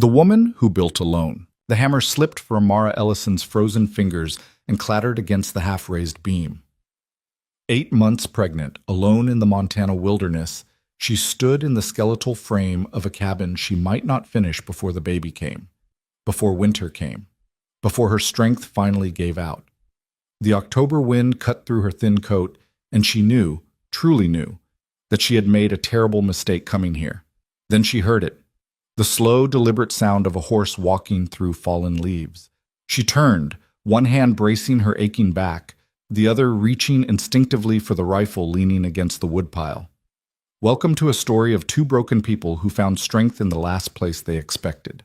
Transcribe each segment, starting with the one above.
The Woman Who Built Alone. The hammer slipped from Mara Ellison's frozen fingers and clattered against the half-raised beam. 8 months pregnant, alone in the Montana wilderness, she stood in the skeletal frame of a cabin she might not finish before the baby came, before winter came, before her strength finally gave out. The October wind cut through her thin coat, and she knew, truly knew, that she had made a terrible mistake coming here. Then she heard it, the slow, deliberate sound of a horse walking through fallen leaves. She turned, one hand bracing her aching back, the other reaching instinctively for the rifle leaning against the woodpile. Welcome to a story of two broken people who found strength in the last place they expected.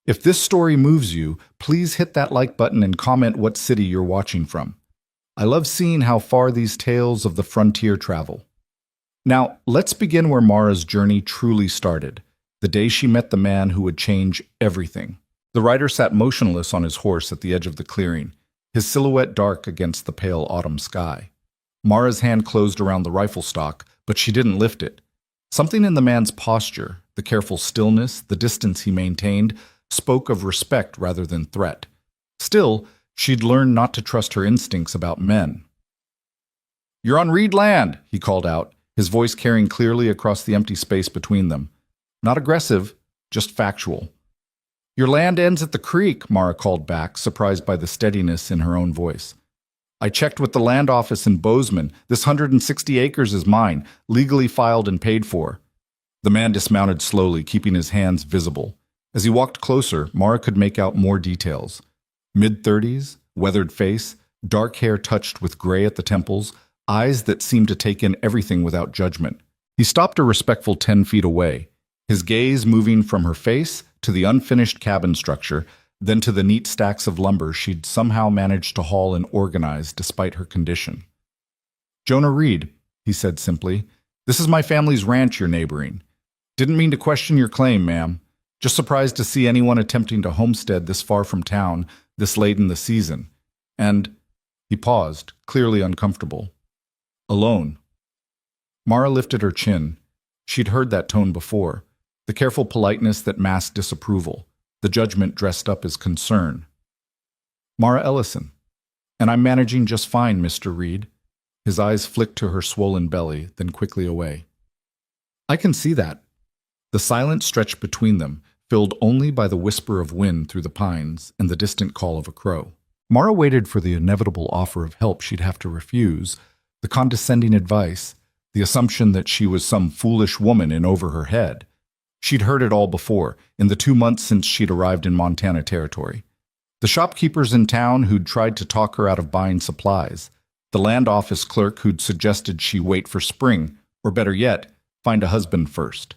If this story moves you, please hit that like button and comment what city you're watching from. I love seeing how far these tales of the frontier travel. Now, let's begin where Mara's journey truly started, the day she met the man who would change everything. The rider sat motionless on his horse at the edge of the clearing, his silhouette dark against the pale autumn sky. Mara's hand closed around the rifle stock, but she didn't lift it. Something in the man's posture, the careful stillness, the distance he maintained, spoke of respect rather than threat. Still, she'd learned not to trust her instincts about men. "You're on Reed land," he called out, his voice carrying clearly across the empty space between them. Not aggressive, just factual. "Your land ends at the creek," Mara called back, surprised by the steadiness in her own voice. "I checked with the land office in Bozeman. This 160 acres is mine, legally filed and paid for." The man dismounted slowly, keeping his hands visible. As he walked closer, Mara could make out more details. Mid-30s, weathered face, dark hair touched with gray at the temples, eyes that seemed to take in everything without judgment. He stopped a respectful 10 feet away, his gaze moving from her face to the unfinished cabin structure, then to the neat stacks of lumber she'd somehow managed to haul and organize despite her condition. "Jonah Reed," he said simply, "this is my family's ranch you're neighboring. Didn't mean to question your claim, ma'am. Just surprised to see anyone attempting to homestead this far from town, this late in the season. And," he paused, clearly uncomfortable, "alone." Mara lifted her chin. She'd heard that tone before, the careful politeness that masked disapproval, the judgment dressed up as concern. "Mara Ellison. And I'm managing just fine, Mr. Reed." His eyes flicked to her swollen belly, then quickly away. "I can see that." The silence stretched between them, filled only by the whisper of wind through the pines and the distant call of a crow. Mara waited for the inevitable offer of help she'd have to refuse, the condescending advice, the assumption that she was some foolish woman in over her head. She'd heard it all before, in the 2 months since she'd arrived in Montana territory. The shopkeepers in town who'd tried to talk her out of buying supplies, the land office clerk who'd suggested she wait for spring, or better yet, find a husband first.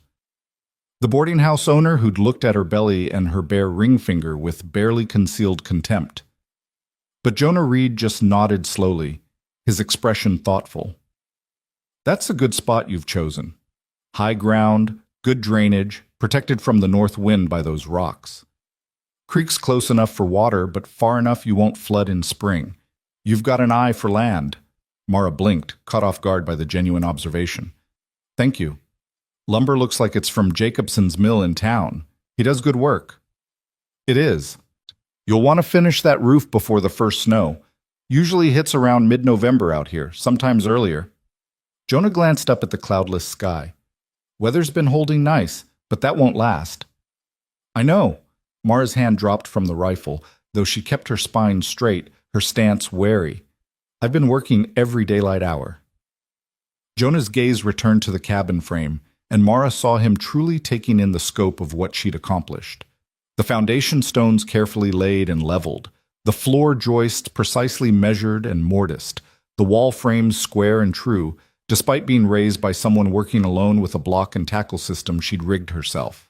The boarding house owner who'd looked at her belly and her bare ring finger with barely concealed contempt. But Jonah Reed just nodded slowly, his expression thoughtful. "That's a good spot you've chosen. High ground, good drainage, protected from the north wind by those rocks. Creek's close enough for water, but far enough you won't flood in spring. You've got an eye for land." Mara blinked, caught off guard by the genuine observation. "Thank you. Lumber looks like it's from Jacobson's mill in town. He does good work." "It is. You'll want to finish that roof before the first snow. Usually hits around mid-November out here, sometimes earlier." Jonah glanced up at the cloudless sky. "Weather's been holding nice, but that won't last." "I know." Mara's hand dropped from the rifle, though she kept her spine straight, her stance wary. "I've been working every daylight hour." Jonah's gaze returned to the cabin frame, and Mara saw him truly taking in the scope of what she'd accomplished. The foundation stones carefully laid and leveled, the floor joists precisely measured and mortised, the wall frames square and true, despite being raised by someone working alone with a block and tackle system she'd rigged herself.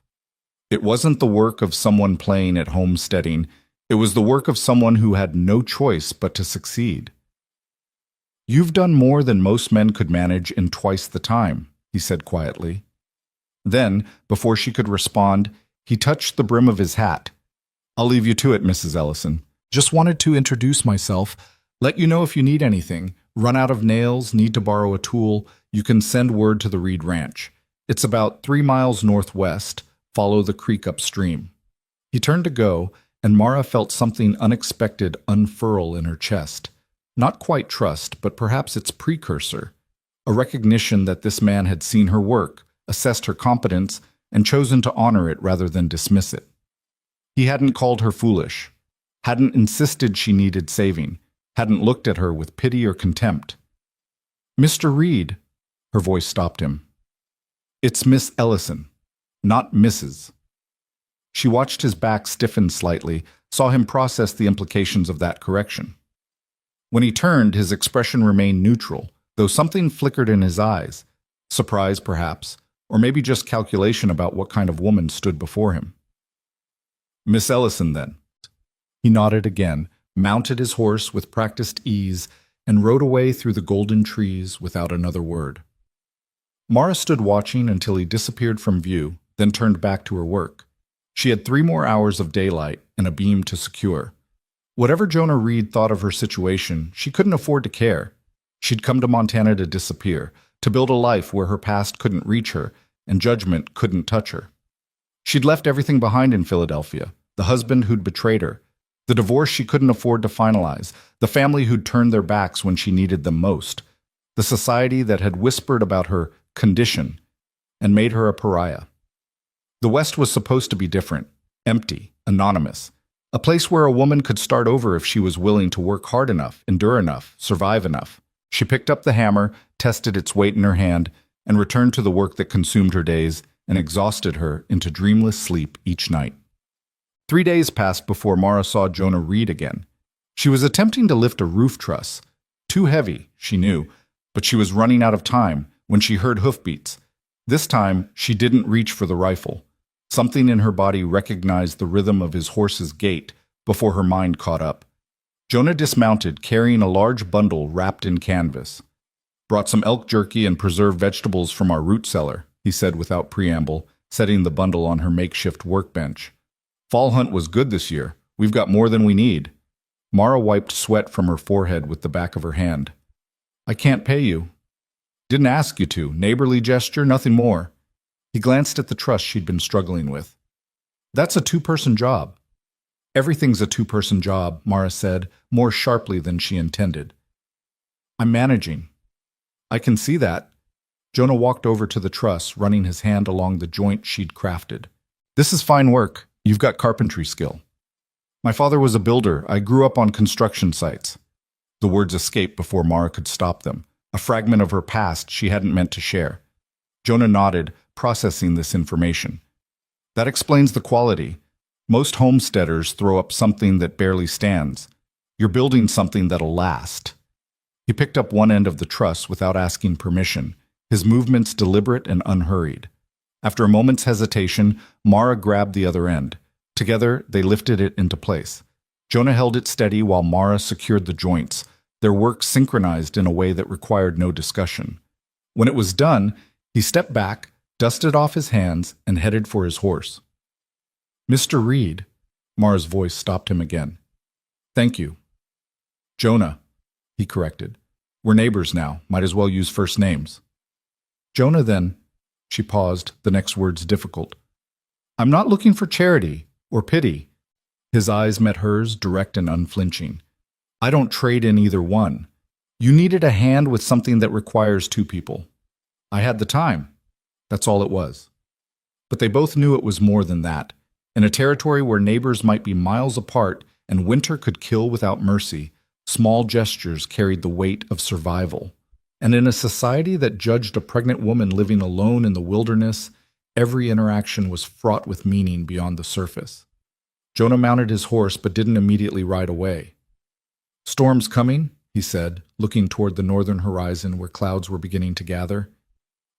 It wasn't the work of someone playing at homesteading, it was the work of someone who had no choice but to succeed. "You've done more than most men could manage in twice the time," he said quietly. Then, before she could respond, he touched the brim of his hat. "I'll leave you to it, Mrs. Ellison. Just wanted to introduce myself, let you know if you need anything. Run out of nails, need to borrow a tool, you can send word to the Reed Ranch. It's about 3 miles northwest, follow the creek upstream." He turned to go, and Mara felt something unexpected unfurl in her chest. Not quite trust, but perhaps its precursor. A recognition that this man had seen her work, assessed her competence, and chosen to honor it rather than dismiss it. He hadn't called her foolish, hadn't insisted she needed saving, hadn't looked at her with pity or contempt. "Mr. Reed," her voice stopped him. "It's Miss Ellison, not Mrs." She watched his back stiffen slightly, saw him process the implications of that correction. When he turned, his expression remained neutral, though something flickered in his eyes. Surprise, perhaps, or maybe just calculation about what kind of woman stood before him. "Miss Ellison, then." He nodded again, mounted his horse with practiced ease, and rode away through the golden trees without another word. Mara stood watching until he disappeared from view, then turned back to her work. She had 3 more hours of daylight and a beam to secure. Whatever Jonah Reed thought of her situation, she couldn't afford to care. She'd come to Montana to disappear, to build a life where her past couldn't reach her and judgment couldn't touch her. She'd left everything behind in Philadelphia, the husband who'd betrayed her, the divorce she couldn't afford to finalize, the family who'd turned their backs when she needed them most, the society that had whispered about her condition and made her a pariah. The West was supposed to be different, empty, anonymous, a place where a woman could start over if she was willing to work hard enough, endure enough, survive enough. She picked up the hammer, tested its weight in her hand, and returned to the work that consumed her days and exhausted her into dreamless sleep each night. 3 days passed before Mara saw Jonah Reed again. She was attempting to lift a roof truss. Too heavy, she knew, but she was running out of time when she heard hoofbeats. This time, she didn't reach for the rifle. Something in her body recognized the rhythm of his horse's gait before her mind caught up. Jonah dismounted, carrying a large bundle wrapped in canvas. "Brought some elk jerky and preserved vegetables from our root cellar," he said without preamble, setting the bundle on her makeshift workbench. "Fall hunt was good this year. We've got more than we need." Mara wiped sweat from her forehead with the back of her hand. "I can't pay you." "Didn't ask you to. Neighborly gesture, nothing more." He glanced at the trust she'd been struggling with. "That's a 2-person job." "Everything's a 2-person job," Mara said, more sharply than she intended. "I'm managing." "I can see that." Jonah walked over to the truss, running his hand along the joint she'd crafted. "This is fine work. You've got carpentry skill." "My father was a builder. I grew up on construction sites." The words escaped before Mara could stop them, a fragment of her past she hadn't meant to share. Jonah nodded, processing this information. "That explains the quality. Most homesteaders throw up something that barely stands. You're building something that'll last." He picked up one end of the truss without asking permission, his movements deliberate and unhurried. After a moment's hesitation, Mara grabbed the other end. Together, they lifted it into place. Jonah held it steady while Mara secured the joints, their work synchronized in a way that required no discussion. When it was done, he stepped back, dusted off his hands, and headed for his horse. "Mr. Reed," Mara's voice stopped him again. "Thank you." "Jonah," he corrected. "We're neighbors now. Might as well use first names." "Jonah, then." She paused, the next words difficult. "I'm not looking for charity or pity." His eyes met hers, direct and unflinching. "I don't trade in either one. You needed a hand with something that requires 2 people. I had the time. That's all it was." But they both knew it was more than that. In a territory where neighbors might be miles apart and winter could kill without mercy, small gestures carried the weight of survival. And in a society that judged a pregnant woman living alone in the wilderness, every interaction was fraught with meaning beyond the surface. Jonah mounted his horse but didn't immediately ride away. "Storm's coming," he said, looking toward the northern horizon where clouds were beginning to gather.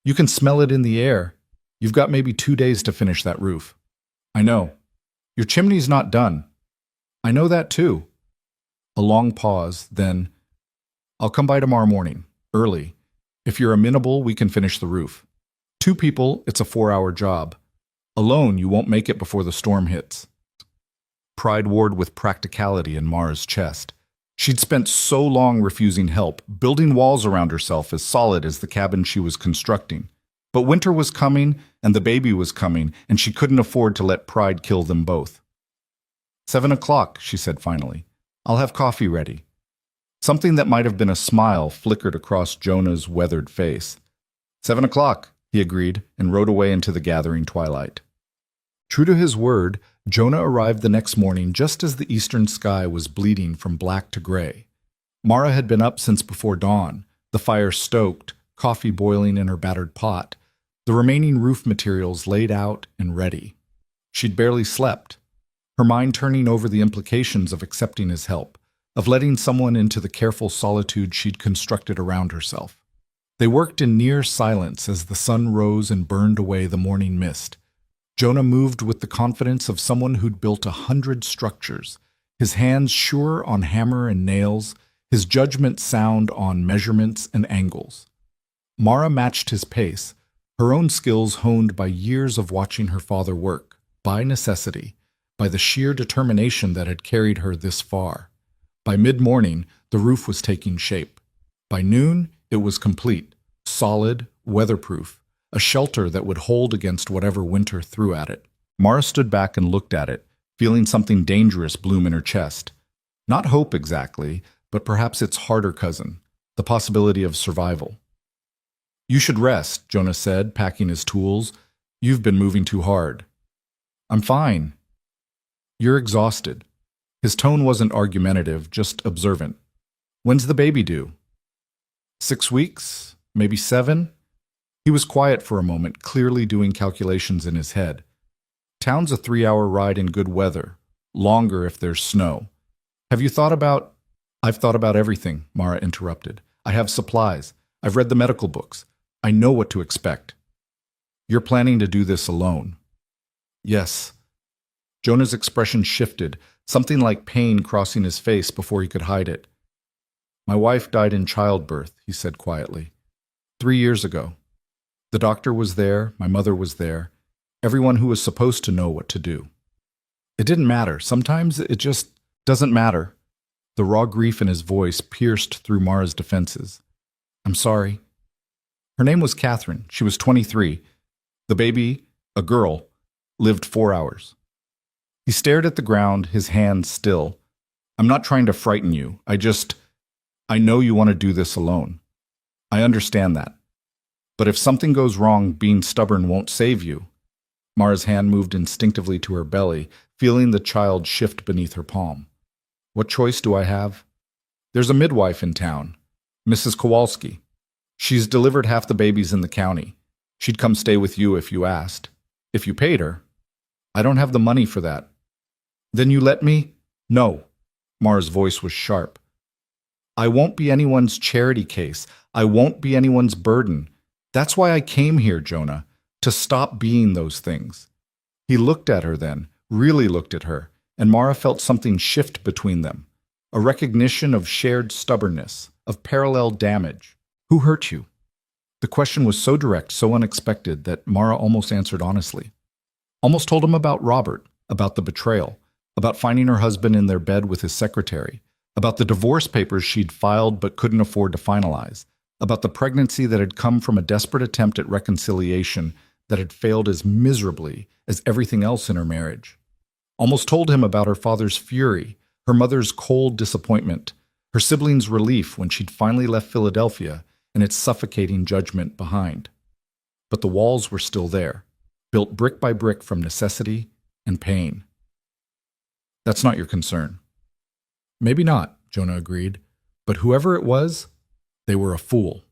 "You can smell it in the air. You've got maybe 2 days to finish that roof." "I know. Your chimney's not done." "I know that too." A long pause, then, "I'll come by tomorrow morning, early. If you're amenable, we can finish the roof. 2 people, it's a 4-hour job. Alone, you won't make it before the storm hits." Pride warred with practicality in Mara's chest. She'd spent so long refusing help, building walls around herself as solid as the cabin she was constructing. But winter was coming, and the baby was coming, and she couldn't afford to let pride kill them both. 7 o'clock, she said finally. I'll have coffee ready. Something that might have been a smile flickered across Jonah's weathered face. 7 o'clock, he agreed, and rode away into the gathering twilight. True to his word, Jonah arrived the next morning just as the eastern sky was bleeding from black to gray. Mara had been up since before dawn, the fire stoked, coffee boiling in her battered pot, the remaining roof materials laid out and ready. She'd barely slept, her mind turning over the implications of accepting his help, of letting someone into the careful solitude she'd constructed around herself. They worked in near silence as the sun rose and burned away the morning mist. Jonah moved with the confidence of someone who'd built 100 structures, his hands sure on hammer and nails, his judgment sound on measurements and angles. Mara matched his pace, her own skills honed by years of watching her father work, by necessity, by the sheer determination that had carried her this far. By mid-morning, the roof was taking shape. By noon, it was complete, solid, weatherproof, a shelter that would hold against whatever winter threw at it. Mara stood back and looked at it, feeling something dangerous bloom in her chest. Not hope exactly, but perhaps its harder cousin, the possibility of survival. You should rest, Jonah said, packing his tools. You've been moving too hard. I'm fine. You're exhausted. His tone wasn't argumentative, just observant. When's the baby due? 6 weeks? Maybe 7? He was quiet for a moment, clearly doing calculations in his head. Town's a 3-hour ride in good weather, longer if there's snow. Have you thought about— I've thought about everything, Mara interrupted. I have supplies. I've read the medical books. I know what to expect. You're planning to do this alone. Yes. Jonah's expression shifted, something like pain crossing his face before he could hide it. My wife died in childbirth, he said quietly. 3 years ago. The doctor was there, my mother was there, everyone who was supposed to know what to do. It didn't matter. Sometimes it just doesn't matter. The raw grief in his voice pierced through Mara's defenses. I'm sorry. Her name was Catherine. She was 23. The baby, a girl, lived 4 hours. He stared at the ground, his hands still. I'm not trying to frighten you. I know you want to do this alone. I understand that. But if something goes wrong, being stubborn won't save you. Mara's hand moved instinctively to her belly, feeling the child shift beneath her palm. What choice do I have? There's a midwife in town, Mrs. Kowalski. She's delivered half the babies in the county. She'd come stay with you if you asked. If you paid her. I don't have the money for that. Then you let me? No. Mara's voice was sharp. I won't be anyone's charity case. I won't be anyone's burden. That's why I came here, Jonah, to stop being those things. He looked at her then, really looked at her, and Mara felt something shift between them, a recognition of shared stubbornness, of parallel damage. Who hurt you? The question was so direct, so unexpected, that Mara almost answered honestly. Almost told him about Robert, about the betrayal, about finding her husband in their bed with his secretary, about the divorce papers she'd filed but couldn't afford to finalize, about the pregnancy that had come from a desperate attempt at reconciliation that had failed as miserably as everything else in her marriage. Almost told him about her father's fury, her mother's cold disappointment, her siblings' relief when she'd finally left Philadelphia and its suffocating judgment behind. But the walls were still there, built brick by brick from necessity and pain. That's not your concern. Maybe not, Jonah agreed, but whoever it was, they were a fool.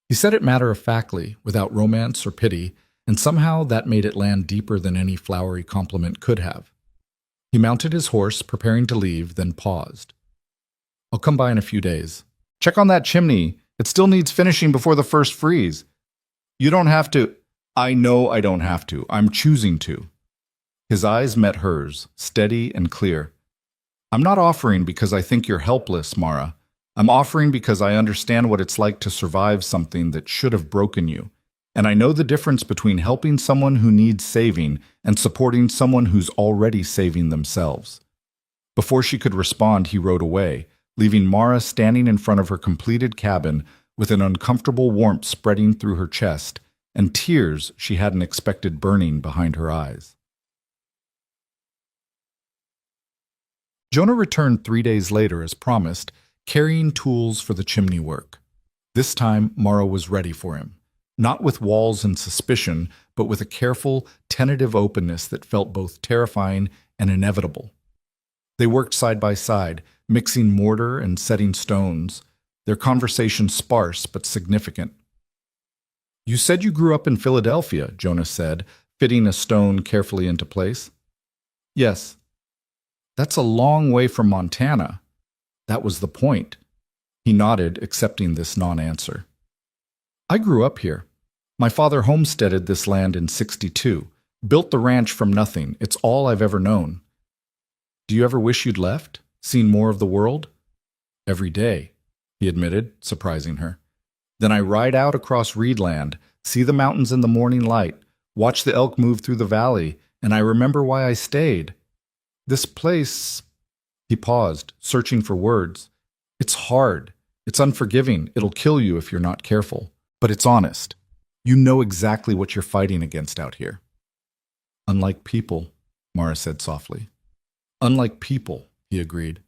He said it matter-of-factly, without romance or pity, and somehow that made it land deeper than any flowery compliment could have. He mounted his horse, preparing to leave, then paused. I'll come by in a few days. Check on that chimney. It still needs finishing before the first freeze. You don't have to. I know I don't have to. I'm choosing to. His eyes met hers, steady and clear. I'm not offering because I think you're helpless, Mara. I'm offering because I understand what it's like to survive something that should have broken you. And I know the difference between helping someone who needs saving and supporting someone who's already saving themselves. Before she could respond, he rode away, leaving Mara standing in front of her completed cabin with an uncomfortable warmth spreading through her chest and tears she hadn't expected burning behind her eyes. Jonah returned 3 days later as promised, carrying tools for the chimney work. This time, Mara was ready for him. Not with walls and suspicion, but with a careful, tentative openness that felt both terrifying and inevitable. They worked side by side, mixing mortar and setting stones, their conversation sparse but significant. "You said you grew up in Philadelphia," Jonah said, fitting a stone carefully into place. "Yes." "That's a long way from Montana." That was the point. He nodded, accepting this non-answer. "I grew up here. My father homesteaded this land in '62, built the ranch from nothing. It's all I've ever known." "Do you ever wish you'd left? Seen more of the world?" "Every day," he admitted, surprising her. "Then I ride out across Reedland, see the mountains in the morning light, watch the elk move through the valley, and I remember why I stayed. This place—" He paused, searching for words. "It's hard. It's unforgiving. It'll kill you if you're not careful. But it's honest. You know exactly what you're fighting against out here." "Unlike people," Mara said softly. "Unlike people," he agreed.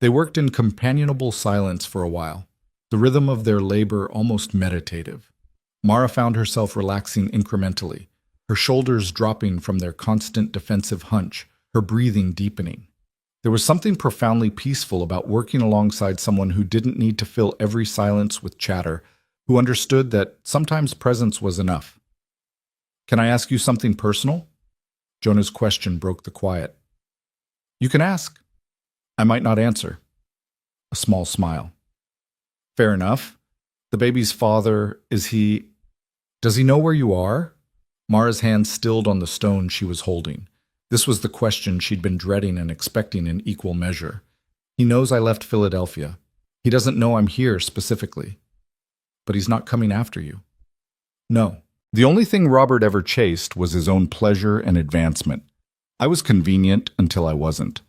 They worked in companionable silence for a while, the rhythm of their labor almost meditative. Mara found herself relaxing incrementally, her shoulders dropping from their constant defensive hunch, her breathing deepening. There was something profoundly peaceful about working alongside someone who didn't need to fill every silence with chatter, who understood that sometimes presence was enough. "Can I ask you something personal?" Jonah's question broke the quiet. "You can ask." "I might not answer." A small smile. "Fair enough. The baby's father, does he know where you are?" Mara's hand stilled on the stone she was holding. This was the question she'd been dreading and expecting in equal measure. "He knows I left Philadelphia. He doesn't know I'm here specifically." "But he's not coming after you." "No. The only thing Robert ever chased was his own pleasure and advancement. I was convenient until I wasn't.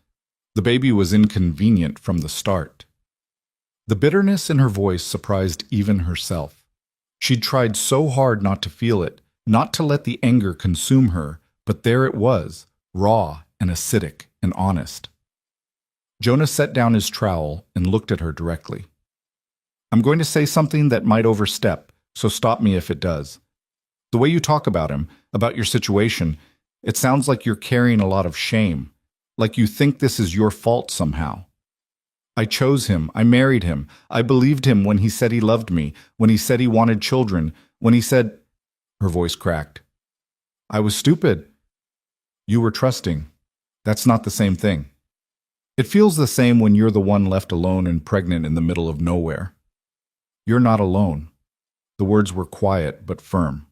The baby was inconvenient from the start." The bitterness in her voice surprised even herself. She'd tried so hard not to feel it, not to let the anger consume her, but there it was, raw and acidic and honest. Jonah set down his trowel and looked at her directly. "I'm going to say something that might overstep, so stop me if it does. The way you talk about him, about your situation, it sounds like you're carrying a lot of shame, like you think this is your fault somehow. I chose him, I married him, I believed him when he said he loved me, when he said he wanted children, when he said—" Her voice cracked. "I was stupid." "You were trusting. That's not the same thing. It feels the same when you're the one left alone and pregnant in the middle of nowhere. You're not alone." The words were quiet but firm.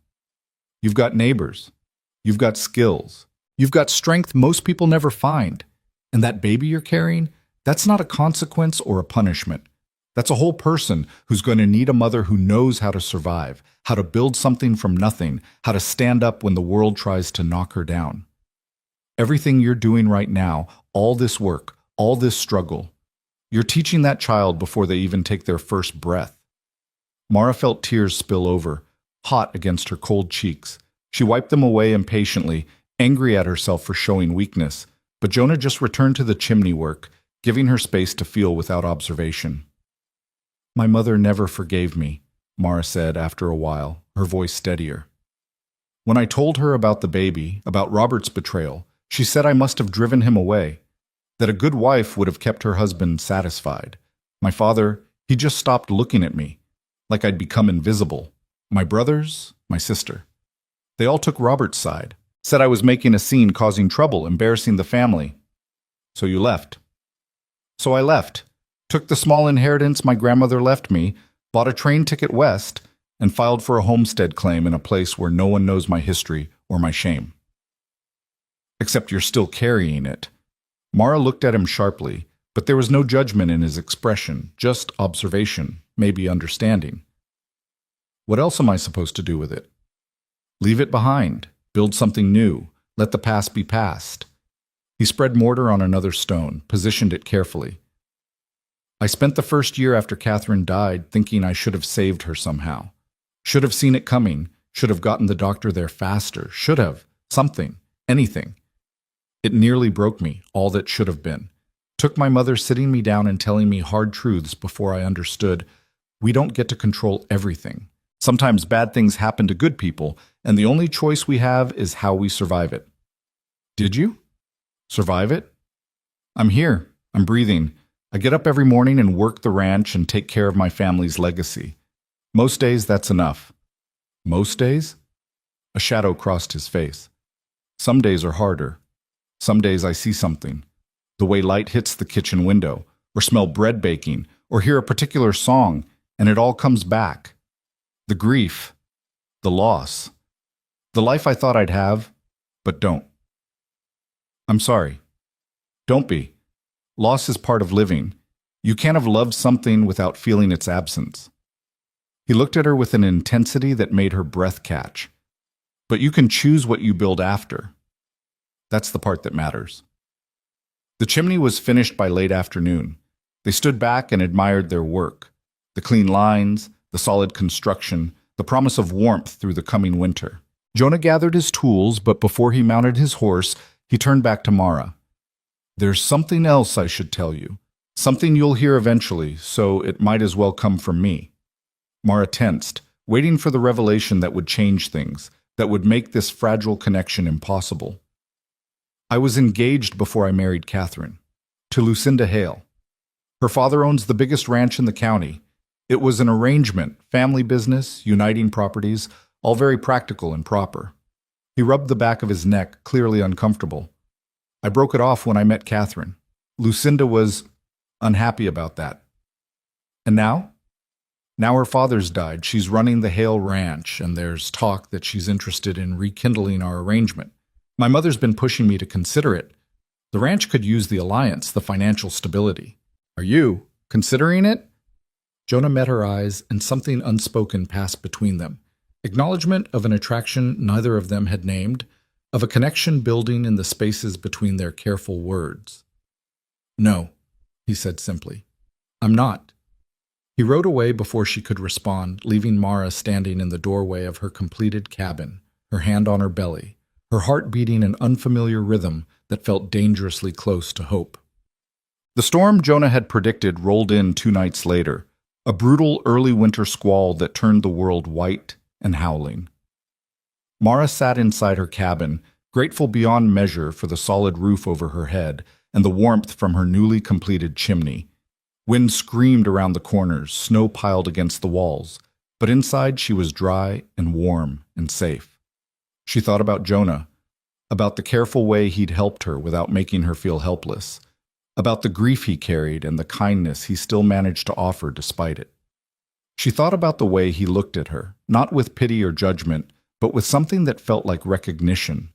"You've got neighbors. You've got skills. You've got strength most people never find. And that baby you're carrying, that's not a consequence or a punishment. That's a whole person who's going to need a mother who knows how to survive, how to build something from nothing, how to stand up when the world tries to knock her down. Everything you're doing right now, all this work, all this struggle, you're teaching that child before they even take their first breath." Mara felt tears spill over, hot against her cold cheeks. She wiped them away impatiently, angry at herself for showing weakness, but Jonah just returned to the chimney work, giving her space to feel without observation. "My mother never forgave me," Mara said after a while, her voice steadier. "When I told her about the baby, about Robert's betrayal, she said I must have driven him away, that a good wife would have kept her husband satisfied. My father, he just stopped looking at me, like I'd become invisible. My brothers, my sister. They all took Robert's side, said I was making a scene, causing trouble, embarrassing the family. So you left." "So I left, took the small inheritance my grandmother left me, bought a train ticket west, and filed for a homestead claim in a place where no one knows my history or my shame." "Except you're still carrying it." Mara looked at him sharply, but there was no judgment in his expression, just observation, maybe understanding. "What else am I supposed to do with it?" "Leave it behind, build something new, let the past be past." He spread mortar on another stone, positioned it carefully. "I spent the first year after Catherine died thinking I should have saved her somehow. Should have seen it coming, should have gotten the doctor there faster, should have, something, anything. It nearly broke me, all that should have been. Took my mother sitting me down and telling me hard truths before I understood we don't get to control everything. Sometimes bad things happen to good people, and the only choice we have is how we survive it. Did you? Survive it? I'm here. I'm breathing. I get up every morning and work the ranch and take care of my family's legacy. Most days, that's enough. Most days? A shadow crossed his face. Some days are harder. Some days I see something. The way light hits the kitchen window, or smell bread baking, or hear a particular song, and it all comes back. The grief, the loss, the life I thought I'd have, but don't. I'm sorry. Don't be. Loss is part of living. You can't have loved something without feeling its absence. He looked at her with an intensity that made her breath catch. But you can choose what you build after. That's the part that matters. The chimney was finished by late afternoon. They stood back and admired their work. The clean lines, the solid construction, the promise of warmth through the coming winter. Jonah gathered his tools, but before he mounted his horse, he turned back to Mara. There's something else I should tell you. Something you'll hear eventually, so it might as well come from me. Mara tensed, waiting for the revelation that would change things, that would make this fragile connection impossible. I was engaged before I married Catherine, to Lucinda Hale. Her father owns the biggest ranch in the county. It was an arrangement, family business, uniting properties, all very practical and proper. He rubbed the back of his neck, clearly uncomfortable. I broke it off when I met Catherine. Lucinda was unhappy about that. And now? Now her father's died. She's running the Hale Ranch, and there's talk that she's interested in rekindling our arrangement. My mother's been pushing me to consider it. The ranch could use the alliance, the financial stability. Are you considering it? Jonah met her eyes, and something unspoken passed between them. Acknowledgement of an attraction neither of them had named, of a connection building in the spaces between their careful words. No, he said simply. I'm not. He rode away before she could respond, leaving Mara standing in the doorway of her completed cabin, her hand on her belly, her heart beating an unfamiliar rhythm that felt dangerously close to hope. The storm Jonah had predicted rolled in 2 nights later, a brutal early winter squall that turned the world white and howling. Mara sat inside her cabin, grateful beyond measure for the solid roof over her head and the warmth from her newly completed chimney. Wind screamed around the corners, snow piled against the walls, but inside she was dry and warm and safe. She thought about Jonah, about the careful way he'd helped her without making her feel helpless, about the grief he carried and the kindness he still managed to offer despite it. She thought about the way he looked at her, not with pity or judgment, but with something that felt like recognition.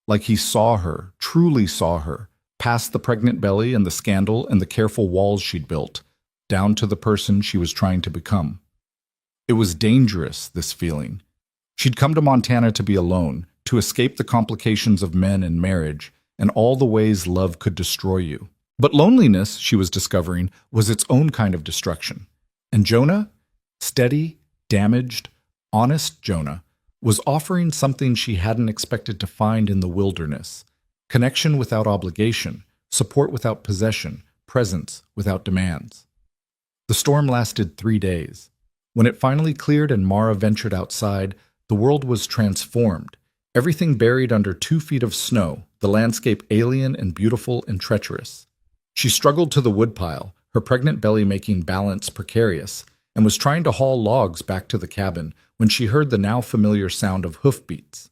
Like he saw her, truly saw her, past the pregnant belly and the scandal and the careful walls she'd built, down to the person she was trying to become. It was dangerous, this feeling. She'd come to Montana to be alone, to escape the complications of men and marriage, and all the ways love could destroy you. But loneliness, she was discovering, was its own kind of destruction. And Jonah, steady, damaged, honest Jonah, was offering something she hadn't expected to find in the wilderness. Connection without obligation, support without possession, presence without demands. The storm lasted 3 days. When it finally cleared and Mara ventured outside, the world was transformed. Everything buried under 2 feet of snow, the landscape alien and beautiful and treacherous. She struggled to the woodpile, her pregnant belly making balance precarious, and was trying to haul logs back to the cabin when she heard the now familiar sound of hoofbeats.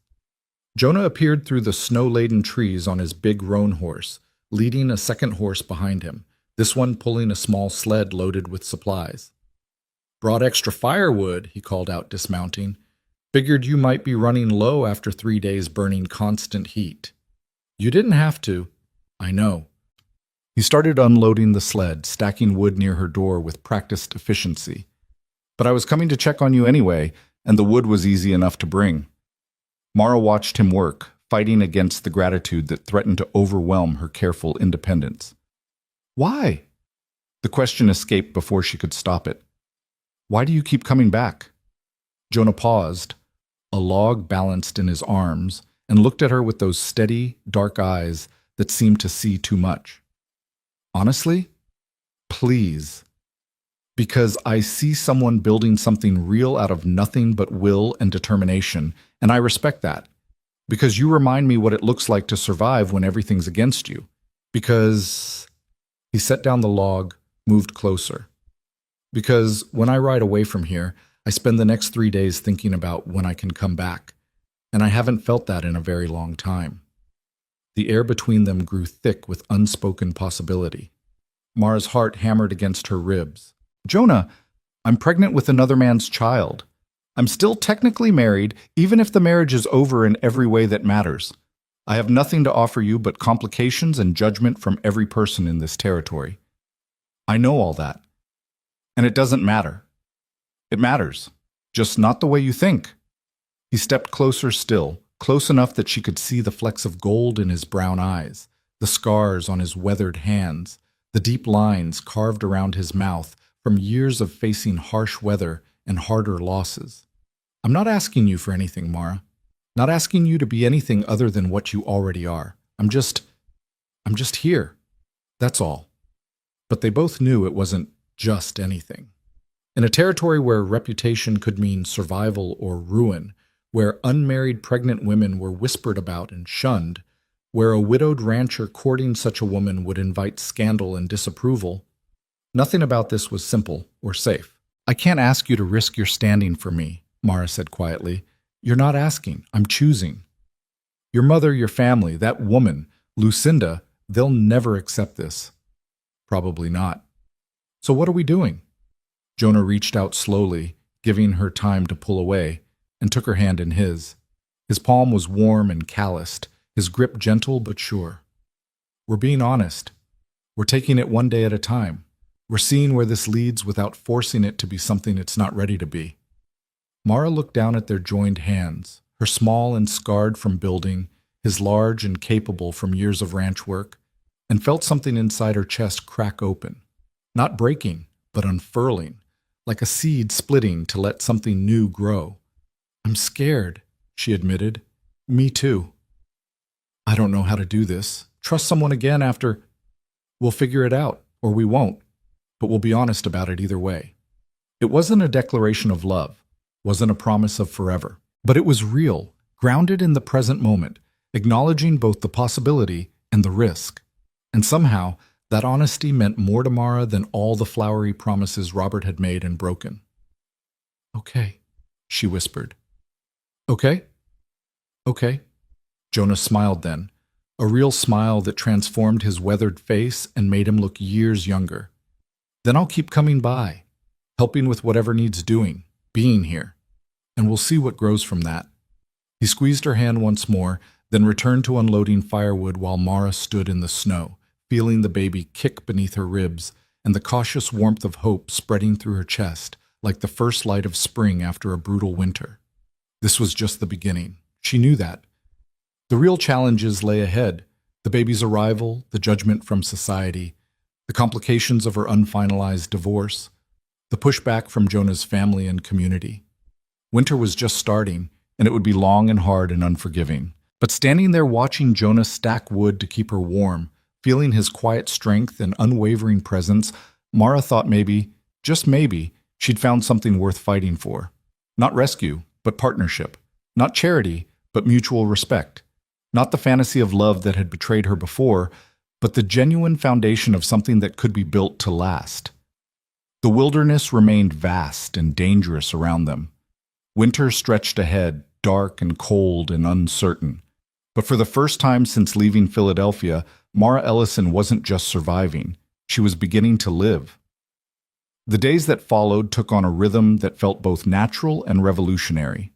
Jonah appeared through the snow-laden trees on his big roan horse, leading a second horse behind him, this one pulling a small sled loaded with supplies. "Brought extra firewood," he called out, dismounting. "Figured you might be running low after 3 days burning constant heat." "You didn't have to." "I know." He started unloading the sled, stacking wood near her door with practiced efficiency. "But I was coming to check on you anyway, and the wood was easy enough to bring." Mara watched him work, fighting against the gratitude that threatened to overwhelm her careful independence. "Why?" The question escaped before she could stop it. "Why do you keep coming back?" Jonah paused, a log balanced in his arms, and looked at her with those steady, dark eyes that seemed to see too much. Honestly, please. Because I see someone building something real out of nothing but will and determination, and I respect that. Because you remind me what it looks like to survive when everything's against you. Because he set down the log, moved closer. Because when I ride away from here, I spend the next 3 days thinking about when I can come back, and I haven't felt that in a very long time. The air between them grew thick with unspoken possibility. Mara's heart hammered against her ribs. Jonah, I'm pregnant with another man's child. I'm still technically married, even if the marriage is over in every way that matters. I have nothing to offer you but complications and judgment from every person in this territory. I know all that. And it doesn't matter. It matters, just not the way you think. He stepped closer still, close enough that she could see the flecks of gold in his brown eyes, the scars on his weathered hands, the deep lines carved around his mouth from years of facing harsh weather and harder losses. I'm not asking you for anything, Mara. Not asking you to be anything other than what you already are. I'm just here. That's all. But they both knew it wasn't just anything. In a territory where reputation could mean survival or ruin, where unmarried pregnant women were whispered about and shunned, where a widowed rancher courting such a woman would invite scandal and disapproval, nothing about this was simple or safe. I can't ask you to risk your standing for me, Mara said quietly. You're not asking. I'm choosing. Your mother, your family, that woman, Lucinda, they'll never accept this. Probably not. So what are we doing? Jonah reached out slowly, giving her time to pull away, and took her hand in his. His palm was warm and calloused, his grip gentle but sure. We're being honest. We're taking it one day at a time. We're seeing where this leads without forcing it to be something it's not ready to be. Mara looked down at their joined hands, her small and scarred from building, his large and capable from years of ranch work, and felt something inside her chest crack open. Not breaking, but unfurling, like a seed splitting to let something new grow. I'm scared, she admitted. Me too. I don't know how to do this. Trust someone again after... We'll figure it out, or we won't, but we'll be honest about it either way. It wasn't a declaration of love, wasn't a promise of forever, but it was real, grounded in the present moment, acknowledging both the possibility and the risk. And somehow, that honesty meant more to Mara than all the flowery promises Robert had made and broken. Okay, she whispered. Okay? Okay. Jonah smiled then, a real smile that transformed his weathered face and made him look years younger. Then I'll keep coming by, helping with whatever needs doing, being here, and we'll see what grows from that. He squeezed her hand once more, then returned to unloading firewood while Mara stood in the snow, feeling the baby kick beneath her ribs and the cautious warmth of hope spreading through her chest like the first light of spring after a brutal winter. This was just the beginning. She knew that. The real challenges lay ahead, the baby's arrival, the judgment from society, the complications of her unfinalized divorce, the pushback from Jonah's family and community. Winter was just starting, and it would be long and hard and unforgiving. But standing there watching Jonah stack wood to keep her warm, feeling his quiet strength and unwavering presence, Mara thought maybe, just maybe, she'd found something worth fighting for. Not rescue, but partnership. Not charity, but mutual respect. Not the fantasy of love that had betrayed her before, but the genuine foundation of something that could be built to last. The wilderness remained vast and dangerous around them. Winter stretched ahead, dark and cold and uncertain. But for the first time since leaving Philadelphia, Mara Ellison wasn't just surviving. She was beginning to live. The days that followed took on a rhythm that felt both natural and revolutionary.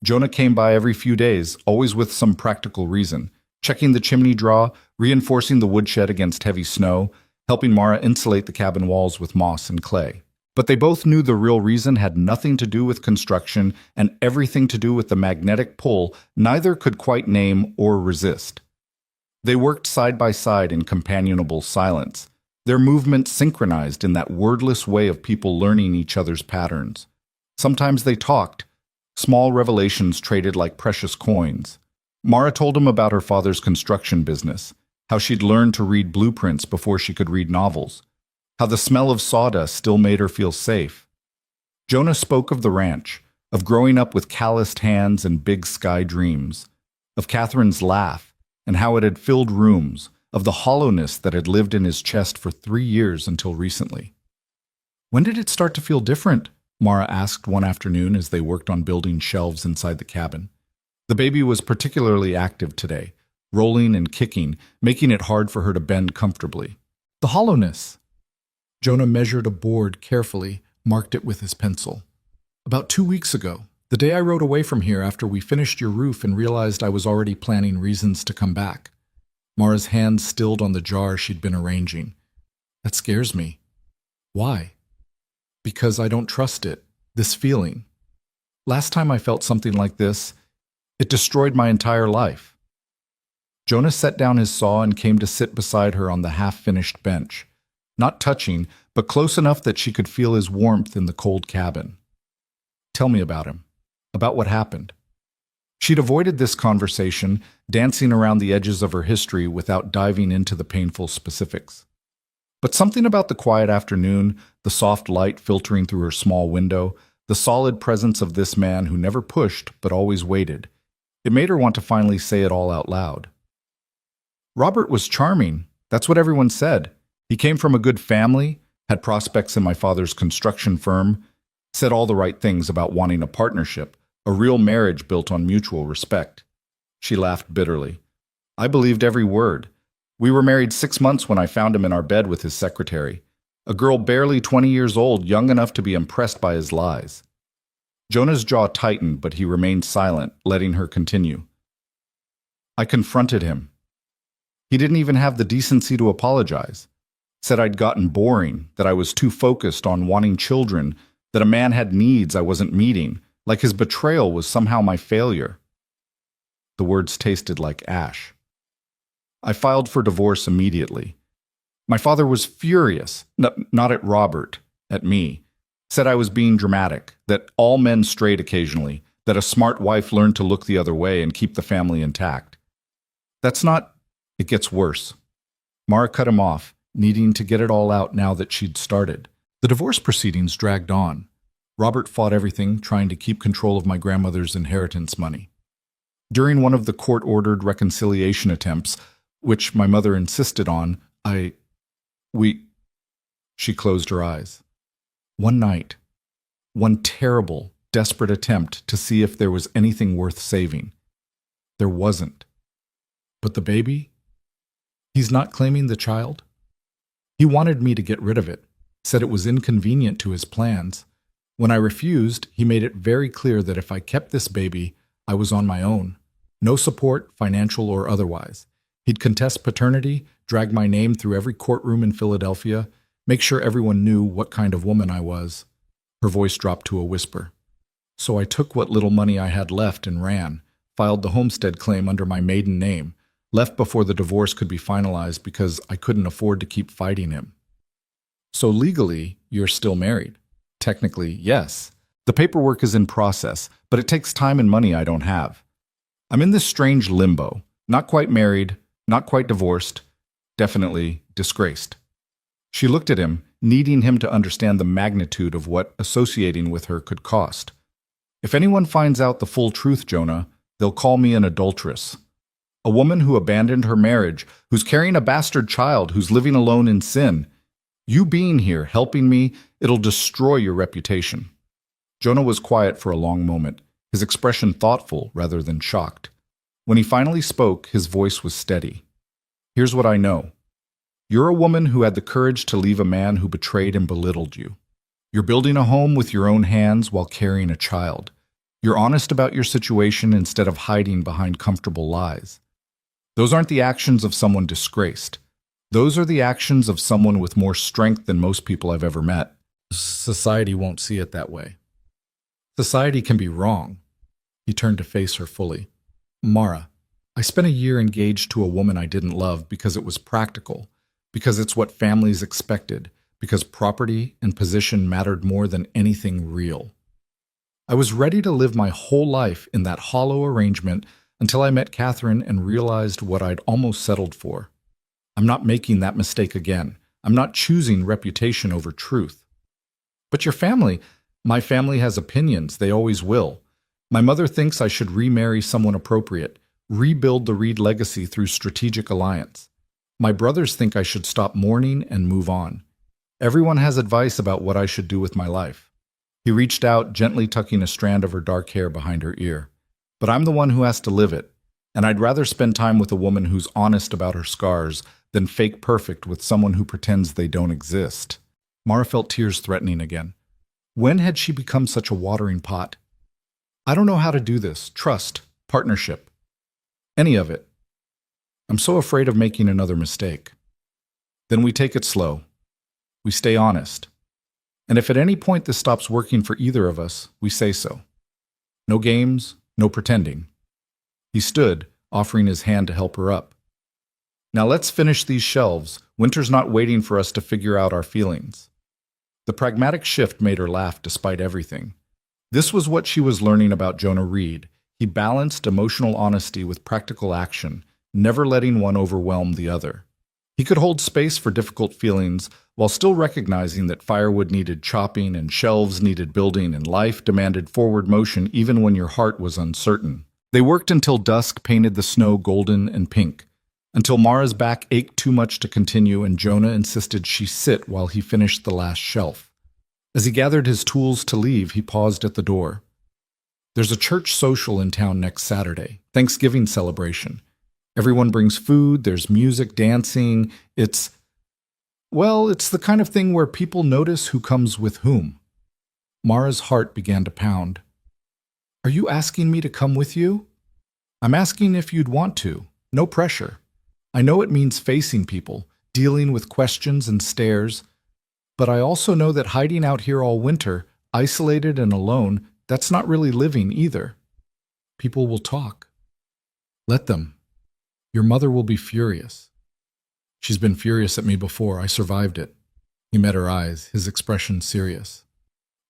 Jonah came by every few days, always with some practical reason, checking the chimney draw, reinforcing the woodshed against heavy snow, helping Mara insulate the cabin walls with moss and clay. But they both knew the real reason had nothing to do with construction and everything to do with the magnetic pull neither could quite name or resist. They worked side by side in companionable silence, their movements synchronized in that wordless way of people learning each other's patterns. Sometimes they talked, small revelations traded like precious coins. Mara told him about her father's construction business, how she'd learned to read blueprints before she could read novels, how the smell of sawdust still made her feel safe. Jonah spoke of the ranch, of growing up with calloused hands and big sky dreams, of Catherine's laugh and how it had filled rooms, of the hollowness that had lived in his chest for 3 years until recently. "When did it start to feel different?" Mara asked one afternoon as they worked on building shelves inside the cabin. The baby was particularly active today, rolling and kicking, making it hard for her to bend comfortably. "The hollowness." Jonah measured a board carefully, marked it with his pencil. "About 2 weeks ago, the day I rode away from here after we finished your roof and realized I was already planning reasons to come back." Mara's hand stilled on the jar she'd been arranging. "That scares me." "Why?" "Because I don't trust it, this feeling. Last time I felt something like this, it destroyed my entire life." Jonah set down his saw and came to sit beside her on the half-finished bench, not touching, but close enough that she could feel his warmth in the cold cabin. "Tell me about him, about what happened." She'd avoided this conversation, dancing around the edges of her history without diving into the painful specifics. But something about the quiet afternoon, the soft light filtering through her small window, the solid presence of this man who never pushed but always waited, it made her want to finally say it all out loud. "Robert was charming. That's what everyone said. He came from a good family, had prospects in my father's construction firm, said all the right things about wanting a partnership, a real marriage built on mutual respect." She laughed bitterly. "I believed every word. We were married 6 months when I found him in our bed with his secretary, a girl barely 20 years old, young enough to be impressed by his lies." Jonah's jaw tightened, but he remained silent, letting her continue. "I confronted him. He didn't even have the decency to apologize. Said I'd gotten boring, that I was too focused on wanting children, that a man had needs I wasn't meeting, like his betrayal was somehow my failure." The words tasted like ash. "I filed for divorce immediately. My father was furious, not at Robert, at me. Said I was being dramatic, that all men strayed occasionally, that a smart wife learned to look the other way and keep the family intact. That's not... It gets worse." Mara cut him off, needing to get it all out now that she'd started. "The divorce proceedings dragged on. Robert fought everything, trying to keep control of my grandmother's inheritance money. During one of the court-ordered reconciliation attempts, which my mother insisted on, She closed her eyes. One night, one terrible, desperate attempt to see if there was anything worth saving. There wasn't. But the baby? He's not claiming the child? He wanted me to get rid of it, said it was inconvenient to his plans. When I refused, he made it very clear that if I kept this baby, I was on my own. No support, financial or otherwise. He'd contest paternity, drag my name through every courtroom in Philadelphia, make sure everyone knew what kind of woman I was. Her voice dropped to a whisper. So I took what little money I had left and ran, filed the homestead claim under my maiden name, left before the divorce could be finalized because I couldn't afford to keep fighting him. So legally, you're still married. Technically, yes. The paperwork is in process, but it takes time and money I don't have. I'm in this strange limbo, not quite married, not quite divorced, definitely disgraced. She looked at him, needing him to understand the magnitude of what associating with her could cost. If anyone finds out the full truth, Jonah, they'll call me an adulteress. A woman who abandoned her marriage, who's carrying a bastard child, who's living alone in sin. You being here, helping me, it'll destroy your reputation. Jonah was quiet for a long moment, his expression thoughtful rather than shocked. When he finally spoke, his voice was steady. Here's what I know. You're a woman who had the courage to leave a man who betrayed and belittled you. You're building a home with your own hands while carrying a child. You're honest about your situation instead of hiding behind comfortable lies. Those aren't the actions of someone disgraced. Those are the actions of someone with more strength than most people I've ever met. Society won't see it that way. Society can be wrong. He turned to face her fully. Mara, I spent a year engaged to a woman I didn't love because it was practical, because it's what families expected, because property and position mattered more than anything real. I was ready to live my whole life in that hollow arrangement until I met Catherine and realized what I'd almost settled for. I'm not making that mistake again. I'm not choosing reputation over truth. But your family, my family has opinions. They always will. My mother thinks I should remarry someone appropriate, rebuild the Reed legacy through strategic alliance. My brothers think I should stop mourning and move on. Everyone has advice about what I should do with my life. He reached out, gently tucking a strand of her dark hair behind her ear. But I'm the one who has to live it, and I'd rather spend time with a woman who's honest about her scars than fake perfect with someone who pretends they don't exist. Mara felt tears threatening again. When had she become such a watering pot? I don't know how to do this. Trust, partnership, any of it. I'm so afraid of making another mistake. Then we take it slow. We stay honest. And if at any point this stops working for either of us, we say so. No games, no pretending. He stood, offering his hand to help her up. Now let's finish these shelves. Winter's not waiting for us to figure out our feelings. The pragmatic shift made her laugh despite everything. This was what she was learning about Jonah Reed. He balanced emotional honesty with practical action, never letting one overwhelm the other. He could hold space for difficult feelings while still recognizing that firewood needed chopping and shelves needed building and life demanded forward motion even when your heart was uncertain. They worked until dusk painted the snow golden and pink, until Mara's back ached too much to continue and Jonah insisted she sit while he finished the last shelf. As he gathered his tools to leave, he paused at the door. There's a church social in town next Saturday, Thanksgiving celebration. Everyone brings food, there's music, dancing. It's the kind of thing where people notice who comes with whom. Mara's heart began to pound. Are you asking me to come with you? I'm asking if you'd want to. No pressure. I know it means facing people, dealing with questions and stares, but I also know that hiding out here all winter, isolated and alone, that's not really living either. People will talk. Let them. Your mother will be furious. She's been furious at me before. I survived it. He met her eyes, his expression serious.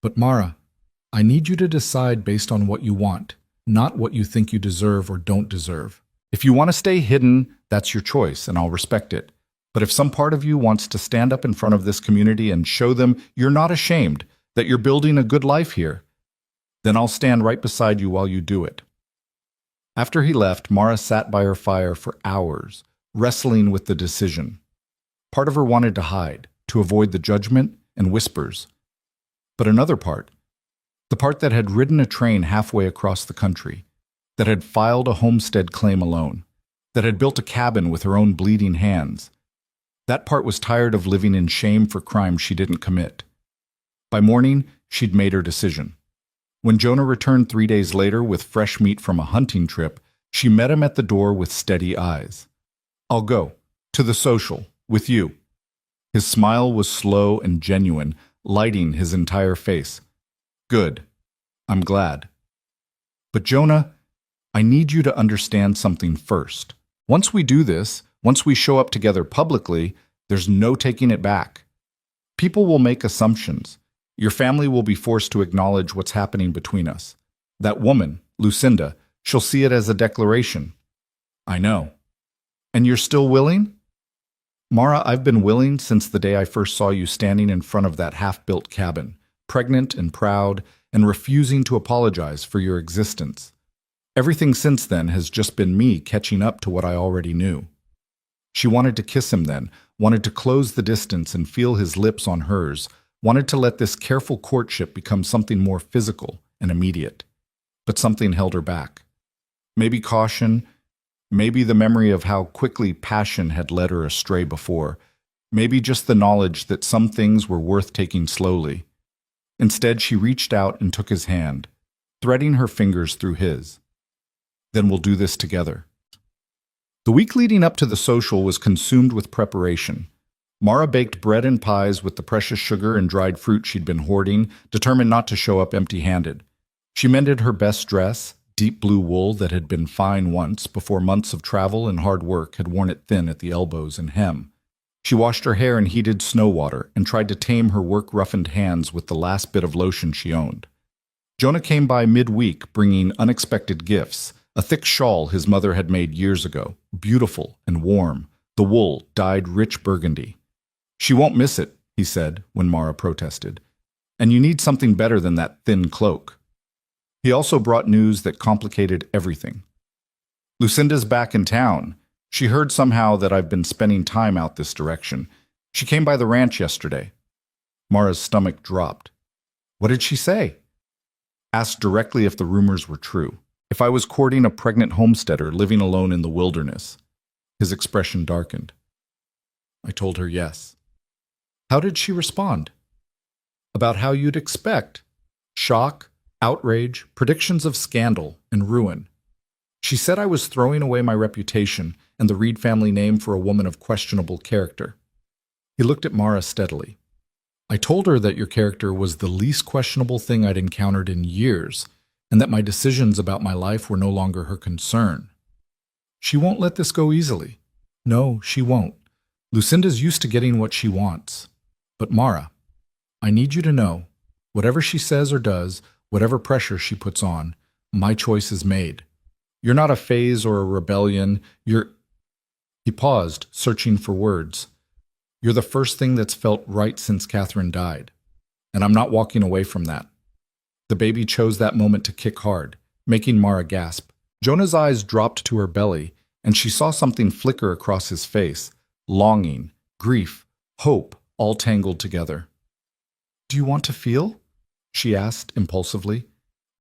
But Mara, I need you to decide based on what you want, not what you think you deserve or don't deserve. If you want to stay hidden, that's your choice, and I'll respect it. But if some part of you wants to stand up in front of this community and show them you're not ashamed, that you're building a good life here, then I'll stand right beside you while you do it. After he left, Mara sat by her fire for hours, wrestling with the decision. Part of her wanted to hide, to avoid the judgment and whispers. But another part, the part that had ridden a train halfway across the country, that had filed a homestead claim alone, that had built a cabin with her own bleeding hands, that part was tired of living in shame for crimes she didn't commit. By morning, she'd made her decision. When Jonah returned 3 days later with fresh meat from a hunting trip, she met him at the door with steady eyes. I'll go. To the social. With you. His smile was slow and genuine, lighting his entire face. Good. I'm glad. But Jonah, I need you to understand something first. Once we do this, once we show up together publicly, there's no taking it back. People will make assumptions. Your family will be forced to acknowledge what's happening between us. That woman, Lucinda, she'll see it as a declaration. I know. And you're still willing? Mara, I've been willing since the day I first saw you standing in front of that half-built cabin, pregnant and proud, and refusing to apologize for your existence. Everything since then has just been me catching up to what I already knew. She wanted to kiss him then, wanted to close the distance and feel his lips on hers, wanted to let this careful courtship become something more physical and immediate. But something held her back. Maybe caution, maybe the memory of how quickly passion had led her astray before, maybe just the knowledge that some things were worth taking slowly. Instead, she reached out and took his hand, threading her fingers through his. Then we'll do this together. The week leading up to the social was consumed with preparation. Mara baked bread and pies with the precious sugar and dried fruit she'd been hoarding, determined not to show up empty-handed. She mended her best dress, deep blue wool that had been fine once before months of travel and hard work had worn it thin at the elbows and hem. She washed her hair in heated snow water and tried to tame her work-roughened hands with the last bit of lotion she owned. Jonah came by midweek bringing unexpected gifts, a thick shawl his mother had made years ago, beautiful and warm, the wool dyed rich burgundy. "She won't miss it," he said when Mara protested. "And you need something better than that thin cloak." He also brought news that complicated everything. "Lucinda's back in town. She heard somehow that I've been spending time out this direction. She came by the ranch yesterday." Mara's stomach dropped. "What did she say?" "Asked directly if the rumors were true. If I was courting a pregnant homesteader living alone in the wilderness." His expression darkened. "I told her yes." "How did she respond?" "About how you'd expect. Shock, outrage, predictions of scandal and ruin. She said I was throwing away my reputation and the Reed family name for a woman of questionable character." He looked at Mara steadily. "I told her that your character was the least questionable thing I'd encountered in years, and that my decisions about my life were no longer her concern. She won't let this go easily. No, she won't. Lucinda's used to getting what she wants. But Mara, I need you to know, whatever she says or does, whatever pressure she puts on, my choice is made. You're not a phase or a rebellion. He paused, searching for words. "You're the first thing that's felt right since Catherine died. And I'm not walking away from that." The baby chose that moment to kick hard, making Mara gasp. Jonah's eyes dropped to her belly, and she saw something flicker across his face. Longing, grief, hope, all tangled together. "Do you want to feel?" she asked impulsively.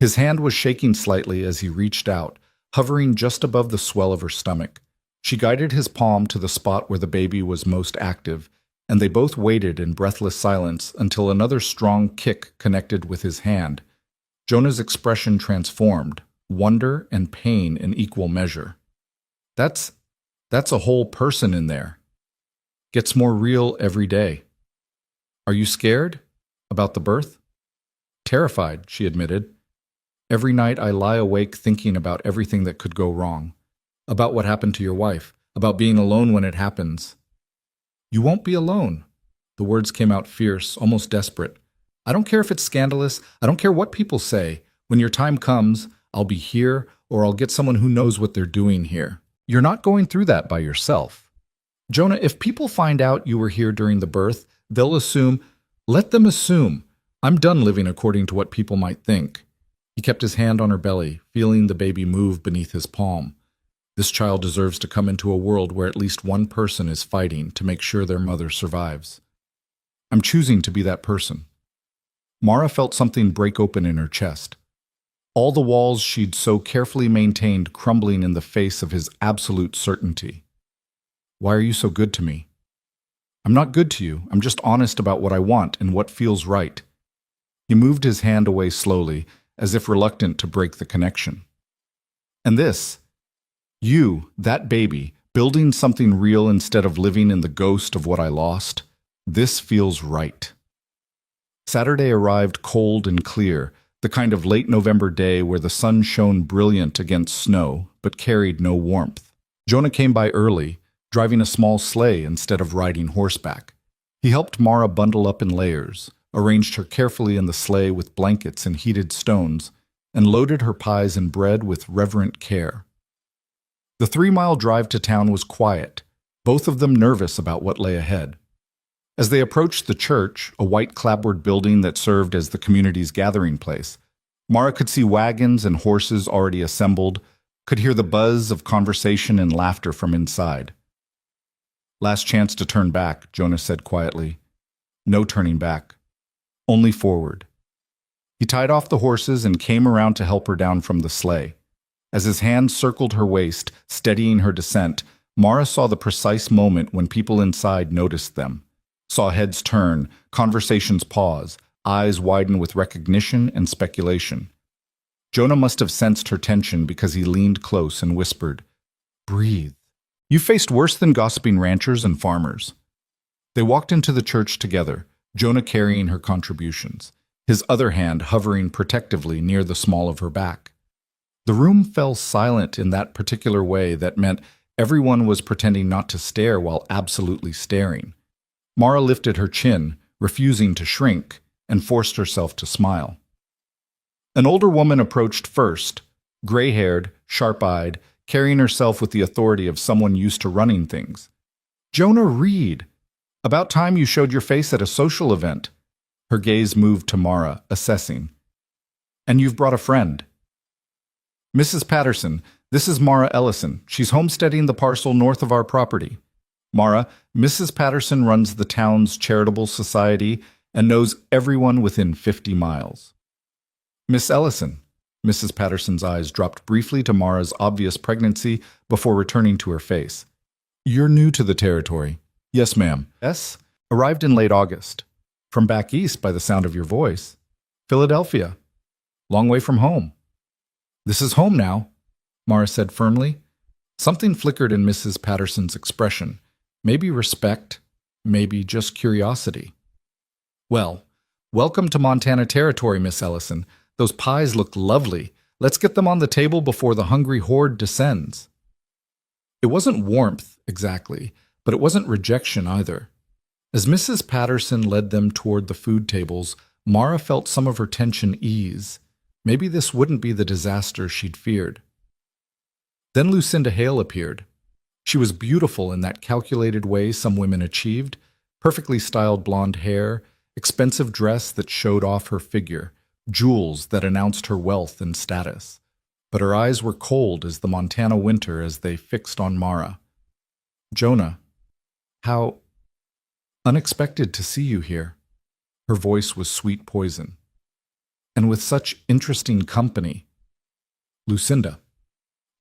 His hand was shaking slightly as he reached out, hovering just above the swell of her stomach. She guided his palm to the spot where the baby was most active, and they both waited in breathless silence until another strong kick connected with his hand. Jonah's expression transformed, wonder and pain in equal measure. That's a whole person in there. Gets more real every day." "Are you scared? About the birth?" "Terrified," she admitted. "Every night I lie awake thinking about everything that could go wrong. About what happened to your wife. About being alone when it happens." "You won't be alone." The words came out fierce, almost desperate. "I don't care if it's scandalous. I don't care what people say. When your time comes, I'll be here, or I'll get someone who knows what they're doing here. You're not going through that by yourself. Jonah, if people find out you were here during the birth, they'll assume. Let them assume. I'm done living according to what people might think." He kept his hand on her belly, feeling the baby move beneath his palm. This child deserves to come into a world where at least one person is fighting to make sure their mother survives. "I'm choosing to be that person." Mara felt something break open in her chest. All the walls she'd so carefully maintained crumbling in the face of his absolute certainty. "Why are you so good to me?" "I'm not good to you. I'm just honest about what I want and what feels right." He moved his hand away slowly, as if reluctant to break the connection. "And this, you, that baby, building something real instead of living in the ghost of what I lost, this feels right." Saturday arrived cold and clear, the kind of late November day where the sun shone brilliant against snow, but carried no warmth. Jonah came by early, driving a small sleigh instead of riding horseback. He helped Mara bundle up in layers, arranged her carefully in the sleigh with blankets and heated stones, and loaded her pies and bread with reverent care. The 3-mile drive to town was quiet, both of them nervous about what lay ahead. As they approached the church, a white clapboard building that served as the community's gathering place, Mara could see wagons and horses already assembled, could hear the buzz of conversation and laughter from inside. "Last chance to turn back," Jonah said quietly. "No turning back. Only forward." He tied off the horses and came around to help her down from the sleigh. As his hand circled her waist, steadying her descent, Mara saw the precise moment when people inside noticed them. Saw heads turn, conversations pause, eyes widen with recognition and speculation. Jonah must have sensed her tension because he leaned close and whispered, "Breathe. You faced worse than gossiping ranchers and farmers." They walked into the church together, Jonah carrying her contributions, his other hand hovering protectively near the small of her back. The room fell silent in that particular way that meant everyone was pretending not to stare while absolutely staring. Mara lifted her chin, refusing to shrink, and forced herself to smile. An older woman approached first, gray-haired, sharp-eyed, carrying herself with the authority of someone used to running things. Jonah Reed! About time you showed your face at a social event. Her gaze moved to Mara, assessing. And you've brought a friend. Mrs. Patterson, this is Mara Ellison. She's homesteading the parcel north of our property. Mara, Mrs. Patterson runs the town's charitable society and knows everyone within 50 miles. Miss Ellison. Mrs. Patterson's eyes dropped briefly to Mara's obvious pregnancy before returning to her face. You're new to the territory. Yes, ma'am. Yes? Arrived in late August. From back east by the sound of your voice. Philadelphia. Long way from home. This is home now, Mara said firmly. Something flickered in Mrs. Patterson's expression. Maybe respect, maybe just curiosity. Well, welcome to Montana Territory, Miss Ellison. Those pies look lovely. Let's get them on the table before the hungry horde descends. It wasn't warmth, exactly, but it wasn't rejection either. As Mrs. Patterson led them toward the food tables, Mara felt some of her tension ease. Maybe this wouldn't be the disaster she'd feared. Then Lucinda Hale appeared. She was beautiful in that calculated way some women achieved, perfectly styled blonde hair, expensive dress that showed off her figure, jewels that announced her wealth and status. But her eyes were cold as the Montana winter as they fixed on Mara. Jonah, how unexpected to see you here. Her voice was sweet poison. And with such interesting company. Lucinda.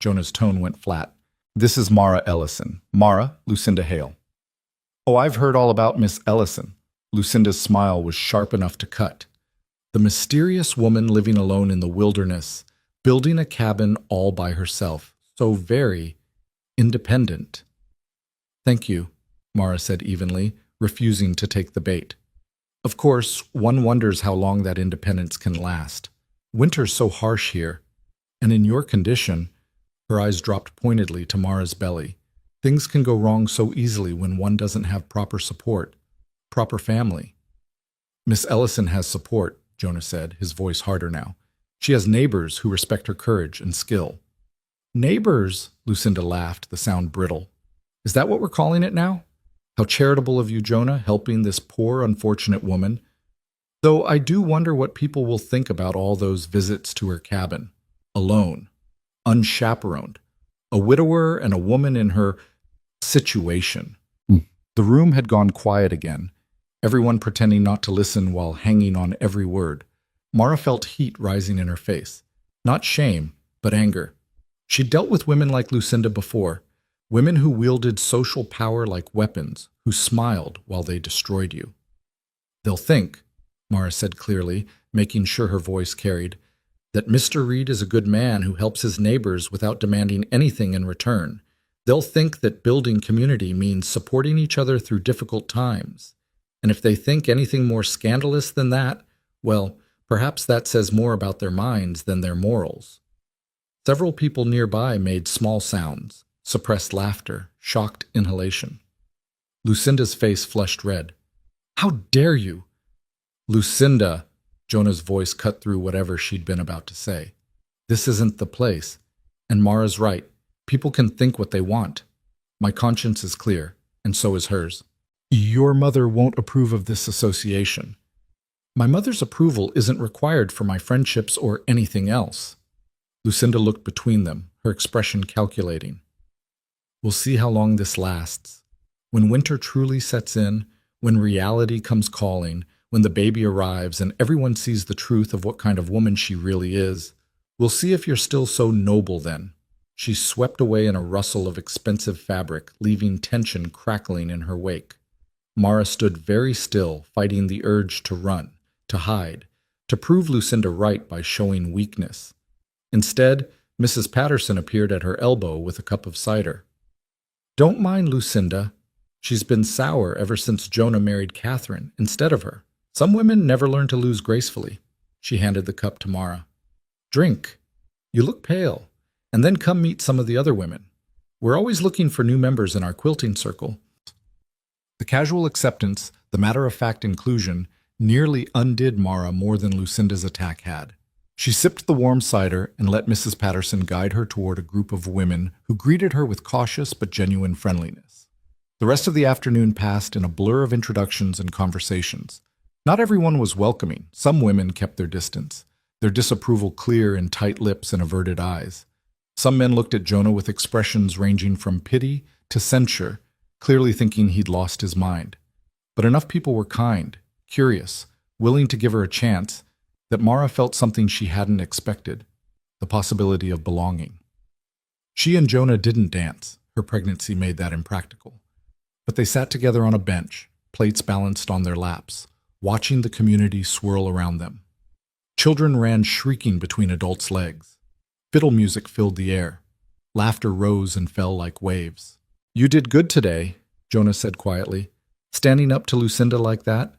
Jonah's tone went flat. This is Mara Ellison. Mara, Lucinda Hale. Oh, I've heard all about Miss Ellison. Lucinda's smile was sharp enough to cut. The mysterious woman living alone in the wilderness, building a cabin all by herself, so very independent. Thank you, Mara said evenly, refusing to take the bait. Of course, one wonders how long that independence can last. Winter's so harsh here, and in your condition, her eyes dropped pointedly to Mara's belly. Things can go wrong so easily when one doesn't have proper support, proper family. Miss Ellison has support, Jonah said, his voice harder now. She has neighbors who respect her courage and skill. Neighbors, Lucinda laughed, the sound brittle. Is that what we're calling it now? How charitable of you, Jonah, helping this poor, unfortunate woman. Though I do wonder what people will think about all those visits to her cabin. Alone. Unchaperoned. A widower and a woman in her situation. The room had gone quiet again, everyone pretending not to listen while hanging on every word. Mara felt heat rising in her face. Not shame, but anger. She'd dealt with women like Lucinda before. Women who wielded social power like weapons, who smiled while they destroyed you. They'll think, Mara said clearly, making sure her voice carried, that Mr. Reed is a good man who helps his neighbors without demanding anything in return. They'll think that building community means supporting each other through difficult times. And if they think anything more scandalous than that, well, perhaps that says more about their minds than their morals. Several people nearby made small sounds. Suppressed laughter, shocked inhalation. Lucinda's face flushed red. How dare you? Lucinda, Jonah's voice cut through whatever she'd been about to say. This isn't the place. And Mara's right. People can think what they want. My conscience is clear, and so is hers. Your mother won't approve of this association. My mother's approval isn't required for my friendships or anything else. Lucinda looked between them, her expression calculating. We'll see how long this lasts. When winter truly sets in, when reality comes calling, when the baby arrives and everyone sees the truth of what kind of woman she really is, we'll see if you're still so noble then. She swept away in a rustle of expensive fabric, leaving tension crackling in her wake. Mara stood very still, fighting the urge to run, to hide, to prove Lucinda right by showing weakness. Instead, Mrs. Patterson appeared at her elbow with a cup of cider. Don't mind Lucinda. She's been sour ever since Jonah married Catherine instead of her. Some women never learn to lose gracefully. She handed the cup to Mara. Drink. You look pale. And then come meet some of the other women. We're always looking for new members in our quilting circle. The casual acceptance, the matter-of-fact inclusion, nearly undid Mara more than Lucinda's attack had. She sipped the warm cider and let Mrs. Patterson guide her toward a group of women who greeted her with cautious but genuine friendliness. The rest of the afternoon passed in a blur of introductions and conversations. Not everyone was welcoming. Some women kept their distance, their disapproval clear in tight lips and averted eyes. Some men looked at Jonah with expressions ranging from pity to censure, clearly thinking he'd lost his mind. But enough people were kind, curious, willing to give her a chance, that Mara felt something she hadn't expected, the possibility of belonging. She and Jonah didn't dance. Her pregnancy made that impractical. But they sat together on a bench, plates balanced on their laps, watching the community swirl around them. Children ran shrieking between adults' legs. Fiddle music filled the air. Laughter rose and fell like waves. "You did good today," Jonah said quietly. "Standing up to Lucinda like that?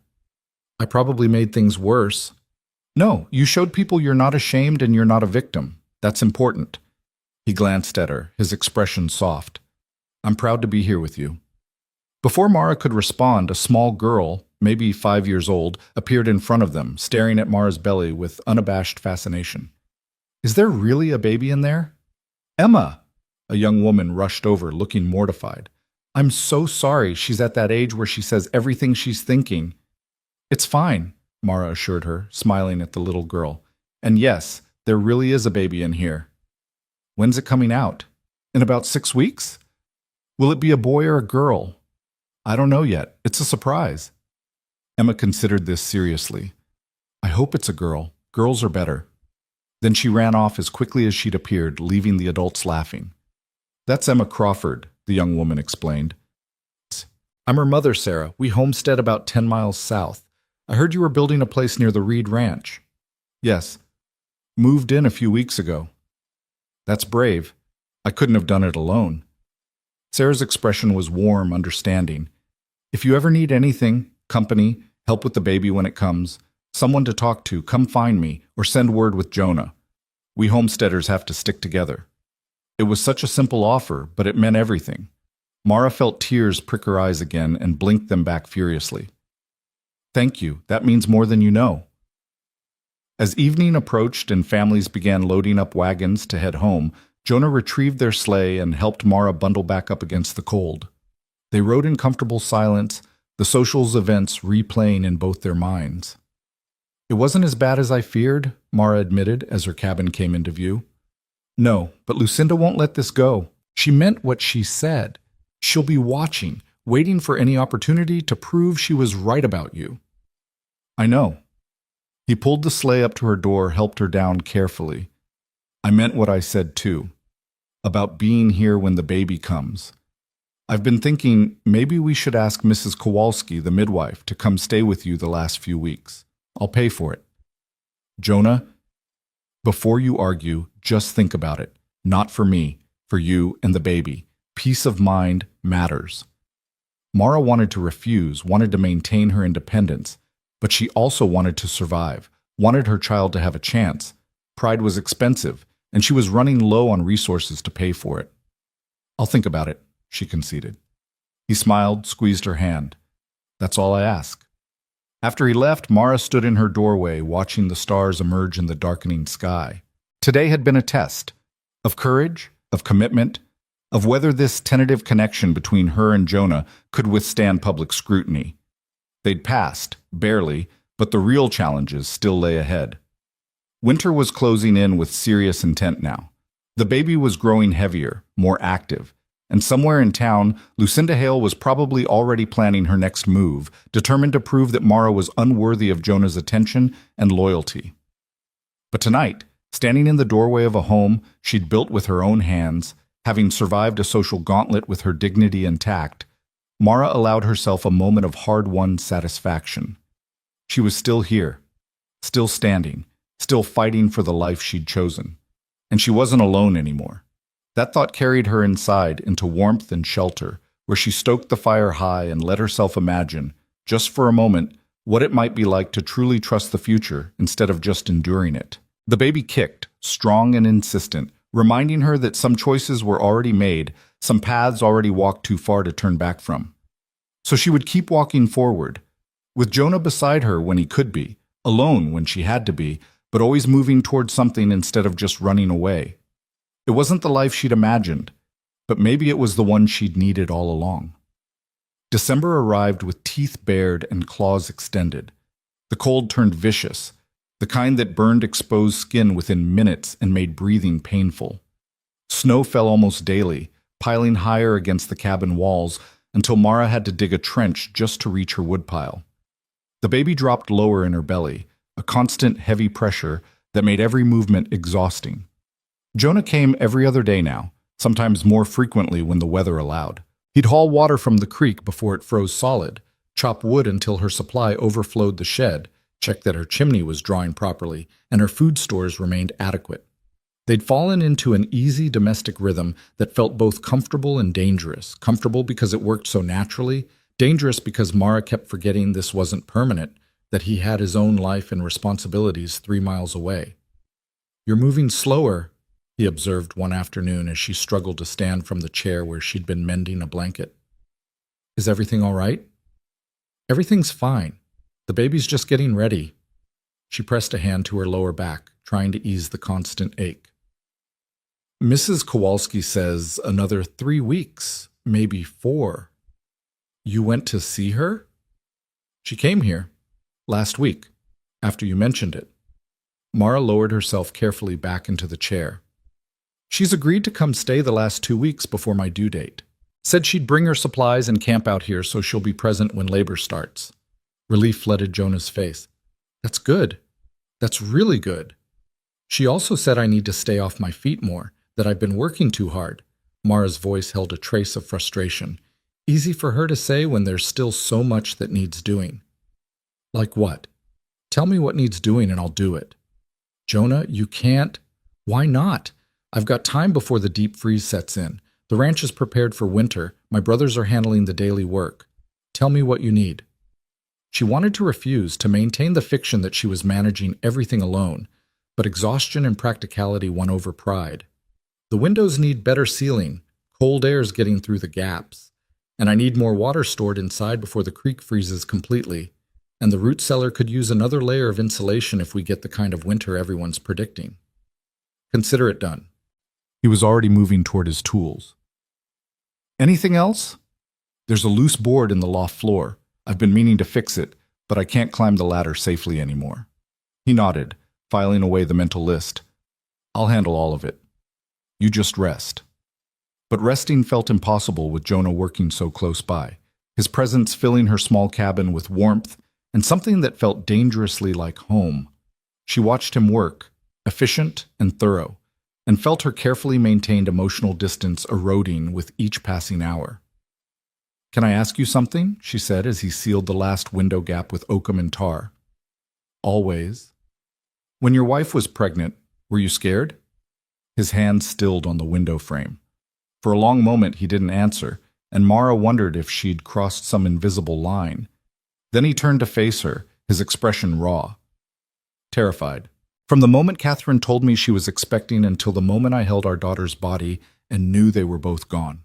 I probably made things worse." "No, you showed people you're not ashamed and you're not a victim. That's important." He glanced at her, his expression soft. "I'm proud to be here with you." Before Mara could respond, a small girl, maybe 5 years old, appeared in front of them, staring at Mara's belly with unabashed fascination. "Is there really a baby in there?" "Emma!" A young woman rushed over, looking mortified. "I'm so sorry. She's at that age where she says everything she's thinking." "It's fine," Mara assured her, smiling at the little girl. "And yes, there really is a baby in here." "When's it coming out?" "In about 6 weeks." "Will it be a boy or a girl?" "I don't know yet. It's a surprise." Emma considered this seriously. "I hope it's a girl. Girls are better." Then she ran off as quickly as she'd appeared, leaving the adults laughing. "That's Emma Crawford," the young woman explained. "I'm her mother, Sarah. We homestead about 10 miles south. I heard you were building a place near the Reed Ranch." "Yes. Moved in a few weeks ago." "That's brave. I couldn't have done it alone." Sarah's expression was warm, understanding. "If you ever need anything, company, help with the baby when it comes, someone to talk to, come find me or send word with Jonah. We homesteaders have to stick together." It was such a simple offer, but it meant everything. Mara felt tears prick her eyes again and blinked them back furiously. "Thank you. That means more than you know." As evening approached and families began loading up wagons to head home, Jonah retrieved their sleigh and helped Mara bundle back up against the cold. They rode in comfortable silence, the socials events replaying in both their minds. "It wasn't as bad as I feared," Mara admitted as her cabin came into view. "No, but Lucinda won't let this go. She meant what she said. She'll be watching, waiting for any opportunity to prove she was right about you." "I know." He pulled the sleigh up to her door, helped her down carefully. "I meant what I said too, about being here when the baby comes. I've been thinking maybe we should ask Mrs. Kowalski, the midwife, to come stay with you the last few weeks. I'll pay for it." "Jonah, before you argue, just think about it. Not for me, for you and the baby. Peace of mind matters." Mara wanted to refuse, wanted to maintain her independence, but she also wanted to survive, wanted her child to have a chance. Pride was expensive, and she was running low on resources to pay for it. "I'll think about it," she conceded. He smiled, squeezed her hand. "That's all I ask." After he left, Mara stood in her doorway, watching the stars emerge in the darkening sky. Today had been a test of courage, of commitment, of whether this tentative connection between her and Jonah could withstand public scrutiny. They'd passed, barely, but the real challenges still lay ahead. Winter was closing in with serious intent now. The baby was growing heavier, more active, and somewhere in town, Lucinda Hale was probably already planning her next move, determined to prove that Mara was unworthy of Jonah's attention and loyalty. But tonight, standing in the doorway of a home she'd built with her own hands, having survived a social gauntlet with her dignity intact, Mara allowed herself a moment of hard-won satisfaction. She was still here, still standing, still fighting for the life she'd chosen. And she wasn't alone anymore. That thought carried her inside into warmth and shelter, where she stoked the fire high and let herself imagine, just for a moment, what it might be like to truly trust the future instead of just enduring it. The baby kicked, strong and insistent, reminding her that some choices were already made, some paths already walked too far to turn back from. So she would keep walking forward, with Jonah beside her when he could be, alone when she had to be, but always moving towards something instead of just running away. It wasn't the life she'd imagined, but maybe it was the one she'd needed all along. December arrived with teeth bared and claws extended. The cold turned vicious, the kind that burned exposed skin within minutes and made breathing painful. Snow fell almost daily, piling higher against the cabin walls until Mara had to dig a trench just to reach her woodpile. The baby dropped lower in her belly, a constant heavy pressure that made every movement exhausting. Jonah came every other day now, sometimes more frequently when the weather allowed. He'd haul water from the creek before it froze solid, chop wood until her supply overflowed the shed, check that her chimney was drawing properly, and her food stores remained adequate. They'd fallen into an easy domestic rhythm that felt both comfortable and dangerous. Comfortable because it worked so naturally, dangerous because Mara kept forgetting this wasn't permanent, that he had his own life and responsibilities 3 miles away. "You're moving slower," he observed one afternoon as she struggled to stand from the chair where she'd been mending a blanket. "Is everything all right?" "Everything's fine. The baby's just getting ready." She pressed a hand to her lower back, trying to ease the constant ache. "Mrs. Kowalski says another 3 weeks, maybe 4. You went to see her?" "She came here last week, after you mentioned it." Mara lowered herself carefully back into the chair. "She's agreed to come stay the last 2 weeks before my due date. Said she'd bring her supplies and camp out here so she'll be present when labor starts." Relief flooded Jonah's face. "That's good. That's really good. She also said I need to stay off my feet more, that I've been working too hard." Mara's voice held a trace of frustration. Easy for her to say when there's still so much that needs doing. "Like what? Tell me what needs doing and I'll do it." "Jonah, you can't." "Why not? I've got time before the deep freeze sets in. The ranch is prepared for winter. My brothers are handling the daily work. Tell me what you need." She wanted to refuse, to maintain the fiction that she was managing everything alone, but exhaustion and practicality won over pride. "The windows need better sealing. Cold air's getting through the gaps. And I need more water stored inside before the creek freezes completely. And the root cellar could use another layer of insulation if we get the kind of winter everyone's predicting." "Consider it done." He was already moving toward his tools. "Anything else?" "There's a loose board in the loft floor. I've been meaning to fix it, but I can't climb the ladder safely anymore." He nodded, filing away the mental list. "I'll handle all of it. You just rest." But resting felt impossible with Jonah working so close by, his presence filling her small cabin with warmth and something that felt dangerously like home. She watched him work, efficient and thorough, and felt her carefully maintained emotional distance eroding with each passing hour. "Can I ask you something?" she said as he sealed the last window gap with oakum and tar. "Always." "When your wife was pregnant, were you scared?" His hand stilled on the window frame. For a long moment he didn't answer, and Mara wondered if she'd crossed some invisible line. Then he turned to face her, his expression raw. "Terrified. From the moment Catherine told me she was expecting until the moment I held our daughter's body and knew they were both gone."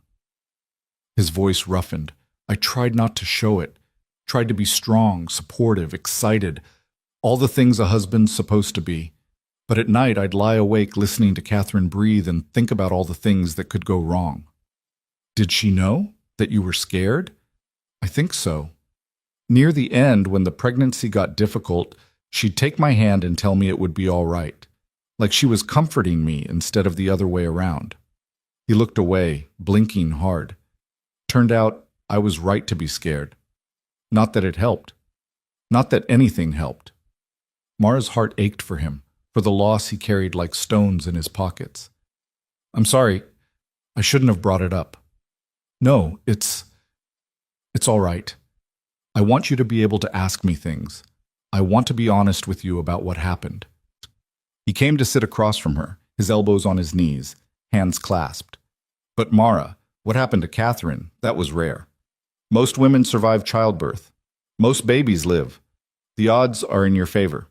His voice roughened. "I tried not to show it. Tried to be strong, supportive, excited. All the things a husband's supposed to be. But at night I'd lie awake listening to Catherine breathe and think about all the things that could go wrong." "Did she know that you were scared?" "I think so. Near the end, when the pregnancy got difficult, she'd take my hand and tell me it would be all right. Like she was comforting me instead of the other way around." He looked away, blinking hard. "Turned out I was right to be scared. Not that it helped. Not that anything helped." Mara's heart ached for him, for the loss he carried like stones in his pockets. "I'm sorry. I shouldn't have brought it up." "No, it's all right. I want you to be able to ask me things. I want to be honest with you about what happened." He came to sit across from her, his elbows on his knees, hands clasped. "But Mara, what happened to Catherine? That was rare. Most women survive childbirth. Most babies live. The odds are in your favor.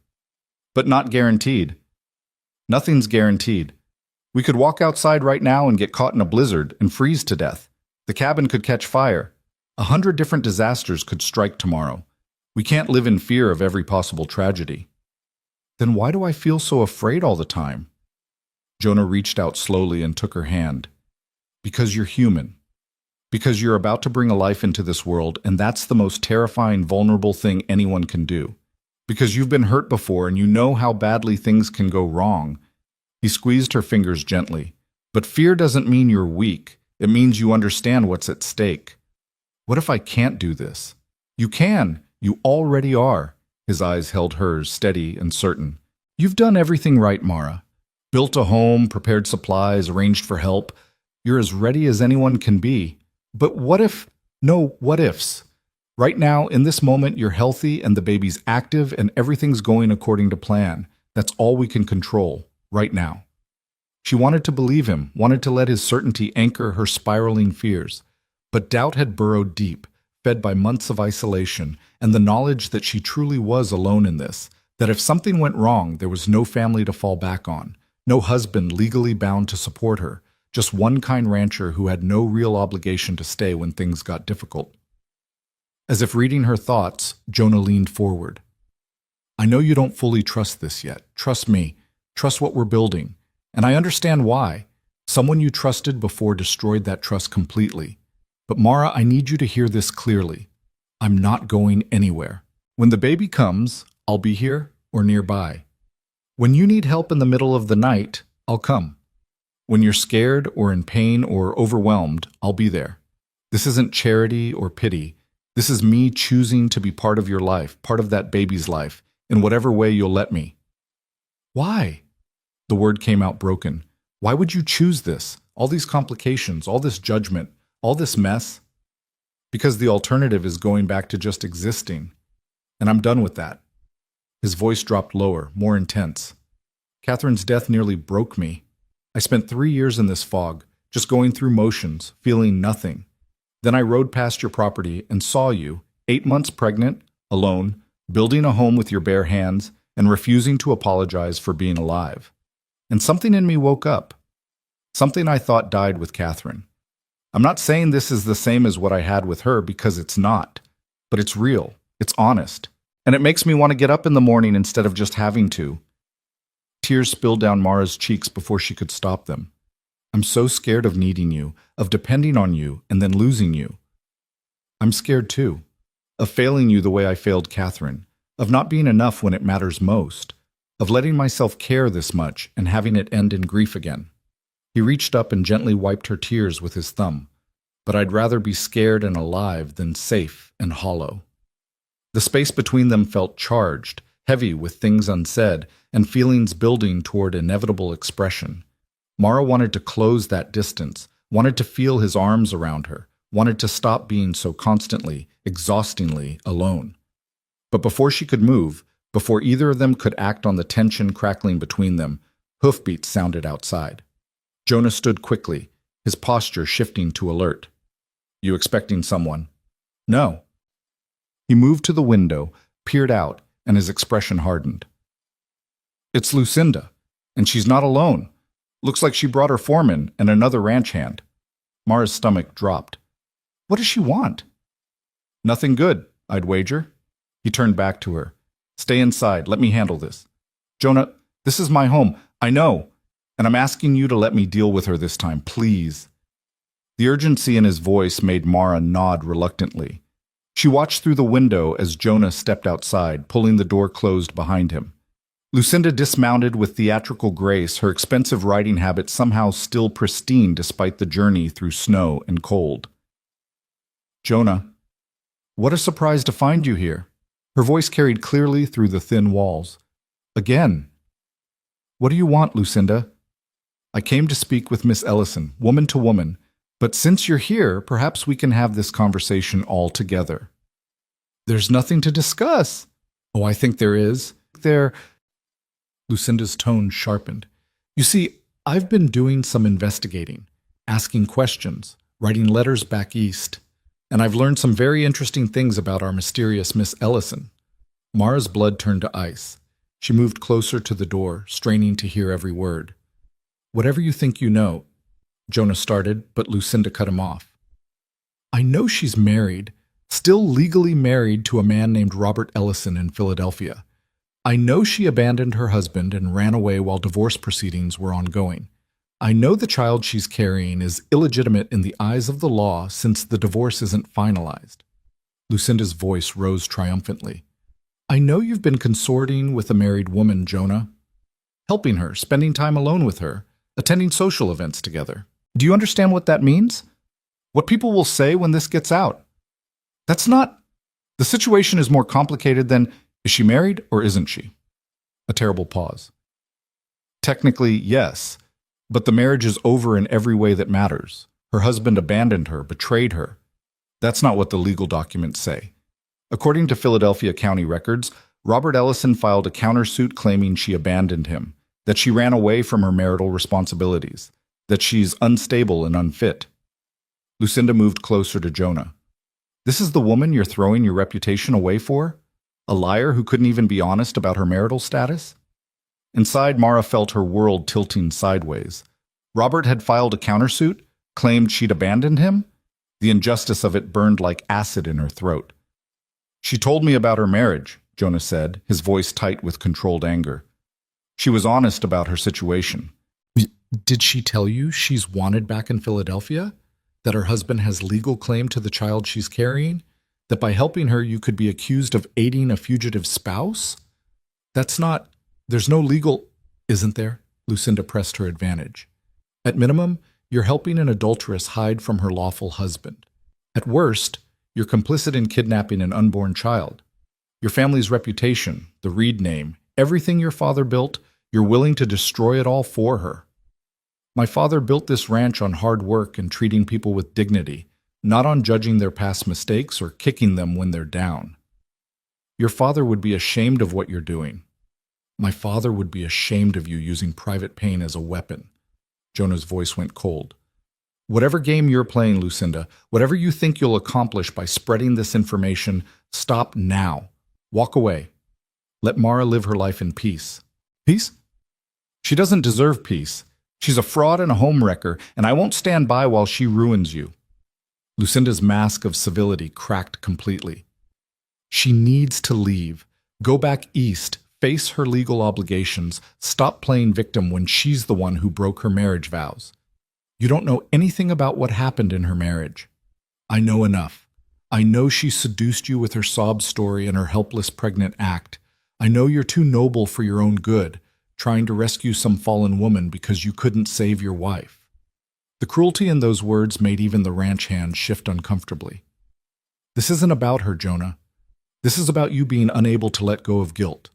But not guaranteed. Nothing's guaranteed. We could walk outside right now and get caught in a blizzard and freeze to death. The cabin could catch fire. 100 different disasters could strike tomorrow. We can't live in fear of every possible tragedy." "Then why do I feel so afraid all the time?" Jonah reached out slowly and took her hand. "Because you're human. Because you're about to bring a life into this world, and that's the most terrifying, vulnerable thing anyone can do. Because you've been hurt before and you know how badly things can go wrong. He squeezed her fingers gently. But fear doesn't mean you're weak. It means you understand what's at stake. What if I can't do this? You can. You already are. His eyes held hers, steady and certain. You've done everything right, Mara. Built a home, prepared supplies, arranged for help. You're as ready as anyone can be. But what if? No what ifs. Right now, in this moment, you're healthy and the baby's active and everything's going according to plan. That's all we can control, right now. She wanted to believe him, wanted to let his certainty anchor her spiraling fears. But doubt had burrowed deep, fed by months of isolation, and the knowledge that she truly was alone in this, that if something went wrong, there was no family to fall back on, no husband legally bound to support her, just one kind rancher who had no real obligation to stay when things got difficult. As if reading her thoughts, Jonah leaned forward. I know you don't fully trust this yet. Trust me. Trust what we're building. And I understand why. Someone you trusted before destroyed that trust completely. But Mara, I need you to hear this clearly. I'm not going anywhere. When the baby comes, I'll be here or nearby. When you need help in the middle of the night, I'll come. When you're scared or in pain or overwhelmed, I'll be there. This isn't charity or pity. This is me choosing to be part of your life, part of that baby's life, in whatever way you'll let me. Why? The word came out broken. Why would you choose this? All these complications, all this judgment, all this mess? Because the alternative is going back to just existing. And I'm done with that. His voice dropped lower, more intense. Catherine's death nearly broke me. I spent 3 years in this fog, just going through motions, feeling nothing. Then I rode past your property and saw you, 8 months pregnant, alone, building a home with your bare hands, and refusing to apologize for being alive. And something in me woke up. Something I thought died with Catherine. I'm not saying this is the same as what I had with her because it's not. But it's real, it's honest, and it makes me want to get up in the morning instead of just having to. Tears spilled down Mara's cheeks before she could stop them. I'm so scared of needing you, of depending on you, and then losing you. I'm scared too, of failing you the way I failed Catherine, of not being enough when it matters most, of letting myself care this much and having it end in grief again. He reached up and gently wiped her tears with his thumb, but I'd rather be scared and alive than safe and hollow. The space between them felt charged, heavy with things unsaid, and feelings building toward inevitable expression. Mara wanted to close that distance, wanted to feel his arms around her, wanted to stop being so constantly, exhaustingly alone. But before she could move, before either of them could act on the tension crackling between them, hoofbeats sounded outside. Jonah stood quickly, his posture shifting to alert. You expecting someone? No. He moved to the window, peered out, and his expression hardened. It's Lucinda, and she's not alone. Looks like she brought her foreman and another ranch hand. Mara's stomach dropped. What does she want? Nothing good, I'd wager. He turned back to her. Stay inside, let me handle this. Jonah, this is my home, I know, and I'm asking you to let me deal with her this time, please. The urgency in his voice made Mara nod reluctantly. She watched through the window as Jonah stepped outside, pulling the door closed behind him. Lucinda dismounted with theatrical grace, her expensive riding habit somehow still pristine despite the journey through snow and cold. Jonah, what a surprise to find you here. Her voice carried clearly through the thin walls. Again. What do you want, Lucinda? I came to speak with Miss Ellison, woman to woman, but since you're here, perhaps we can have this conversation all together. There's nothing to discuss. Oh, I think there is. Lucinda's tone sharpened. You see, I've been doing some investigating, asking questions, writing letters back east, and I've learned some very interesting things about our mysterious Miss Ellison. Mara's blood turned to ice. She moved closer to the door, straining to hear every word. Whatever you think you know, Jonah started, but Lucinda cut him off. I know she's married, still legally married to a man named Robert Ellison in Philadelphia. I know she abandoned her husband and ran away while divorce proceedings were ongoing. I know the child she's carrying is illegitimate in the eyes of the law since the divorce isn't finalized. Lucinda's voice rose triumphantly. I know you've been consorting with a married woman, Jonah. Helping her, spending time alone with her, attending social events together. Do you understand what that means? What people will say when this gets out? That's not... The situation is more complicated than, is she married or isn't she? A terrible pause. Technically, yes, but the marriage is over in every way that matters. Her husband abandoned her, betrayed her. That's not what the legal documents say. According to Philadelphia County records, Robert Ellison filed a countersuit claiming she abandoned him, that she ran away from her marital responsibilities, that she's unstable and unfit. Lucinda moved closer to Jonah. This is the woman you're throwing your reputation away for? A liar who couldn't even be honest about her marital status? Inside, Mara felt her world tilting sideways. Robert had filed a countersuit, claimed she'd abandoned him? The injustice of it burned like acid in her throat. She told me about her marriage, Jonah said, his voice tight with controlled anger. She was honest about her situation. Did she tell you she's wanted back in Philadelphia? That her husband has legal claim to the child she's carrying? That by helping her you could be accused of aiding a fugitive spouse? That's not... There's no legal... Isn't there? Lucinda pressed her advantage. At minimum, you're helping an adulteress hide from her lawful husband. At worst, you're complicit in kidnapping an unborn child. Your family's reputation, the Reed name, everything your father built, you're willing to destroy it all for her. My father built this ranch on hard work and treating people with dignity, not on judging their past mistakes or kicking them when they're down. Your father would be ashamed of what you're doing. My father would be ashamed of you using private pain as a weapon. Jonah's voice went cold. Whatever game you're playing, Lucinda, whatever you think you'll accomplish by spreading this information, stop now. Walk away. Let Mara live her life in peace. Peace? She doesn't deserve peace. She's a fraud and a homewrecker, and I won't stand by while she ruins you. Lucinda's mask of civility cracked completely. She needs to leave. Go back east. Face her legal obligations. Stop playing victim when she's the one who broke her marriage vows. You don't know anything about what happened in her marriage. I know enough. I know she seduced you with her sob story and her helpless pregnant act. I know you're too noble for your own good, trying to rescue some fallen woman because you couldn't save your wife. The cruelty in those words made even the ranch hand shift uncomfortably. This isn't about her, Jonah. This is about you being unable to let go of guilt.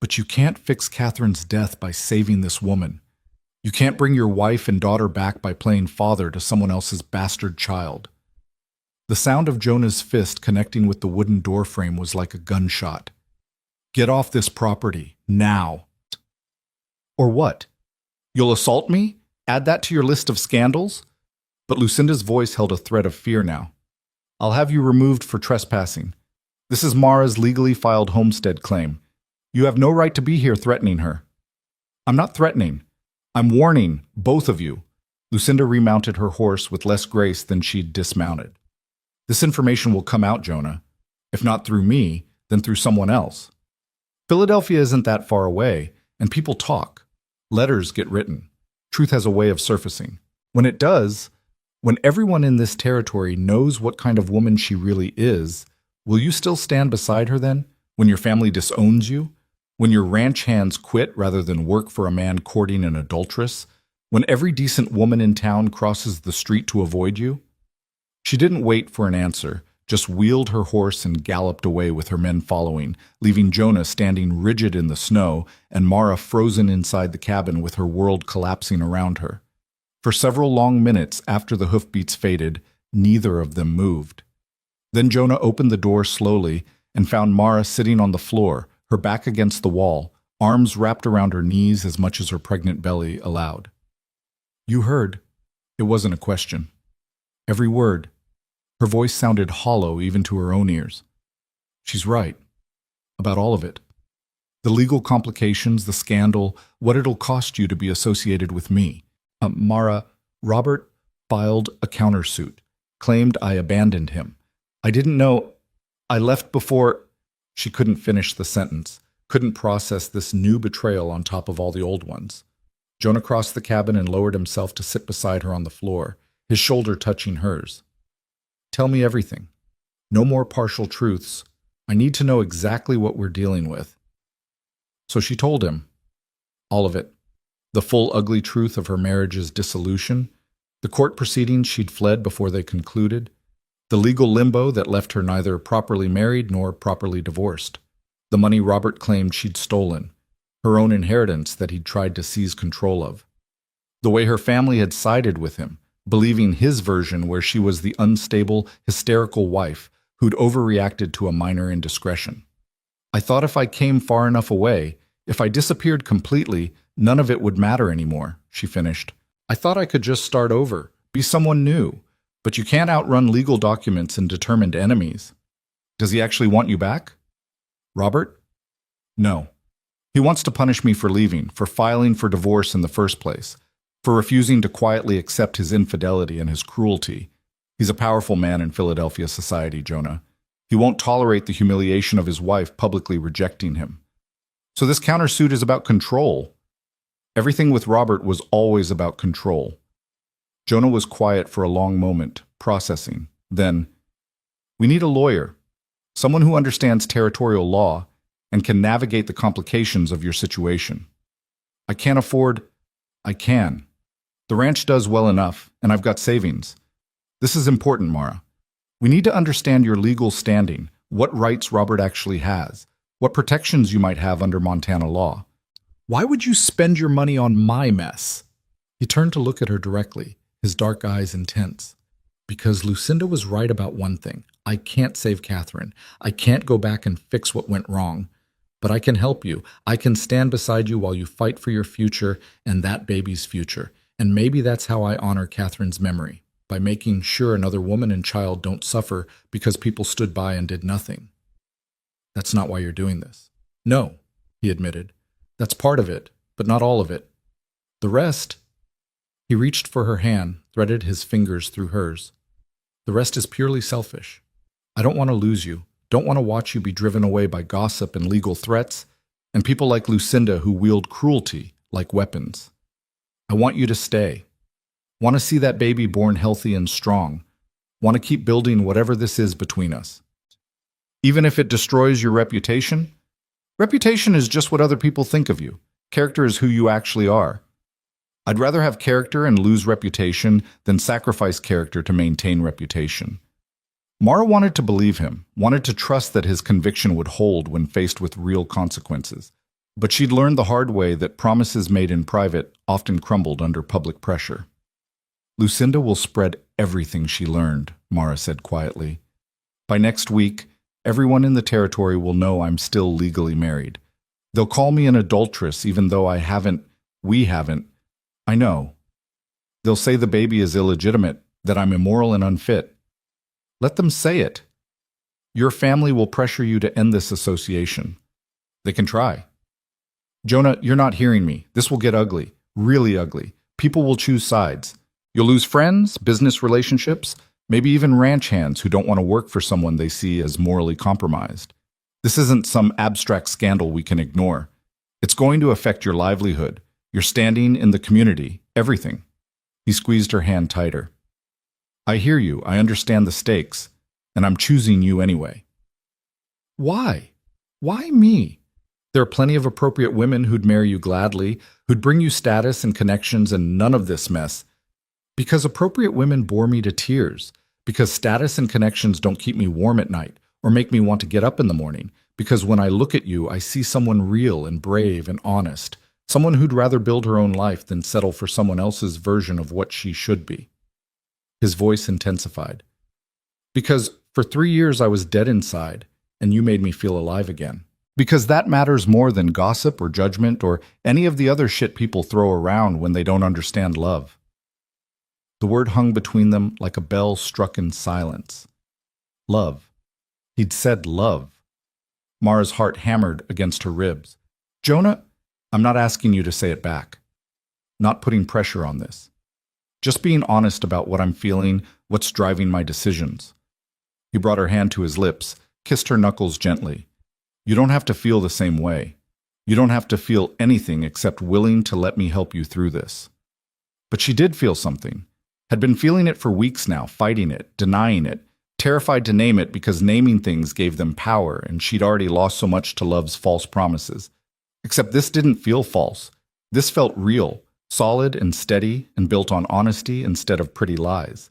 But you can't fix Catherine's death by saving this woman. You can't bring your wife and daughter back by playing father to someone else's bastard child. The sound of Jonah's fist connecting with the wooden doorframe was like a gunshot. Get off this property, now. Or what? You'll assault me? Add that to your list of scandals? But Lucinda's voice held a threat of fear now. I'll have you removed for trespassing. This is Mara's legally filed homestead claim. You have no right to be here threatening her. I'm not threatening. I'm warning both of you. Lucinda remounted her horse with less grace than she'd dismounted. This information will come out, Jonah. If not through me, then through someone else. Philadelphia isn't that far away, and people talk. Letters get written. Truth has a way of surfacing. When it does, when everyone in this territory knows what kind of woman she really is, will you still stand beside her then, when your family disowns you? When your ranch hands quit rather than work for a man courting an adulteress? When every decent woman in town crosses the street to avoid you? She didn't wait for an answer, just wheeled her horse and galloped away with her men following, leaving Jonah standing rigid in the snow and Mara frozen inside the cabin with her world collapsing around her. For several long minutes after the hoofbeats faded, neither of them moved. Then Jonah opened the door slowly and found Mara sitting on the floor, her back against the wall, arms wrapped around her knees as much as her pregnant belly allowed. You heard. It wasn't a question. Every word. Her voice sounded hollow even to her own ears. She's right. About all of it. The legal complications, the scandal, what it'll cost you to be associated with me. Mara, Robert filed a countersuit, claimed I abandoned him. I didn't know. I left before... She couldn't finish the sentence, couldn't process this new betrayal on top of all the old ones. Jonah crossed the cabin and lowered himself to sit beside her on the floor, his shoulder touching hers. Tell me everything. No more partial truths. I need to know exactly what we're dealing with. So she told him. All of it. The full ugly truth of her marriage's dissolution, the court proceedings she'd fled before they concluded, the legal limbo that left her neither properly married nor properly divorced, the money Robert claimed she'd stolen, her own inheritance that he'd tried to seize control of, the way her family had sided with him, believing his version where she was the unstable, hysterical wife who'd overreacted to a minor indiscretion. I thought if I came far enough away, if I disappeared completely, none of it would matter anymore, she finished. I thought I could just start over, be someone new, but you can't outrun legal documents and determined enemies. Does he actually want you back? Robert? No. He wants to punish me for leaving, for filing for divorce in the first place, for refusing to quietly accept his infidelity and his cruelty. He's a powerful man in Philadelphia society, Jonah. He won't tolerate the humiliation of his wife publicly rejecting him. So this countersuit is about control. Everything with Robert was always about control. Jonah was quiet for a long moment, processing. Then, we need a lawyer, someone who understands territorial law and can navigate the complications of your situation. I can't afford... I can. The ranch does well enough, and I've got savings. This is important, Mara. We need to understand your legal standing, what rights Robert actually has, what protections you might have under Montana law. Why would you spend your money on my mess? He turned to look at her directly, his dark eyes intense. Because Lucinda was right about one thing. I can't save Catherine. I can't go back and fix what went wrong. But I can help you. I can stand beside you while you fight for your future and that baby's future. And maybe that's how I honor Catherine's memory, by making sure another woman and child don't suffer because people stood by and did nothing. That's not why you're doing this. No, he admitted. That's part of it, but not all of it. The rest... He reached for her hand, threaded his fingers through hers. The rest is purely selfish. I don't want to lose you. Don't want to watch you be driven away by gossip and legal threats, and people like Lucinda who wield cruelty like weapons. I want you to stay. Want to see that baby born healthy and strong. Want to keep building whatever this is between us. Even if it destroys your reputation? Reputation is just what other people think of you. Character is who you actually are. I'd rather have character and lose reputation than sacrifice character to maintain reputation. Mara wanted to believe him, wanted to trust that his conviction would hold when faced with real consequences. But she'd learned the hard way that promises made in private often crumbled under public pressure. Lucinda will spread everything she learned, Mara said quietly. By next week, everyone in the territory will know I'm still legally married. They'll call me an adulteress even though we haven't. I know. They'll say the baby is illegitimate, that I'm immoral and unfit. Let them say it. Your family will pressure you to end this association. They can try. Jonah, you're not hearing me. This will get ugly, really ugly. People will choose sides. You'll lose friends, business relationships, maybe even ranch hands who don't want to work for someone they see as morally compromised. This isn't some abstract scandal we can ignore. It's going to affect your livelihood, your standing in the community, everything. He squeezed her hand tighter. I hear you, I understand the stakes, and I'm choosing you anyway. Why? Why me? There are plenty of appropriate women who'd marry you gladly, who'd bring you status and connections and none of this mess. Because appropriate women bore me to tears. Because status and connections don't keep me warm at night or make me want to get up in the morning. Because when I look at you, I see someone real and brave and honest. Someone who'd rather build her own life than settle for someone else's version of what she should be. His voice intensified. Because for 3 years I was dead inside, and you made me feel alive again. Because that matters more than gossip or judgment or any of the other shit people throw around when they don't understand love. The word hung between them like a bell struck in silence. Love. He'd said love. Mara's heart hammered against her ribs. Jonah, I'm not asking you to say it back. Not putting pressure on this. Just being honest about what I'm feeling, what's driving my decisions. He brought her hand to his lips, kissed her knuckles gently. You don't have to feel the same way. You don't have to feel anything except willing to let me help you through this." But she did feel something. Had been feeling it for weeks now, fighting it, denying it, terrified to name it because naming things gave them power, and she'd already lost so much to love's false promises. Except this didn't feel false. This felt real, solid and steady, and built on honesty instead of pretty lies.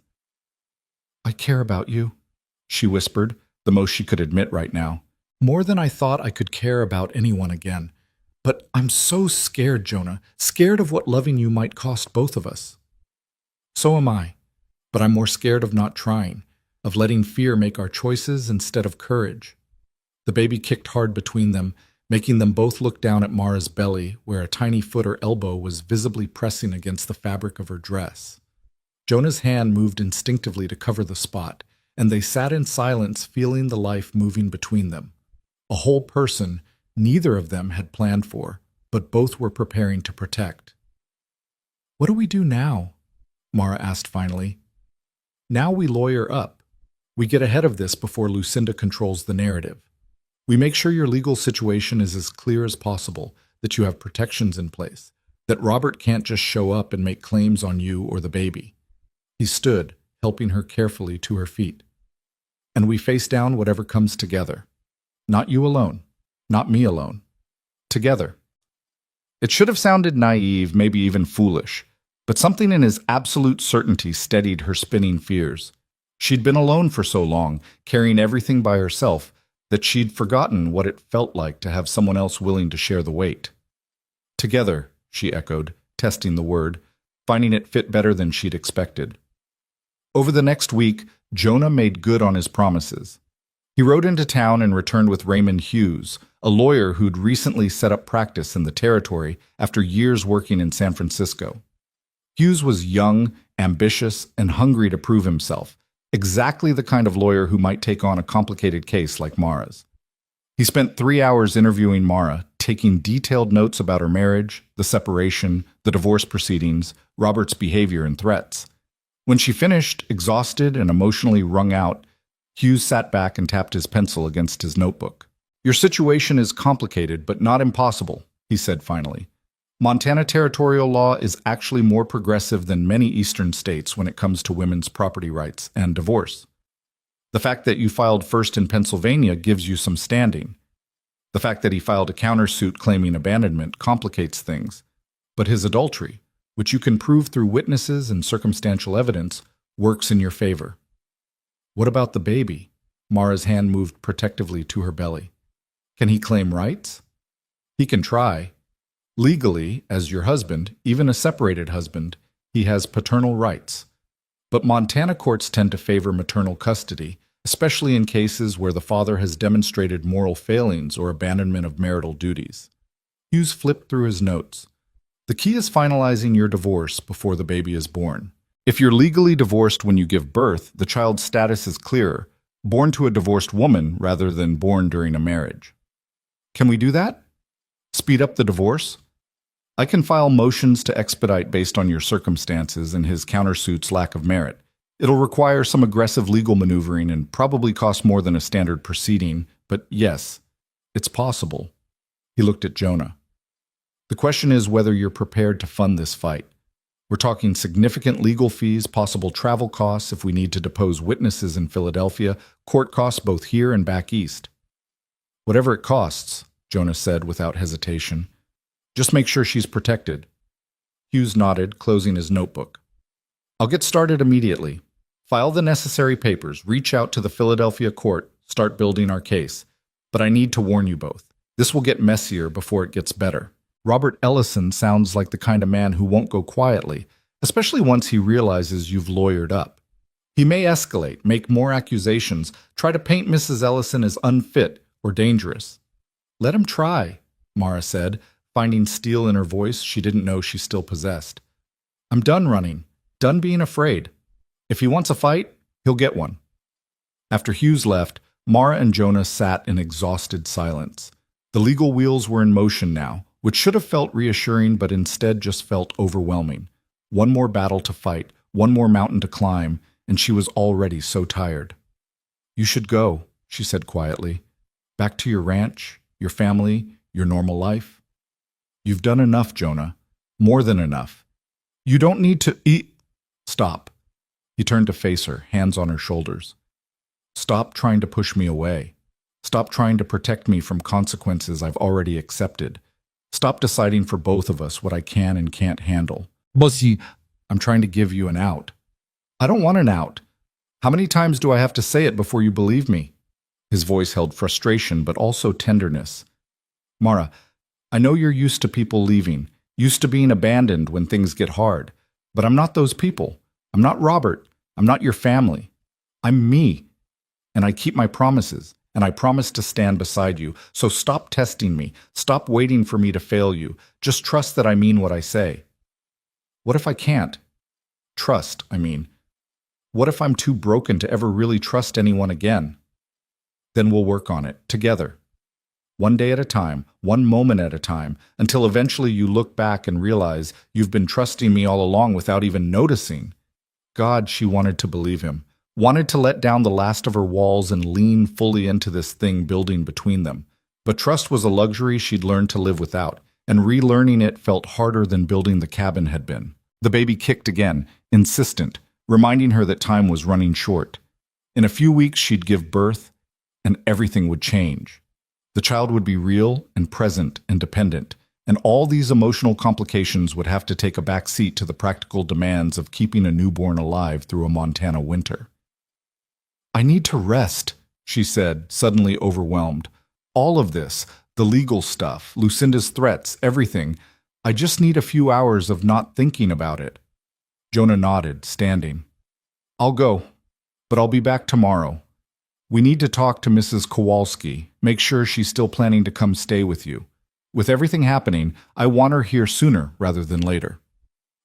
"I care about you," she whispered, the most she could admit right now. "More than I thought I could care about anyone again. But I'm so scared, Jonah, scared of what loving you might cost both of us." "So am I, but I'm more scared of not trying, of letting fear make our choices instead of courage." The baby kicked hard between them, making them both look down at Mara's belly, where a tiny foot or elbow was visibly pressing against the fabric of her dress. Jonah's hand moved instinctively to cover the spot, and they sat in silence, feeling the life moving between them. A whole person neither of them had planned for, but both were preparing to protect. "What do we do now?" Mara asked finally. "Now we lawyer up. We get ahead of this before Lucinda controls the narrative. We make sure your legal situation is as clear as possible, that you have protections in place, that Robert can't just show up and make claims on you or the baby." He stood, helping her carefully to her feet. "And we face down whatever comes together. Not you alone, not me alone. Together." It should have sounded naive, maybe even foolish, but something in his absolute certainty steadied her spinning fears. She'd been alone for so long, carrying everything by herself, that she'd forgotten what it felt like to have someone else willing to share the weight. "Together," she echoed, testing the word, finding it fit better than she'd expected. Over the next week, Jonah made good on his promises. He rode into town and returned with Raymond Hughes, a lawyer who'd recently set up practice in the territory after years working in San Francisco. Hughes was young, ambitious, and hungry to prove himself, exactly the kind of lawyer who might take on a complicated case like Mara's. He spent 3 hours interviewing Mara, taking detailed notes about her marriage, the separation, the divorce proceedings, Robert's behavior and threats. When she finished, exhausted and emotionally wrung out, Hughes sat back and tapped his pencil against his notebook. "Your situation is complicated, but not impossible," he said finally. "Montana territorial law is actually more progressive than many eastern states when it comes to women's property rights and divorce. The fact that you filed first in Pennsylvania gives you some standing. The fact that he filed a countersuit claiming abandonment complicates things. But his adultery, which you can prove through witnesses and circumstantial evidence, works in your favor." "What about the baby?" Mara's hand moved protectively to her belly. "Can he claim rights?" "He can try. Legally, as your husband, even a separated husband, he has paternal rights. But Montana courts tend to favor maternal custody, especially in cases where the father has demonstrated moral failings or abandonment of marital duties." Hughes flipped through his notes. "The key is finalizing your divorce before the baby is born. If you're legally divorced when you give birth, the child's status is clearer, born to a divorced woman rather than born during a marriage." "Can we do that? Speed up the divorce?" "I can file motions to expedite based on your circumstances and his countersuit's lack of merit. It'll require some aggressive legal maneuvering and probably cost more than a standard proceeding, but yes, it's possible." He looked at Jonah. "The question is whether you're prepared to fund this fight. We're talking significant legal fees, possible travel costs if we need to depose witnesses in Philadelphia, court costs both here and back east." "Whatever it costs," Jonah said without hesitation. "Just make sure she's protected." Hughes nodded, closing his notebook. "I'll get started immediately. File the necessary papers, reach out to the Philadelphia court, start building our case. But I need to warn you both. This will get messier before it gets better. Robert Ellison sounds like the kind of man who won't go quietly, especially once he realizes you've lawyered up. He may escalate, make more accusations, try to paint Mrs. Ellison as unfit or dangerous." "Let him try," Mara said, finding steel in her voice she didn't know she still possessed. "I'm done running, done being afraid. If he wants a fight, he'll get one." After Hughes left, Mara and Jonah sat in exhausted silence. The legal wheels were in motion now, which should have felt reassuring but instead just felt overwhelming. One more battle to fight, one more mountain to climb, and she was already so tired. "You should go," she said quietly. "Back to your ranch, your family, your normal life. You've done enough, Jonah. More than enough. You don't need to eat. Stop. He turned to face her, hands on her shoulders. Stop trying to push me away. Stop trying to protect me from consequences I've already accepted. Stop deciding for both of us what I can and can't handle. Bossy, I'm trying to give you an out. I don't want an out. How many times do I have to say it before you believe me? His voice held frustration, but also tenderness. Mara, I know you're used to people leaving, used to being abandoned when things get hard, but I'm not those people. I'm not Robert. I'm not your family. I'm me. And I keep my promises, and I promise to stand beside you. So stop testing me. Stop waiting for me to fail you. Just trust that I mean what I say. What if I can't? Trust, I mean. What if I'm too broken to ever really trust anyone again? Then we'll work on it, together. One day at a time, one moment at a time, until eventually you look back and realize you've been trusting me all along without even noticing. God, she wanted to believe him, wanted to let down the last of her walls and lean fully into this thing building between them. But trust was a luxury she'd learned to live without, and relearning it felt harder than building the cabin had been. The baby kicked again, insistent, reminding her that time was running short. In a few weeks she'd give birth, and everything would change. The child would be real and present and dependent, and all these emotional complications would have to take a back seat to the practical demands of keeping a newborn alive through a Montana winter. I need to rest, she said, suddenly overwhelmed. All of this, the legal stuff, Lucinda's threats, everything, I just need a few hours of not thinking about it. Jonah nodded, standing. I'll go, but I'll be back tomorrow. We need to talk to Mrs. Kowalski, make sure she's still planning to come stay with you. With everything happening, I want her here sooner rather than later.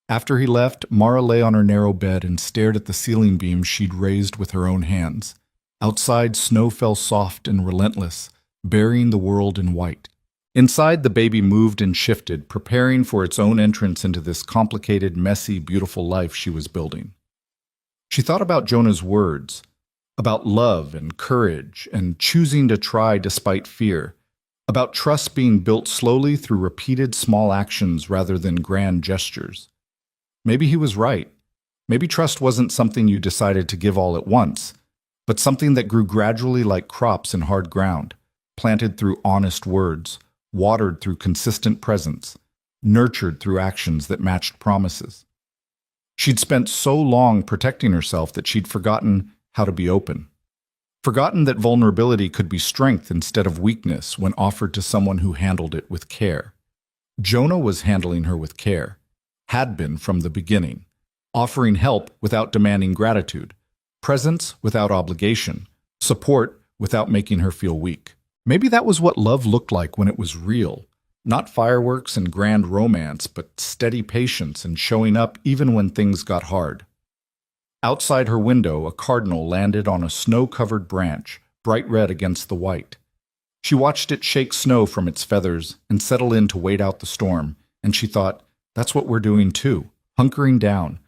After he left, Mara lay on her narrow bed and stared at the ceiling beam she'd raised with her own hands. Outside, snow fell soft and relentless, burying the world in white. Inside, the baby moved and shifted, preparing for its own entrance into this complicated, messy, beautiful life she was building. She thought about Jonah's words, about love and courage and choosing to try despite fear, about trust being built slowly through repeated small actions rather than grand gestures. Maybe he was right. Maybe trust wasn't something you decided to give all at once, but something that grew gradually like crops in hard ground, planted through honest words, watered through consistent presence, nurtured through actions that matched promises. She'd spent so long protecting herself that she'd forgotten how to be open. Forgotten that vulnerability could be strength instead of weakness when offered to someone who handled it with care. Jonah was handling her with care, had been from the beginning, offering help without demanding gratitude, presence without obligation, support without making her feel weak. Maybe that was what love looked like when it was real, not fireworks and grand romance, but steady patience and showing up even when things got hard. Outside her window, a cardinal landed on a snow-covered branch, bright red against the white. She watched it shake snow from its feathers and settle in to wait out the storm, and she thought, that's what we're doing too, hunkering down,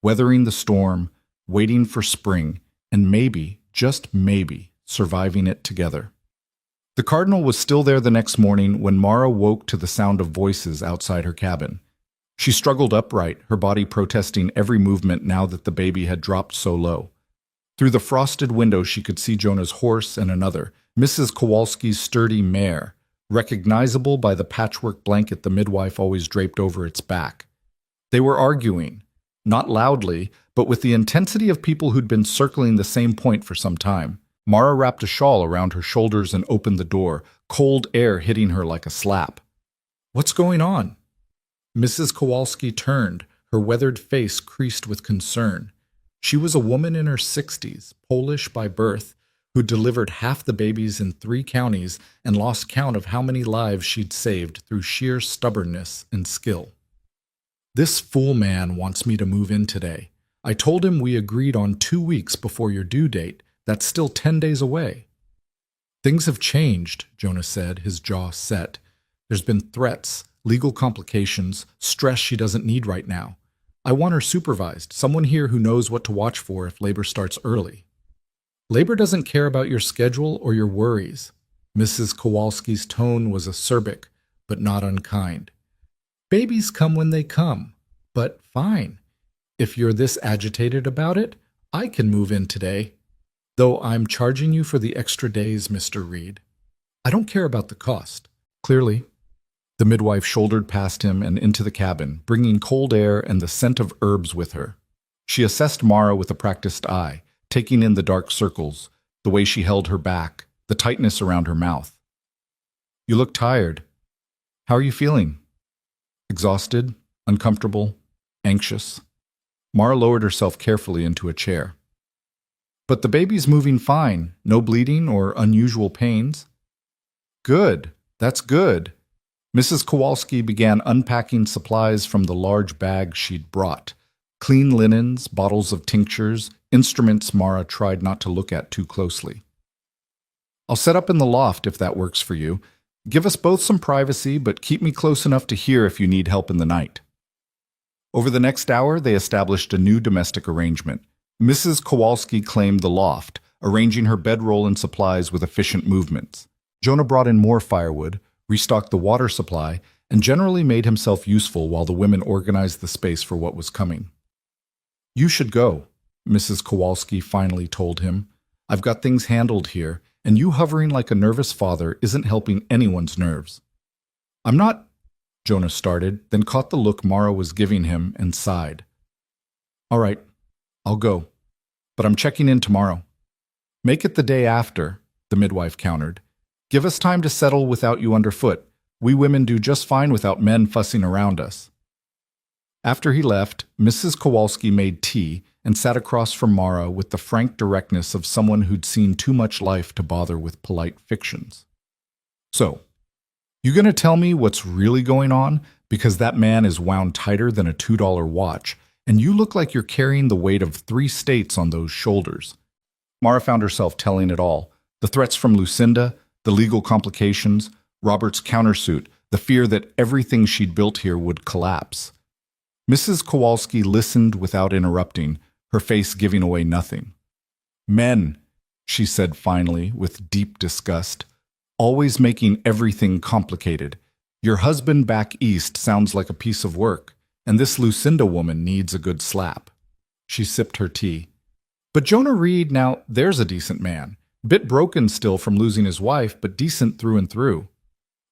weathering the storm, waiting for spring, and maybe, just maybe, surviving it together. The cardinal was still there the next morning when Mara woke to the sound of voices outside her cabin. She struggled upright, her body protesting every movement now that the baby had dropped so low. Through the frosted window she could see Jonah's horse and another, Mrs. Kowalski's sturdy mare, recognizable by the patchwork blanket the midwife always draped over its back. They were arguing, not loudly, but with the intensity of people who'd been circling the same point for some time. Mara wrapped a shawl around her shoulders and opened the door, cold air hitting her like a slap. What's going on? Mrs. Kowalski turned, her weathered face creased with concern. She was a woman in her 60s, Polish by birth, who delivered half the babies in 3 counties and lost count of how many lives she'd saved through sheer stubbornness and skill. This fool man wants me to move in today. I told him we agreed on 2 weeks before your due date. That's still 10 days away. Things have changed, Jonah said, his jaw set. There's been threats, legal complications, stress she doesn't need right now. I want her supervised, someone here who knows what to watch for if labor starts early. Labor doesn't care about your schedule or your worries. Mrs. Kowalski's tone was acerbic, but not unkind. Babies come when they come. But fine. If you're this agitated about it, I can move in today. Though I'm charging you for the extra days, Mr. Reed. I don't care about the cost. Clearly. The midwife shouldered past him and into the cabin, bringing cold air and the scent of herbs with her. She assessed Mara with a practiced eye, taking in the dark circles, the way she held her back, the tightness around her mouth. You look tired. How are you feeling? Exhausted, uncomfortable, anxious. Mara lowered herself carefully into a chair. But the baby's moving fine, no bleeding or unusual pains. Good, that's good. Mrs. Kowalski began unpacking supplies from the large bag she'd brought. Clean linens, bottles of tinctures, instruments Mara tried not to look at too closely. I'll set up in the loft if that works for you. Give us both some privacy, but keep me close enough to hear if you need help in the night. Over the next hour, they established a new domestic arrangement. Mrs. Kowalski claimed the loft, arranging her bedroll and supplies with efficient movements. Jonah brought in more firewood, restocked the water supply, and generally made himself useful while the women organized the space for what was coming. You should go, Mrs. Kowalski finally told him. I've got things handled here, and you hovering like a nervous father isn't helping anyone's nerves. I'm not, Jonah started, then caught the look Mara was giving him and sighed. All right, I'll go, but I'm checking in tomorrow. Make it the day after, the midwife countered. Give us time to settle without you underfoot. We women do just fine without men fussing around us. After he left, Mrs. Kowalski made tea and sat across from Mara with the frank directness of someone who'd seen too much life to bother with polite fictions. So, you gonna tell me what's really going on? Because that man is wound tighter than a $2 watch, and you look like you're carrying the weight of 3 states on those shoulders. Mara found herself telling it all. The threats from Lucinda, the legal complications, Robert's countersuit, the fear that everything she'd built here would collapse. Mrs. Kowalski listened without interrupting, her face giving away nothing. Men, she said finally, with deep disgust, always making everything complicated. Your husband back east sounds like a piece of work, and this Lucinda woman needs a good slap. She sipped her tea. But Jonah Reed, now there's a decent man. Bit broken still from losing his wife, but decent through and through.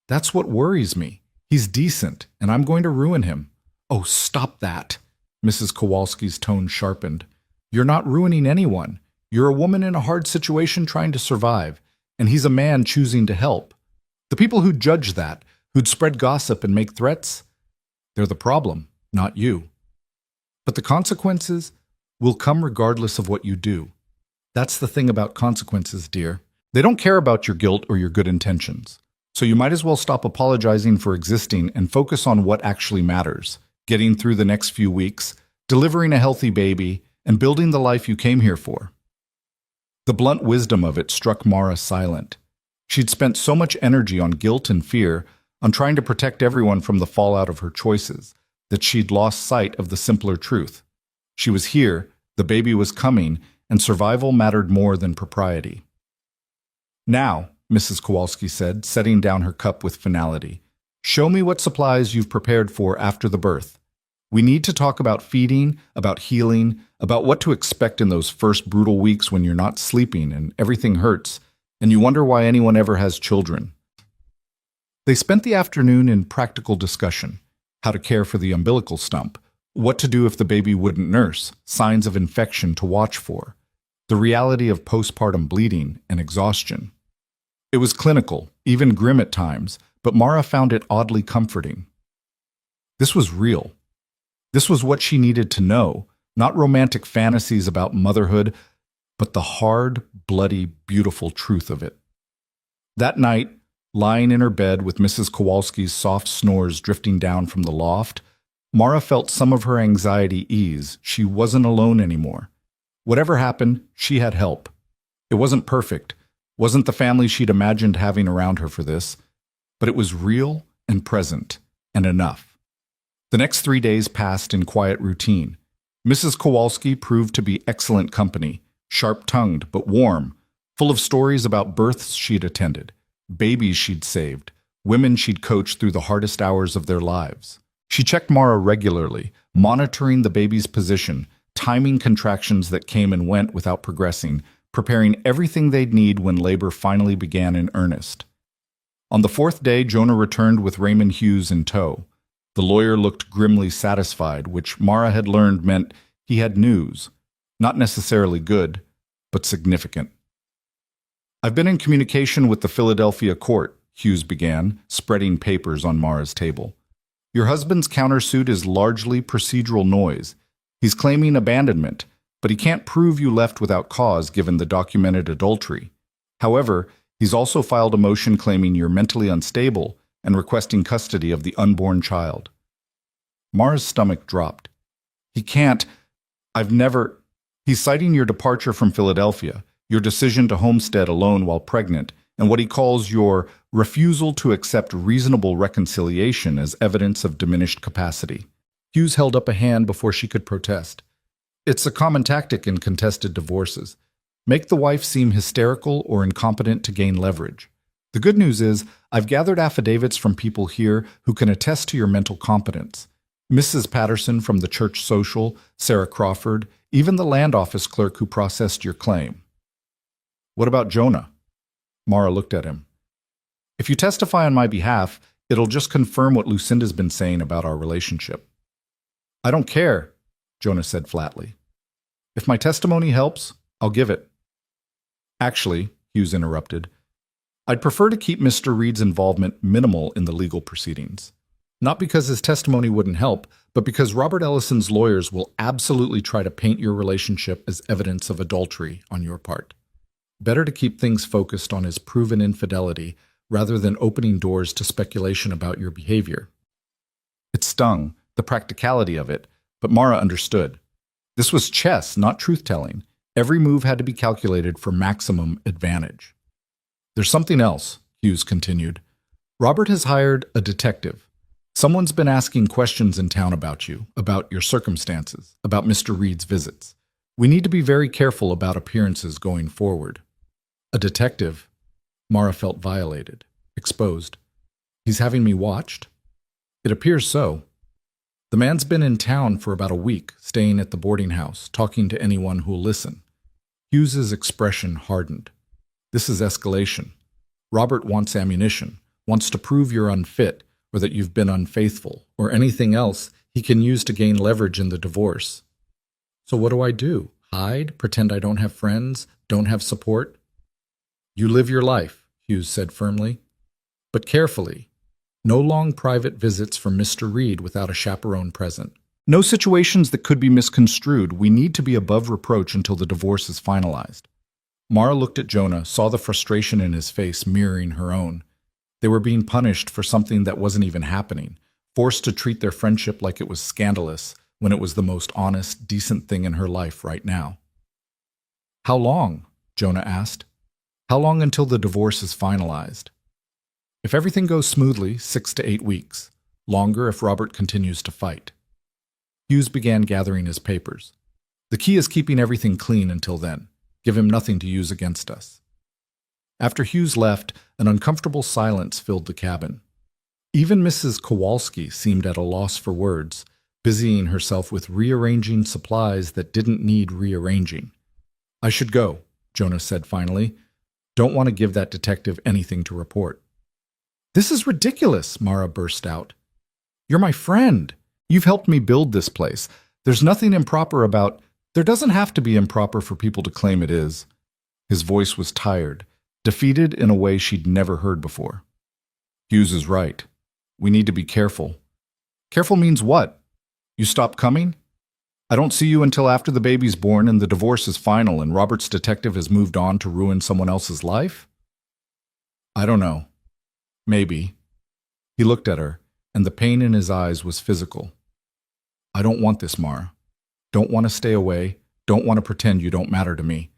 That's what worries me. He's decent, and I'm going to ruin him. Oh, stop that. Mrs. Kowalski's tone sharpened. You're not ruining anyone. You're a woman in a hard situation trying to survive, and he's a man choosing to help. The people who judge that, who'd spread gossip and make threats, they're the problem, not you. But the consequences will come regardless of what you do. That's the thing about consequences, dear. They don't care about your guilt or your good intentions. So you might as well stop apologizing for existing and focus on what actually matters. Getting through the next few weeks, delivering a healthy baby, and building the life you came here for. The blunt wisdom of it struck Mara silent. She'd spent so much energy on guilt and fear, on trying to protect everyone from the fallout of her choices, that she'd lost sight of the simpler truth. She was here, the baby was coming, and survival mattered more than propriety. Now, Mrs. Kowalski said, setting down her cup with finality, show me what supplies you've prepared for after the birth. We need to talk about feeding, about healing, about what to expect in those first brutal weeks when you're not sleeping and everything hurts, and you wonder why anyone ever has children. They spent the afternoon in practical discussion, how to care for the umbilical stump, what to do if the baby wouldn't nurse, signs of infection to watch for, the reality of postpartum bleeding and exhaustion. It was clinical, even grim at times, but Mara found it oddly comforting. This was real. This was what she needed to know, not romantic fantasies about motherhood, but the hard, bloody, beautiful truth of it. That night, lying in her bed with Mrs. Kowalski's soft snores drifting down from the loft, Mara felt some of her anxiety ease. She wasn't alone anymore. Whatever happened, she had help. It wasn't perfect, wasn't the family she'd imagined having around her for this, but it was real and present, and enough. The next 3 days passed in quiet routine. Mrs. Kowalski proved to be excellent company, sharp-tongued but warm, full of stories about births she'd attended, babies she'd saved, women she'd coached through the hardest hours of their lives. She checked Mara regularly, monitoring the baby's position, timing contractions that came and went without progressing, preparing everything they'd need when labor finally began in earnest. On the fourth day, Jonah returned with Raymond Hughes in tow. The lawyer looked grimly satisfied, which Mara had learned meant he had news. Not necessarily good, but significant. "I've been in communication with the Philadelphia court," Hughes began, spreading papers on Mara's table. "Your husband's countersuit is largely procedural noise. He's claiming abandonment, but he can't prove you left without cause given the documented adultery. However, he's also filed a motion claiming you're mentally unstable and requesting custody of the unborn child." Mara's stomach dropped. "He can't. I've never—" He's citing your departure from Philadelphia, your decision to homestead alone while pregnant, and what he calls your refusal to accept reasonable reconciliation as evidence of diminished capacity. Hughes held up a hand before she could protest. "It's a common tactic in contested divorces. Make the wife seem hysterical or incompetent to gain leverage. The good news is, I've gathered affidavits from people here who can attest to your mental competence. Mrs. Patterson from the church social, Sarah Crawford, even the land office clerk who processed your claim." "What about Jonah?" Mara looked at him. "If you testify on my behalf, it'll just confirm what Lucinda's been saying about our relationship." "I don't care," Jonah said flatly. "If my testimony helps, I'll give it." "Actually," Hughes interrupted, "I'd prefer to keep Mr. Reed's involvement minimal in the legal proceedings. Not because his testimony wouldn't help, but because Robert Ellison's lawyers will absolutely try to paint your relationship as evidence of adultery on your part. Better to keep things focused on his proven infidelity rather than opening doors to speculation about your behavior." It stung, the practicality of it, but Mara understood. This was chess, not truth-telling. Every move had to be calculated for maximum advantage. "There's something else," Hughes continued. "Robert has hired a detective. Someone's been asking questions in town about you, about your circumstances, about Mr. Reed's visits. We need to be very careful about appearances going forward." "A detective?" Mara felt violated, exposed. "He's having me watched?" "It appears so. The man's been in town for about a week, staying at the boarding house, talking to anyone who'll listen." Hughes's expression hardened. "This is escalation. Robert wants ammunition, wants to prove you're unfit, or that you've been unfaithful, or anything else he can use to gain leverage in the divorce." "So what do I do? Hide? Pretend I don't have friends? Don't have support?" "You live your life," Hughes said firmly. "But carefully. No long private visits from Mr. Reed without a chaperone present. No situations that could be misconstrued. We need to be above reproach until the divorce is finalized." Mara looked at Jonah, saw the frustration in his face mirroring her own. They were being punished for something that wasn't even happening, forced to treat their friendship like it was scandalous when it was the most honest, decent thing in her life right now. "How long?" Jonah asked. "How long until the divorce is finalized?" "If everything goes smoothly, 6 to 8 weeks. Longer if Robert continues to fight." Hughes began gathering his papers. "The key is keeping everything clean until then. Give him nothing to use against us." After Hughes left, an uncomfortable silence filled the cabin. Even Mrs. Kowalski seemed at a loss for words, busying herself with rearranging supplies that didn't need rearranging. "I should go," Jonah said finally. "Don't want to give that detective anything to report." "This is ridiculous," Mara burst out. "You're my friend. You've helped me build this place. There's nothing improper about—" "There doesn't have to be improper for people to claim it is." His voice was tired, defeated in a way she'd never heard before. "Hughes is right. We need to be careful." "Careful means what? You stop coming? I don't see you until after the baby's born and the divorce is final and Robert's detective has moved on to ruin someone else's life?" "I don't know. Maybe." He looked at her, and the pain in his eyes was physical. "I don't want this, Mara. Don't want to stay away. Don't want to pretend you don't matter to me.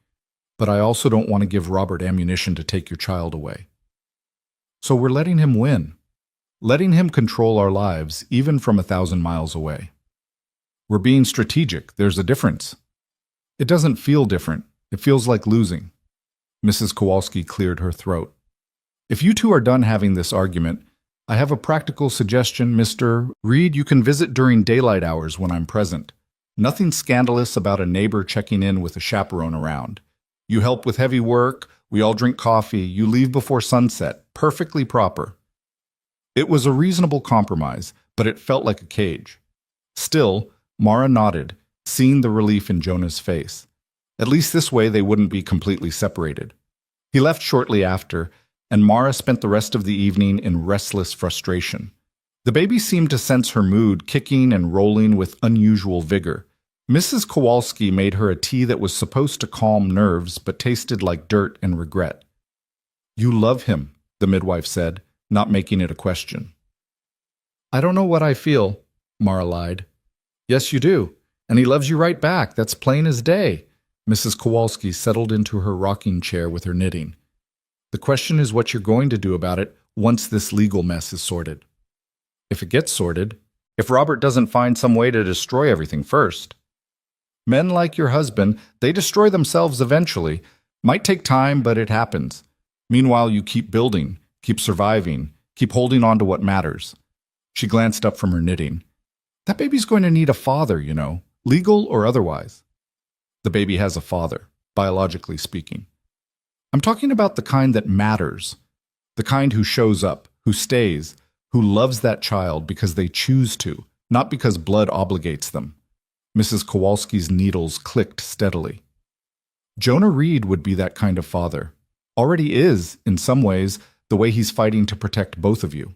But I also don't want to give Robert ammunition to take your child away. So we're letting him win. Letting him control our lives, even from 1,000 miles away. We're being strategic. There's a difference." "It doesn't feel different. It feels like losing." Mrs. Kowalski cleared her throat. "If you two are done having this argument, I have a practical suggestion, Mr. Reed. You can visit during daylight hours when I'm present. Nothing scandalous about a neighbor checking in with a chaperone around. You help with heavy work, we all drink coffee, you leave before sunset. Perfectly proper. It was a reasonable compromise, but it felt like a cage. Still, Mara nodded, seeing the relief in Jonah's face. At least this way they wouldn't be completely separated. He left shortly after, and Mara spent the rest of the evening in restless frustration. The baby seemed to sense her mood, kicking and rolling with unusual vigor. Mrs. Kowalski made her a tea that was supposed to calm nerves but tasted like dirt and regret. "You love him," the midwife said, not making it a question. "I don't know what I feel," Mara lied. "Yes, you do. And he loves you right back. That's plain as day." Mrs. Kowalski settled into her rocking chair with her knitting. "The question is what you're going to do about it once this legal mess is sorted." "If it gets sorted, if Robert doesn't find some way to destroy everything first." "Men like your husband, they destroy themselves eventually. Might take time, but it happens. Meanwhile, you keep building, keep surviving, keep holding on to what matters." She glanced up from her knitting. "That baby's going to need a father, you know, legal or otherwise." "The baby has a father, biologically speaking. I'm talking about the kind that matters, the kind who shows up, who stays, who loves that child because they choose to, not because blood obligates them." Mrs. Kowalski's needles clicked steadily. "Jonah Reed would be that kind of father. Already is, in some ways, the way he's fighting to protect both of you."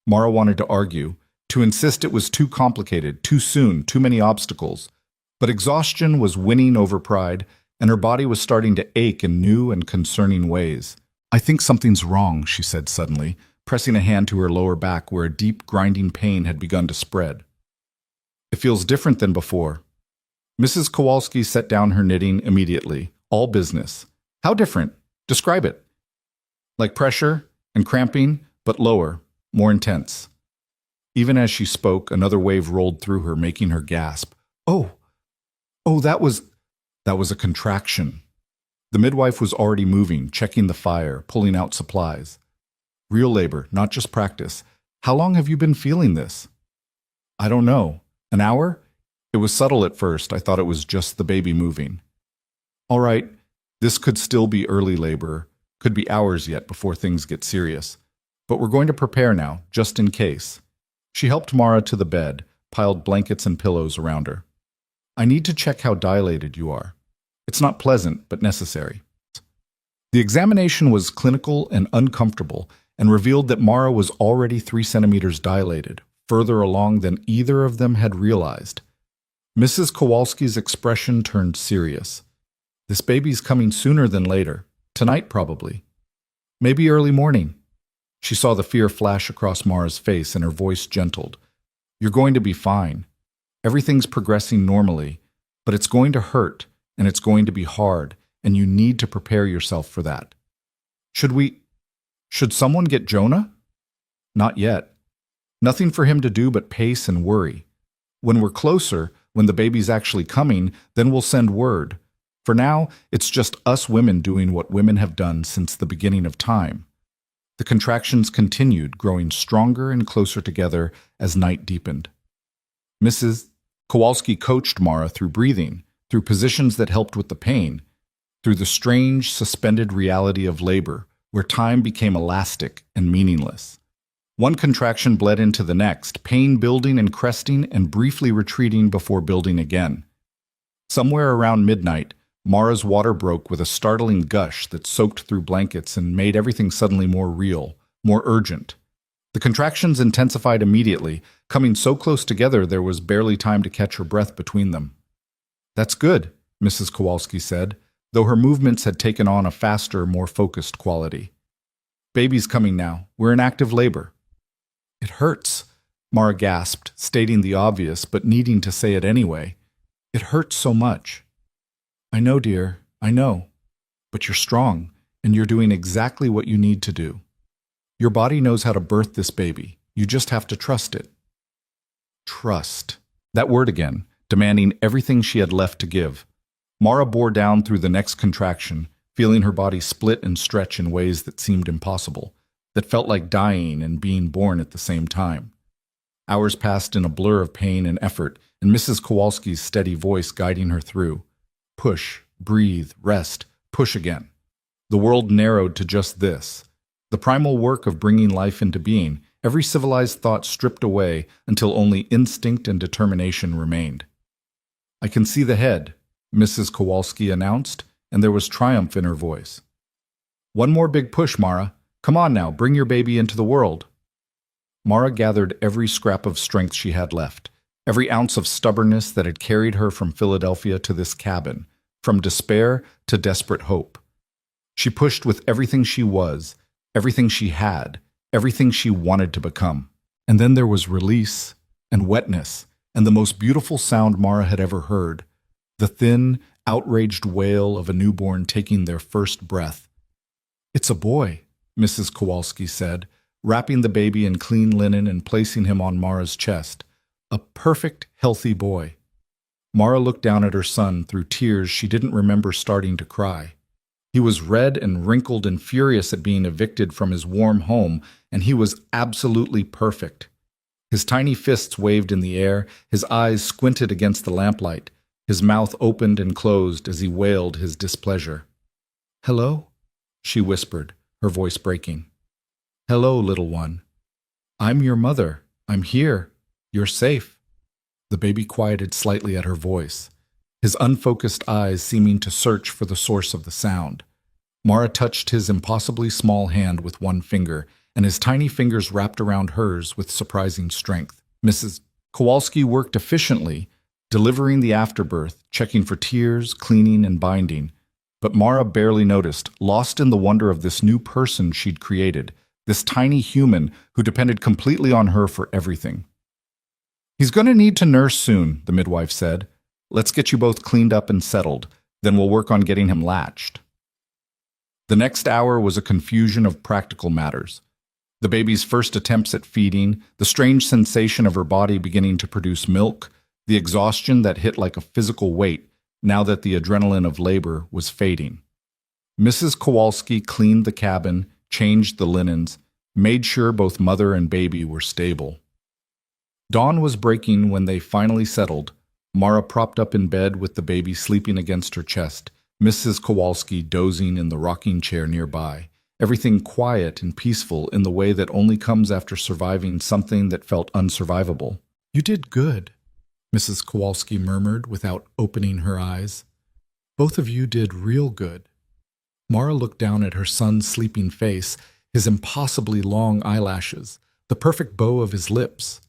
Mara wanted to argue, to insist it was too complicated, too soon, too many obstacles. But exhaustion was winning over pride, and her body was starting to ache in new and concerning ways. "I think something's wrong," she said suddenly, pressing a hand to her lower back where a deep, grinding pain had begun to spread. "It feels different than before." Mrs. Kowalski set down her knitting immediately, all business. "How different? Describe it." "Like pressure and cramping, but lower, more intense." Even as she spoke, another wave rolled through her, making her gasp. Oh, that was a contraction." The midwife was already moving, checking the fire, pulling out supplies. "Real labor, not just practice. How long have you been feeling this?" "I don't know. An hour? It was subtle at first. I thought it was just the baby moving." "All right, this could still be early labor, could be hours yet before things get serious. But we're going to prepare now, just in case." She helped Mara to the bed, piled blankets and pillows around her. "I need to check how dilated you are. It's not pleasant, but necessary." The examination was clinical and uncomfortable and revealed that Mara was already 3 centimeters dilated, further along than either of them had realized. Mrs. Kowalski's expression turned serious. "This baby's coming sooner than later. Tonight, probably. Maybe early morning." She saw the fear flash across Mara's face and her voice gentled. "You're going to be fine. Everything's progressing normally, but it's going to hurt, and it's going to be hard, and you need to prepare yourself for that." Should someone get Jonah?" "Not yet. Nothing for him to do but pace and worry. When we're closer, when the baby's actually coming, then we'll send word. For now, it's just us women doing what women have done since the beginning of time." The contractions continued, growing stronger and closer together as night deepened. Mrs. Kowalski coached Mara through breathing, through positions that helped with the pain, through the strange, suspended reality of labor, where time became elastic and meaningless. One contraction bled into the next, pain building and cresting and briefly retreating before building again. Somewhere around midnight, Mara's water broke with a startling gush that soaked through blankets and made everything suddenly more real, more urgent. The contractions intensified immediately, coming so close together there was barely time to catch her breath between them. "That's good," Mrs. Kowalski said, though her movements had taken on a faster, more focused quality. "Baby's coming now. We're in active labor." "It hurts," Mara gasped, stating the obvious but needing to say it anyway. "It hurts so much." "I know, dear, I know. But you're strong, and you're doing exactly what you need to do. Your body knows how to birth this baby. You just have to trust it." Trust. That word again, demanding everything she had left to give. Mara bore down through the next contraction, feeling her body split and stretch in ways that seemed impossible. that felt like dying and being born at the same time. Hours passed in a blur of pain and effort, and Mrs. Kowalski's steady voice guiding her through. Push, breathe, rest, push again. The world narrowed to just this. The primal work of bringing life into being, every civilized thought stripped away until only instinct and determination remained. I can see the head, Mrs. Kowalski announced, and there was triumph in her voice. One more big push, Mara. Come on now, bring your baby into the world. Mara gathered every scrap of strength she had left, every ounce of stubbornness that had carried her from Philadelphia to this cabin, from despair to desperate hope. She pushed with everything she was, everything she had, everything she wanted to become. And then there was release and wetness and the most beautiful sound Mara had ever heard, the thin, outraged wail of a newborn taking their first breath. It's a boy, Mrs. Kowalski said, wrapping the baby in clean linen and placing him on Mara's chest. A perfect, healthy boy. Mara looked down at her son through tears she didn't remember starting to cry. He was red and wrinkled and furious at being evicted from his warm home, and he was absolutely perfect. His tiny fists waved in the air, his eyes squinted against the lamplight, his mouth opened and closed as he wailed his displeasure. "Hello?" she whispered, her voice breaking. "Hello, little one. I'm your mother. I'm here. You're safe." The baby quieted slightly at her voice, his unfocused eyes seeming to search for the source of the sound. Mara touched his impossibly small hand with one finger, and his tiny fingers wrapped around hers with surprising strength. Mrs. Kowalski worked efficiently, delivering the afterbirth, checking for tears, cleaning, and binding. But Mara barely noticed, lost in the wonder of this new person she'd created, this tiny human who depended completely on her for everything. "He's going to need to nurse soon," the midwife said. "Let's get you both cleaned up and settled, then we'll work on getting him latched." The next hour was a confusion of practical matters. The baby's first attempts at feeding, the strange sensation of her body beginning to produce milk, the exhaustion that hit like a physical weight now that the adrenaline of labor was fading. Mrs. Kowalski cleaned the cabin, changed the linens, made sure both mother and baby were stable. Dawn was breaking when they finally settled, Mara propped up in bed with the baby sleeping against her chest, Mrs. Kowalski dozing in the rocking chair nearby, everything quiet and peaceful in the way that only comes after surviving something that felt unsurvivable. "You did good," Mrs. Kowalski murmured without opening her eyes. "Both of you did real good." Mara looked down at her son's sleeping face, his impossibly long eyelashes, the perfect bow of his lips.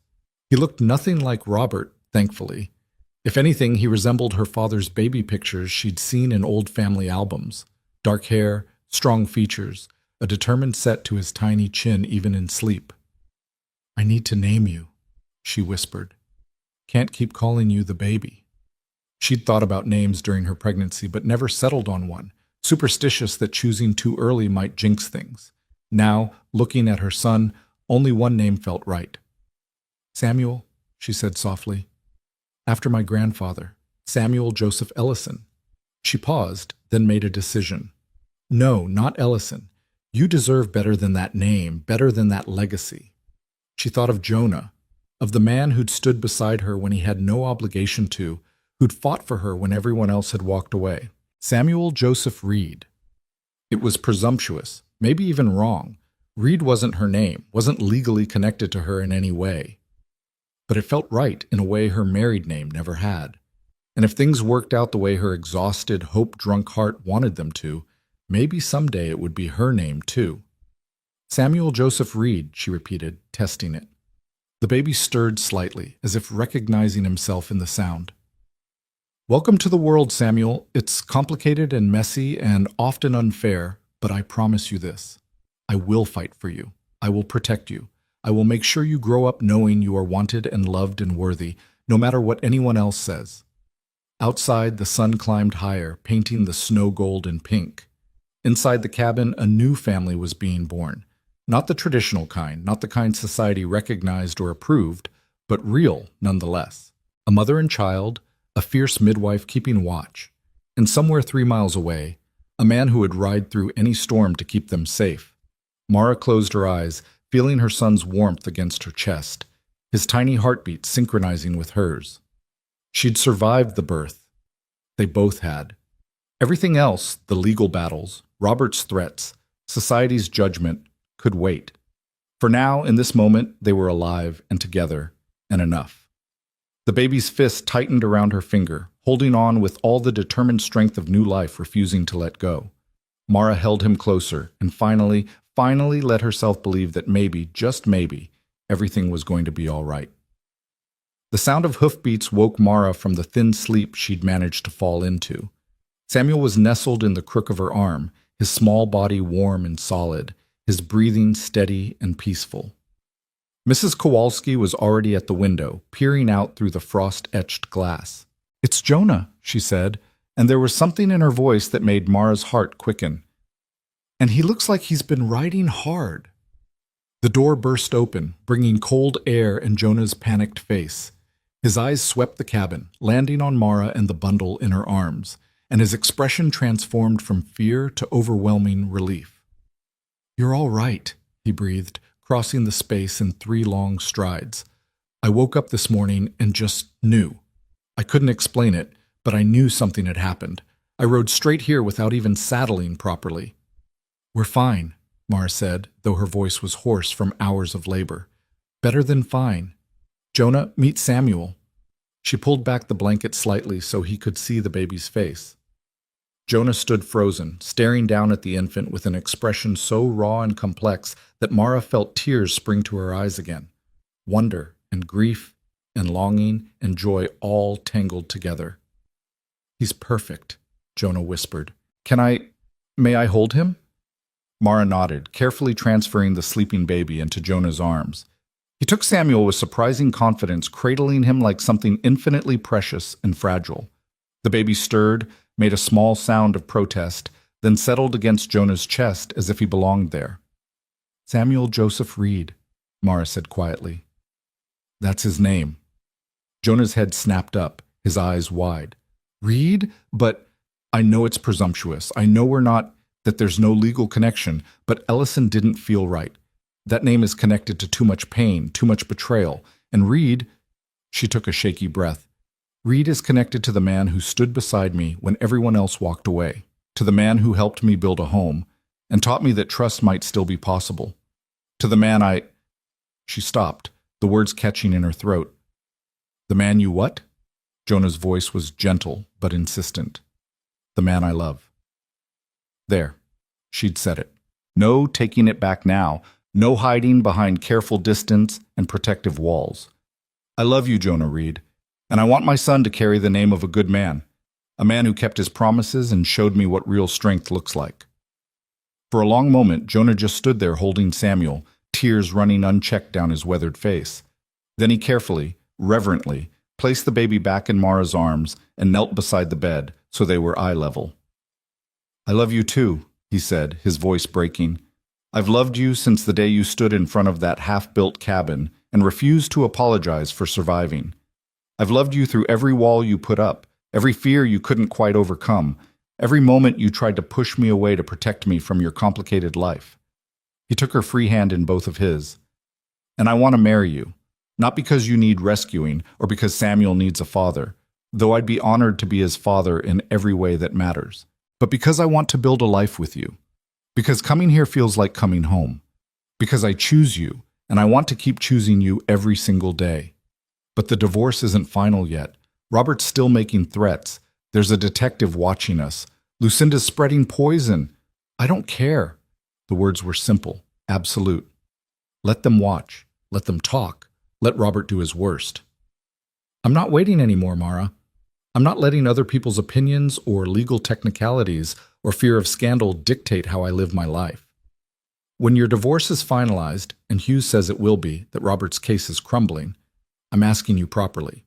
He looked nothing like Robert, thankfully. If anything, he resembled her father's baby pictures she'd seen in old family albums. Dark hair, strong features, a determined set to his tiny chin even in sleep. "I need to name you," she whispered. "Can't keep calling you the baby." She'd thought about names during her pregnancy, but never settled on one, superstitious that choosing too early might jinx things. Now, looking at her son, only one name felt right. "Samuel," she said softly. "After my grandfather, Samuel Joseph Ellison." She paused, then made a decision. "No, not Ellison. You deserve better than that name, better than that legacy." She thought of Jonah, of the man who'd stood beside her when he had no obligation to, who'd fought for her when everyone else had walked away. Samuel Joseph Reed. It was presumptuous, maybe even wrong. Reed wasn't her name, wasn't legally connected to her in any way. But it felt right in a way her married name never had. And if things worked out the way her exhausted, hope-drunk heart wanted them to, maybe someday it would be her name too. "Samuel Joseph Reed," she repeated, testing it. The baby stirred slightly, as if recognizing himself in the sound. "Welcome to the world, Samuel. It's complicated and messy and often unfair, but I promise you this. I will fight for you. I will protect you. I will make sure you grow up knowing you are wanted and loved and worthy, no matter what anyone else says." Outside, the sun climbed higher, painting the snow gold and pink. Inside the cabin, a new family was being born. Not the traditional kind, not the kind society recognized or approved, but real nonetheless. A mother and child, a fierce midwife keeping watch, and somewhere 3 miles away, a man who would ride through any storm to keep them safe. Mara closed her eyes, feeling her son's warmth against her chest, his tiny heartbeat synchronizing with hers. She'd survived the birth. They both had. Everything else, the legal battles, Robert's threats, society's judgment, could wait. For now, in this moment, they were alive and together, and enough. The baby's fist tightened around her finger, holding on with all the determined strength of new life refusing to let go. Mara held him closer and finally let herself believe that maybe, just maybe, everything was going to be all right. The sound of hoofbeats woke Mara from the thin sleep she'd managed to fall into. Samuel was nestled in the crook of her arm, his small body warm and solid, his breathing steady and peaceful. Mrs. Kowalski was already at the window, peering out through the frost-etched glass. "It's Jonah," she said, and there was something in her voice that made Mara's heart quicken. "And he looks like he's been riding hard." The door burst open, bringing cold air and Jonah's panicked face. His eyes swept the cabin, landing on Mara and the bundle in her arms, and his expression transformed from fear to overwhelming relief. "You're all right," he breathed, crossing the space in 3 long strides. "I woke up this morning and just knew. I couldn't explain it, but I knew something had happened. I rode straight here without even saddling properly." "We're fine," Mara said, though her voice was hoarse from hours of labor. "Better than fine. Jonah, meet Samuel." She pulled back the blanket slightly so he could see the baby's face. Jonah stood frozen, staring down at the infant with an expression so raw and complex that Mara felt tears spring to her eyes again. Wonder and grief and longing and joy all tangled together. "He's perfect," Jonah whispered. May I hold him?" Mara nodded, carefully transferring the sleeping baby into Jonah's arms. He took Samuel with surprising confidence, cradling him like something infinitely precious and fragile. The baby stirred, made a small sound of protest, then settled against Jonah's chest as if he belonged there. "Samuel Joseph Reed," Mara said quietly. "That's his name." Jonah's head snapped up, his eyes wide. "Reed? But I know it's presumptuous. I know that there's no legal connection, but Ellison didn't feel right. That name is connected to too much pain, too much betrayal. And Reed," she took a shaky breath, "Reed is connected to the man who stood beside me when everyone else walked away, to the man who helped me build a home, and taught me that trust might still be possible. To the man She stopped, the words catching in her throat. "The man you what?" Jonah's voice was gentle but insistent. "The man I love." There, she'd said it. No taking it back now, no hiding behind careful distance and protective walls. "I love you, Jonah Reed, and I want my son to carry the name of a good man, a man who kept his promises and showed me what real strength looks like." For a long moment, Jonah just stood there holding Samuel, tears running unchecked down his weathered face. Then he carefully, reverently, placed the baby back in Mara's arms and knelt beside the bed so they were eye level. "I love you too," he said, his voice breaking. "I've loved you since the day you stood in front of that half-built cabin and refused to apologize for surviving. I've loved you through every wall you put up, every fear you couldn't quite overcome, every moment you tried to push me away to protect me from your complicated life." He took her free hand in both of his. "And I want to marry you, not because you need rescuing or because Samuel needs a father, though I'd be honored to be his father in every way that matters, but because I want to build a life with you, because coming here feels like coming home, because I choose you, and I want to keep choosing you every single day. But the divorce isn't final yet. Robert's still making threats. There's a detective watching us. Lucinda's spreading poison. I don't care." The words were simple, absolute. Let them watch. Let them talk. Let Robert do his worst. "I'm not waiting anymore, Mara. I'm not letting other people's opinions or legal technicalities or fear of scandal dictate how I live my life. When your divorce is finalized, and Hughes says it will be, that Robert's case is crumbling, I'm asking you properly,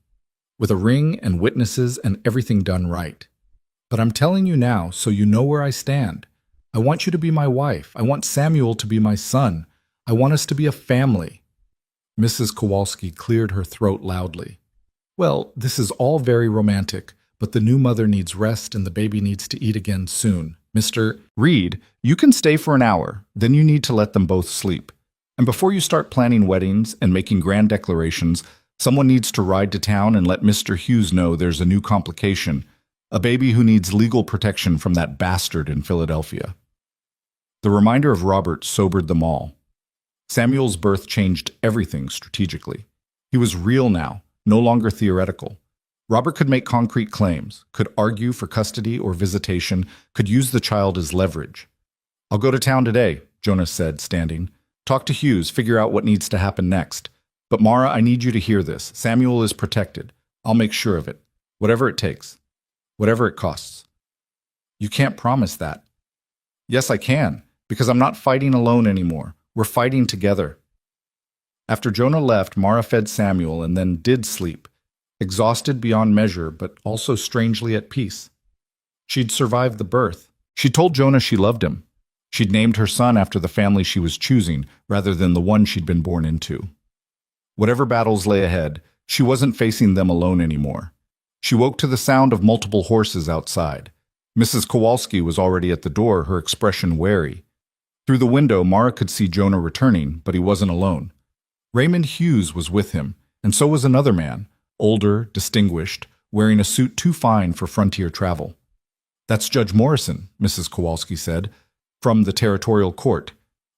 with a ring and witnesses and everything done right. But I'm telling you now so you know where I stand. I want you to be my wife. I want Samuel to be my son. I want us to be a family." Mrs. Kowalski cleared her throat loudly. "Well, this is all very romantic, but the new mother needs rest and the baby needs to eat again soon," Mr. Reed, you can stay for an hour, then you need to let them both sleep. And before you start planning weddings and making grand declarations, someone needs to ride to town and let Mr. Hughes know there's a new complication, a baby who needs legal protection from that bastard in Philadelphia. The reminder of Robert sobered them all. Samuel's birth changed everything strategically. He was real now, no longer theoretical. Robert could make concrete claims, could argue for custody or visitation, could use the child as leverage. "I'll go to town today," Jonah said, standing. "Talk to Hughes, figure out what needs to happen next. But Mara, I need you to hear this. Samuel is protected. I'll make sure of it. Whatever it takes. Whatever it costs." "You can't promise that." "Yes, I can, because I'm not fighting alone anymore. We're fighting together." After Jonah left, Mara fed Samuel and then did sleep, exhausted beyond measure, but also strangely at peace. She'd survived the birth. She told Jonah she loved him. She'd named her son after the family she was choosing, rather than the one she'd been born into. Whatever battles lay ahead, she wasn't facing them alone anymore. She woke to the sound of multiple horses outside. Mrs. Kowalski was already at the door, her expression wary. Through the window, Mara could see Jonah returning, but he wasn't alone. Raymond Hughes was with him, and so was another man, older, distinguished, wearing a suit too fine for frontier travel. "That's Judge Morrison," Mrs. Kowalski said, "from the territorial court.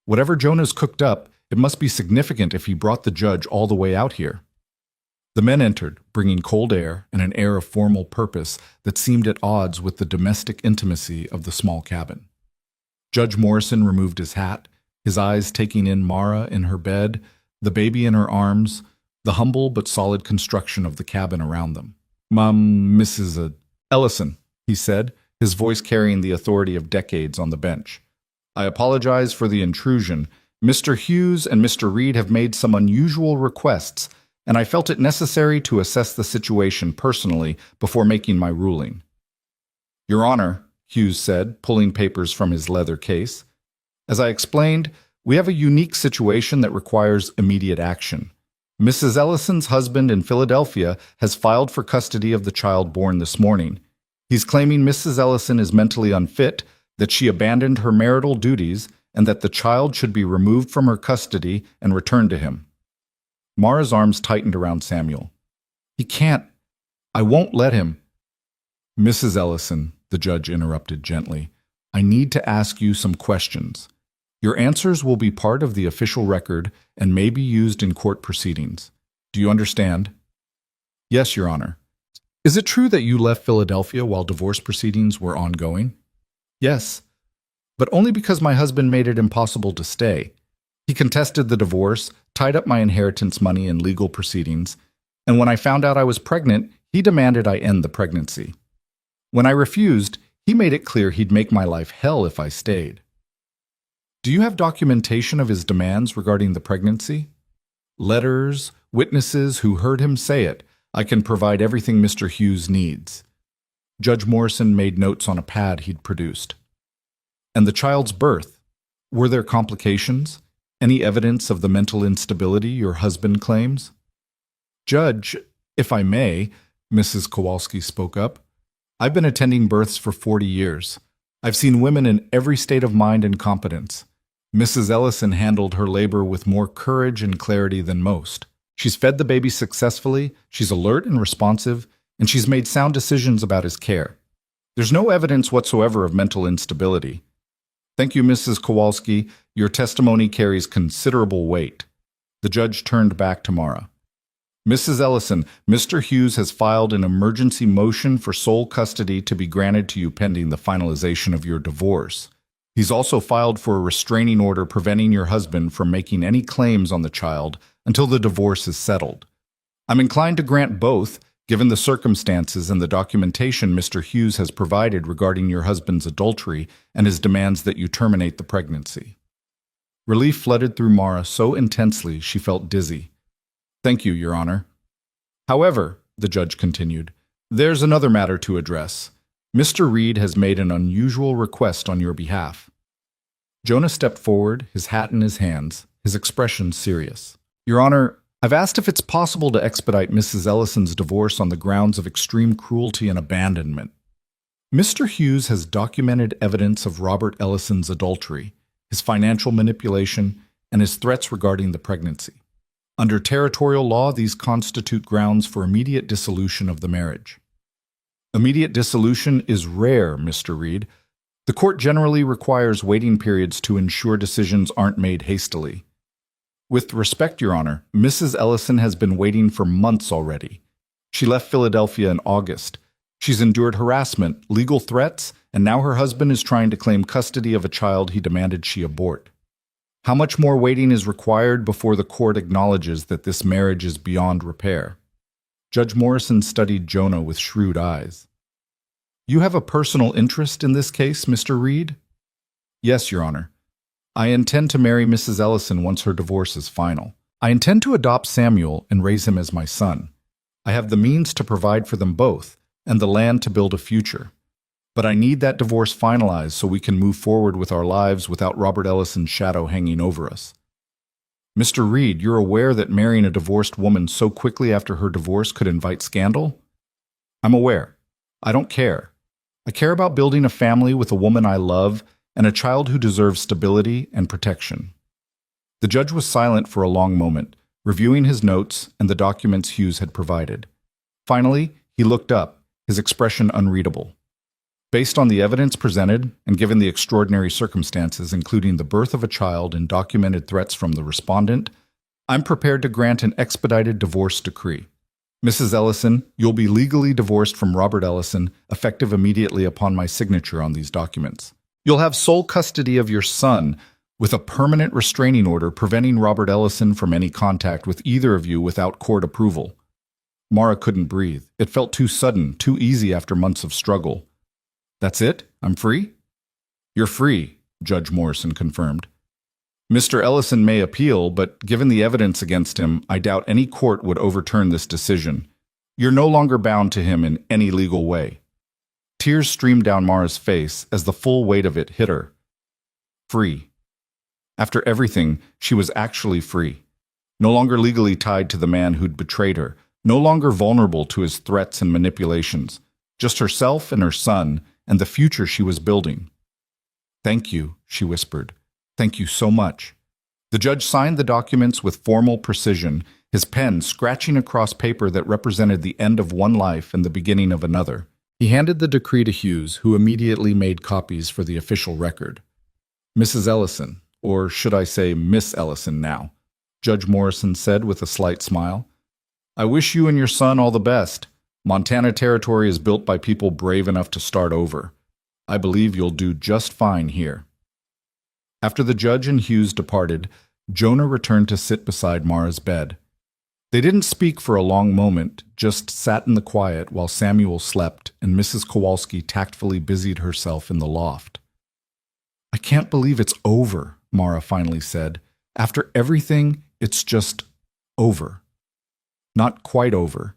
Whatever Jonah's cooked up, it must be significant if he brought the judge all the way out here." The men entered, bringing cold air and an air of formal purpose that seemed at odds with the domestic intimacy of the small cabin. Judge Morrison removed his hat, his eyes taking in Mara in her bed, the baby in her arms, the humble but solid construction of the cabin around them. "Mrs. Ellison," he said, his voice carrying the authority of decades on the bench. "I apologize for the intrusion. Mr. Hughes and Mr. Reed have made some unusual requests, and I felt it necessary to assess the situation personally before making my ruling." "Your Honor," Hughes said, pulling papers from his leather case, "as I explained, we have a unique situation that requires immediate action. Mrs. Ellison's husband in Philadelphia has filed for custody of the child born this morning. He's claiming Mrs. Ellison is mentally unfit, that she abandoned her marital duties, and that the child should be removed from her custody and returned to him." Mara's arms tightened around Samuel. "He can't. I won't let him." "Mrs. Ellison," the judge interrupted gently, "I need to ask you some questions. Your answers will be part of the official record and may be used in court proceedings. Do you understand?" "Yes, Your Honor." "Is it true that you left Philadelphia while divorce proceedings were ongoing?" "Yes, but only because my husband made it impossible to stay. He contested the divorce, tied up my inheritance money in legal proceedings, and when I found out I was pregnant, he demanded I end the pregnancy. When I refused, he made it clear he'd make my life hell if I stayed." "Do you have documentation of his demands regarding the pregnancy?" "Letters, witnesses who heard him say it. I can provide everything Mr. Hughes needs." Judge Morrison made notes on a pad he'd produced. "And the child's birth? Were there complications? Any evidence of the mental instability your husband claims?" "Judge, if I may," Mrs. Kowalski spoke up, "I've been attending births for 40 years. I've seen women in every state of mind and competence. Mrs. Ellison handled her labor with more courage and clarity than most. She's fed the baby successfully, she's alert and responsive, and she's made sound decisions about his care. There's no evidence whatsoever of mental instability. Thank you, Mrs. Kowalski. Your testimony carries considerable weight." The judge turned back to Mara. "Mrs. Ellison, Mr. Hughes has filed an emergency motion for sole custody to be granted to you pending the finalization of your divorce. He's also filed for a restraining order preventing your husband from making any claims on the child until the divorce is settled. I'm inclined to grant both, given the circumstances and the documentation Mr. Hughes has provided regarding your husband's adultery and his demands that you terminate the pregnancy." Relief flooded through Mara so intensely she felt dizzy. "Thank you, Your Honor." "However," the judge continued, "there's another matter to address. Mr. Reed has made an unusual request on your behalf." Jonah stepped forward, his hat in his hands, his expression serious. "Your Honor, I've asked if it's possible to expedite Mrs. Ellison's divorce on the grounds of extreme cruelty and abandonment." Mr. Hughes has documented evidence of Robert Ellison's adultery, his financial manipulation, and his threats regarding the pregnancy. Under territorial law, these constitute grounds for immediate dissolution of the marriage. Immediate dissolution is rare, Mr. Reed. The court generally requires waiting periods to ensure decisions aren't made hastily. With respect, Your Honor, Mrs. Ellison has been waiting for months already. She left Philadelphia in August. She's endured harassment, legal threats, and now her husband is trying to claim custody of a child he demanded she abort. How much more waiting is required before the court acknowledges that this marriage is beyond repair? Judge Morrison studied Jonah with shrewd eyes. You have a personal interest in this case, Mr. Reed? Yes, Your Honor. I intend to marry Mrs. Ellison once her divorce is final. I intend to adopt Samuel and raise him as my son. I have the means to provide for them both and the land to build a future. But I need that divorce finalized so we can move forward with our lives without Robert Ellison's shadow hanging over us. Mr. Reed, you're aware that marrying a divorced woman so quickly after her divorce could invite scandal? I'm aware. I don't care. I care about building a family with a woman I love and a child who deserves stability and protection. The judge was silent for a long moment, reviewing his notes and the documents Hughes had provided. Finally, he looked up, his expression unreadable. Based on the evidence presented, and given the extraordinary circumstances, including the birth of a child and documented threats from the respondent, I'm prepared to grant an expedited divorce decree. Mrs. Ellison, you'll be legally divorced from Robert Ellison, effective immediately upon my signature on these documents. You'll have sole custody of your son, with a permanent restraining order preventing Robert Ellison from any contact with either of you without court approval. Mara couldn't breathe. It felt too sudden, too easy after months of struggle. That's it? I'm free? You're free, Judge Morrison confirmed. Mr. Ellison may appeal, but given the evidence against him, I doubt any court would overturn this decision. You're no longer bound to him in any legal way. Tears streamed down Mara's face as the full weight of it hit her. Free. After everything, she was actually free. No longer legally tied to the man who'd betrayed her, no longer vulnerable to his threats and manipulations. Just herself and her son, and the future she was building. Thank you, she whispered. Thank you so much. The judge signed the documents with formal precision, his pen scratching across paper that represented the end of one life and the beginning of another. He handed the decree to Hughes, who immediately made copies for the official record. Mrs. Ellison, or should I say Miss Ellison now, Judge Morrison said with a slight smile. I wish you and your son all the best. Montana Territory is built by people brave enough to start over. I believe you'll do just fine here. After the judge and Hughes departed, Jonah returned to sit beside Mara's bed. They didn't speak for a long moment, just sat in the quiet while Samuel slept and Mrs. Kowalski tactfully busied herself in the loft. I can't believe it's over, Mara finally said. After everything, it's just over. Not quite over.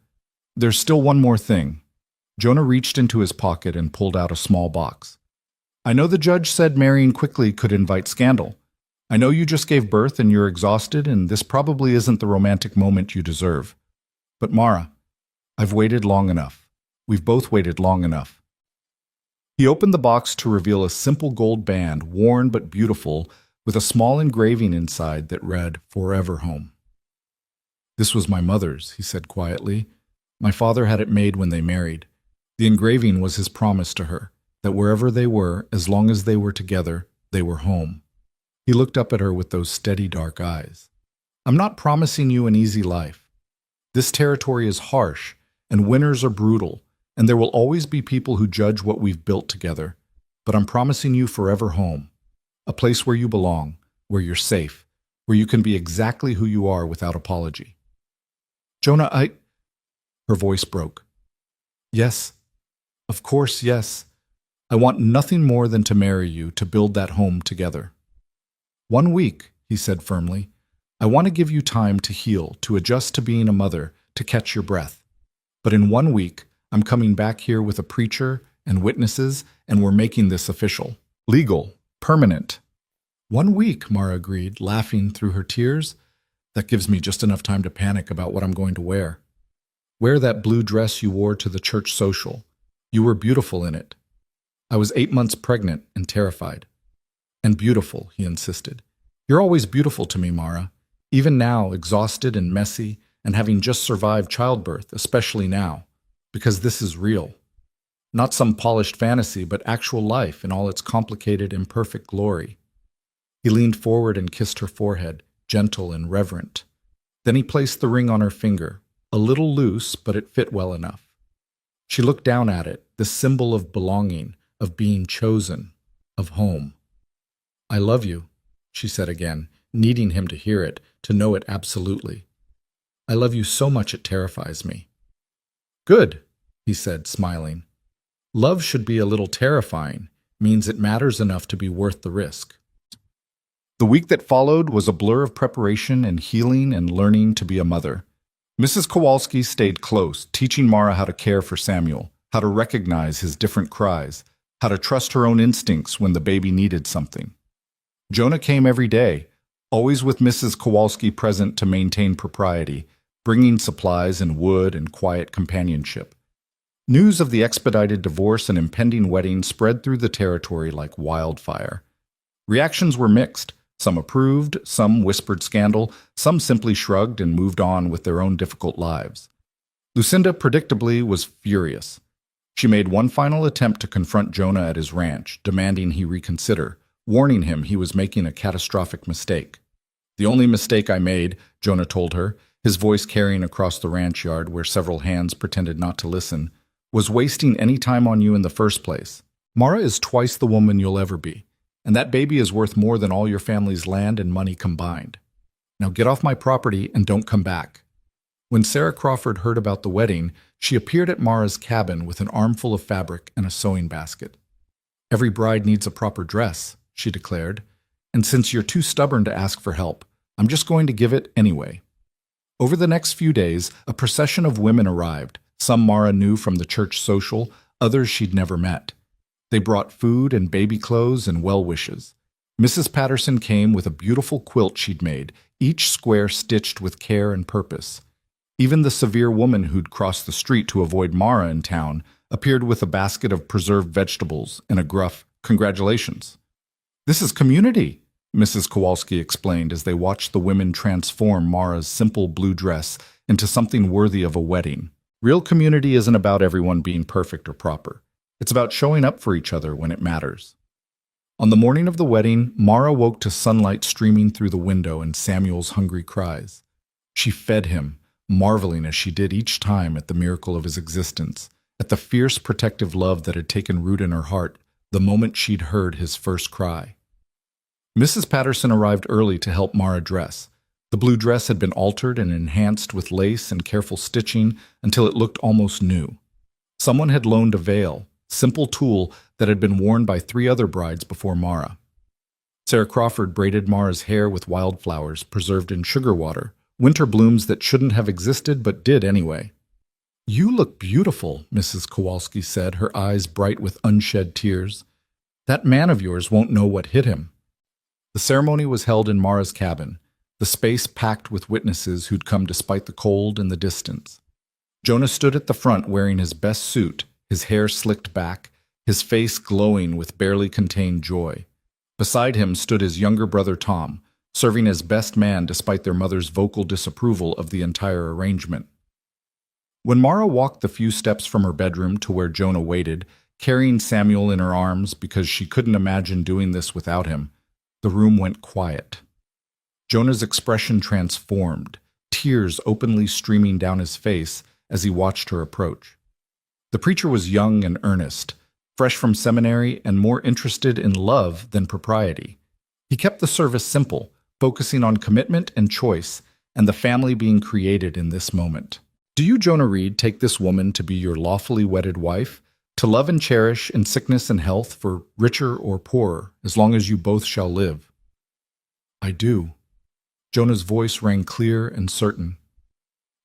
There's still one more thing. Jonah reached into his pocket and pulled out a small box. I know the judge said marrying quickly could invite scandal. I know you just gave birth and you're exhausted, and this probably isn't the romantic moment you deserve. But Mara, I've waited long enough. We've both waited long enough. He opened the box to reveal a simple gold band, worn but beautiful, with a small engraving inside that read, Forever Home. This was my mother's, he said quietly. My father had it made when they married. The engraving was his promise to her, that wherever they were, as long as they were together, they were home. He looked up at her with those steady dark eyes. I'm not promising you an easy life. This territory is harsh, and winters are brutal, and there will always be people who judge what we've built together. But I'm promising you forever home, a place where you belong, where you're safe, where you can be exactly who you are without apology. Jonah, Her voice broke. Yes, of course, yes. I want nothing more than to marry you, to build that home together. 1 week, he said firmly. I want to give you time to heal, to adjust to being a mother, to catch your breath. But in 1 week, I'm coming back here with a preacher and witnesses, and we're making this official. Legal. Permanent. 1 week, Mara agreed, laughing through her tears. That gives me just enough time to panic about what I'm going to wear. Wear that blue dress you wore to the church social. You were beautiful in it. I was 8 months pregnant and terrified. And beautiful, he insisted. You're always beautiful to me, Mara. Even now, exhausted and messy, and having just survived childbirth, especially now. Because this is real. Not some polished fantasy, but actual life in all its complicated, imperfect glory. He leaned forward and kissed her forehead, gentle and reverent. Then he placed the ring on her finger, a little loose, but it fit well enough. She looked down at it, the symbol of belonging, of being chosen, of home. I love you, she said again, needing him to hear it, to know it absolutely. I love you so much it terrifies me. Good, he said, smiling. Love should be a little terrifying, means it matters enough to be worth the risk. The week that followed was a blur of preparation and healing and learning to be a mother. Mrs. Kowalski stayed close, teaching Mara how to care for Samuel, how to recognize his different cries, how to trust her own instincts when the baby needed something. Jonah came every day, always with Mrs. Kowalski present to maintain propriety, bringing supplies and wood and quiet companionship. News of the expedited divorce and impending wedding spread through the territory like wildfire. Reactions were mixed. Some approved, some whispered scandal, some simply shrugged and moved on with their own difficult lives. Lucinda, predictably, was furious. She made one final attempt to confront Jonah at his ranch, demanding he reconsider, warning him he was making a catastrophic mistake. The only mistake I made, Jonah told her, his voice carrying across the ranch yard where several hands pretended not to listen, was wasting any time on you in the first place. Mara is twice the woman you'll ever be, and that baby is worth more than all your family's land and money combined. Now get off my property and don't come back. When Sarah Crawford heard about the wedding, she appeared at Mara's cabin with an armful of fabric and a sewing basket. Every bride needs a proper dress, she declared, and since you're too stubborn to ask for help, I'm just going to give it anyway. Over the next few days, a procession of women arrived. Some Mara knew from the church social, others she'd never met. They brought food and baby clothes and well wishes. Mrs. Patterson came with a beautiful quilt she'd made, each square stitched with care and purpose. Even the severe woman who'd crossed the street to avoid Mara in town appeared with a basket of preserved vegetables and a gruff, "Congratulations." "This is community," Mrs. Kowalski explained as they watched the women transform Mara's simple blue dress into something worthy of a wedding. Real community isn't about everyone being perfect or proper. It's about showing up for each other when it matters. On the morning of the wedding, Mara woke to sunlight streaming through the window and Samuel's hungry cries. She fed him, marveling as she did each time at the miracle of his existence, at the fierce protective love that had taken root in her heart the moment she'd heard his first cry. Mrs. Patterson arrived early to help Mara dress. The blue dress had been altered and enhanced with lace and careful stitching until it looked almost new. Someone had loaned a veil, simple tool that had been worn by 3 other brides before Mara. Sarah Crawford braided Mara's hair with wildflowers preserved in sugar water, winter blooms that shouldn't have existed but did anyway. "You look beautiful," Mrs. Kowalski said, her eyes bright with unshed tears. "That man of yours won't know what hit him." The ceremony was held in Mara's cabin, the space packed with witnesses who'd come despite the cold and the distance. Jonah stood at the front wearing his best suit, his hair slicked back, his face glowing with barely contained joy. Beside him stood his younger brother Tom, serving as best man despite their mother's vocal disapproval of the entire arrangement. When Mara walked the few steps from her bedroom to where Jonah waited, carrying Samuel in her arms because she couldn't imagine doing this without him, the room went quiet. Jonah's expression transformed, tears openly streaming down his face as he watched her approach. The preacher was young and earnest, fresh from seminary and more interested in love than propriety. He kept the service simple, focusing on commitment and choice, and the family being created in this moment. "Do you, Jonah Reed, take this woman to be your lawfully wedded wife, to love and cherish in sickness and health for richer or poorer, as long as you both shall live?" "I do." Jonah's voice rang clear and certain.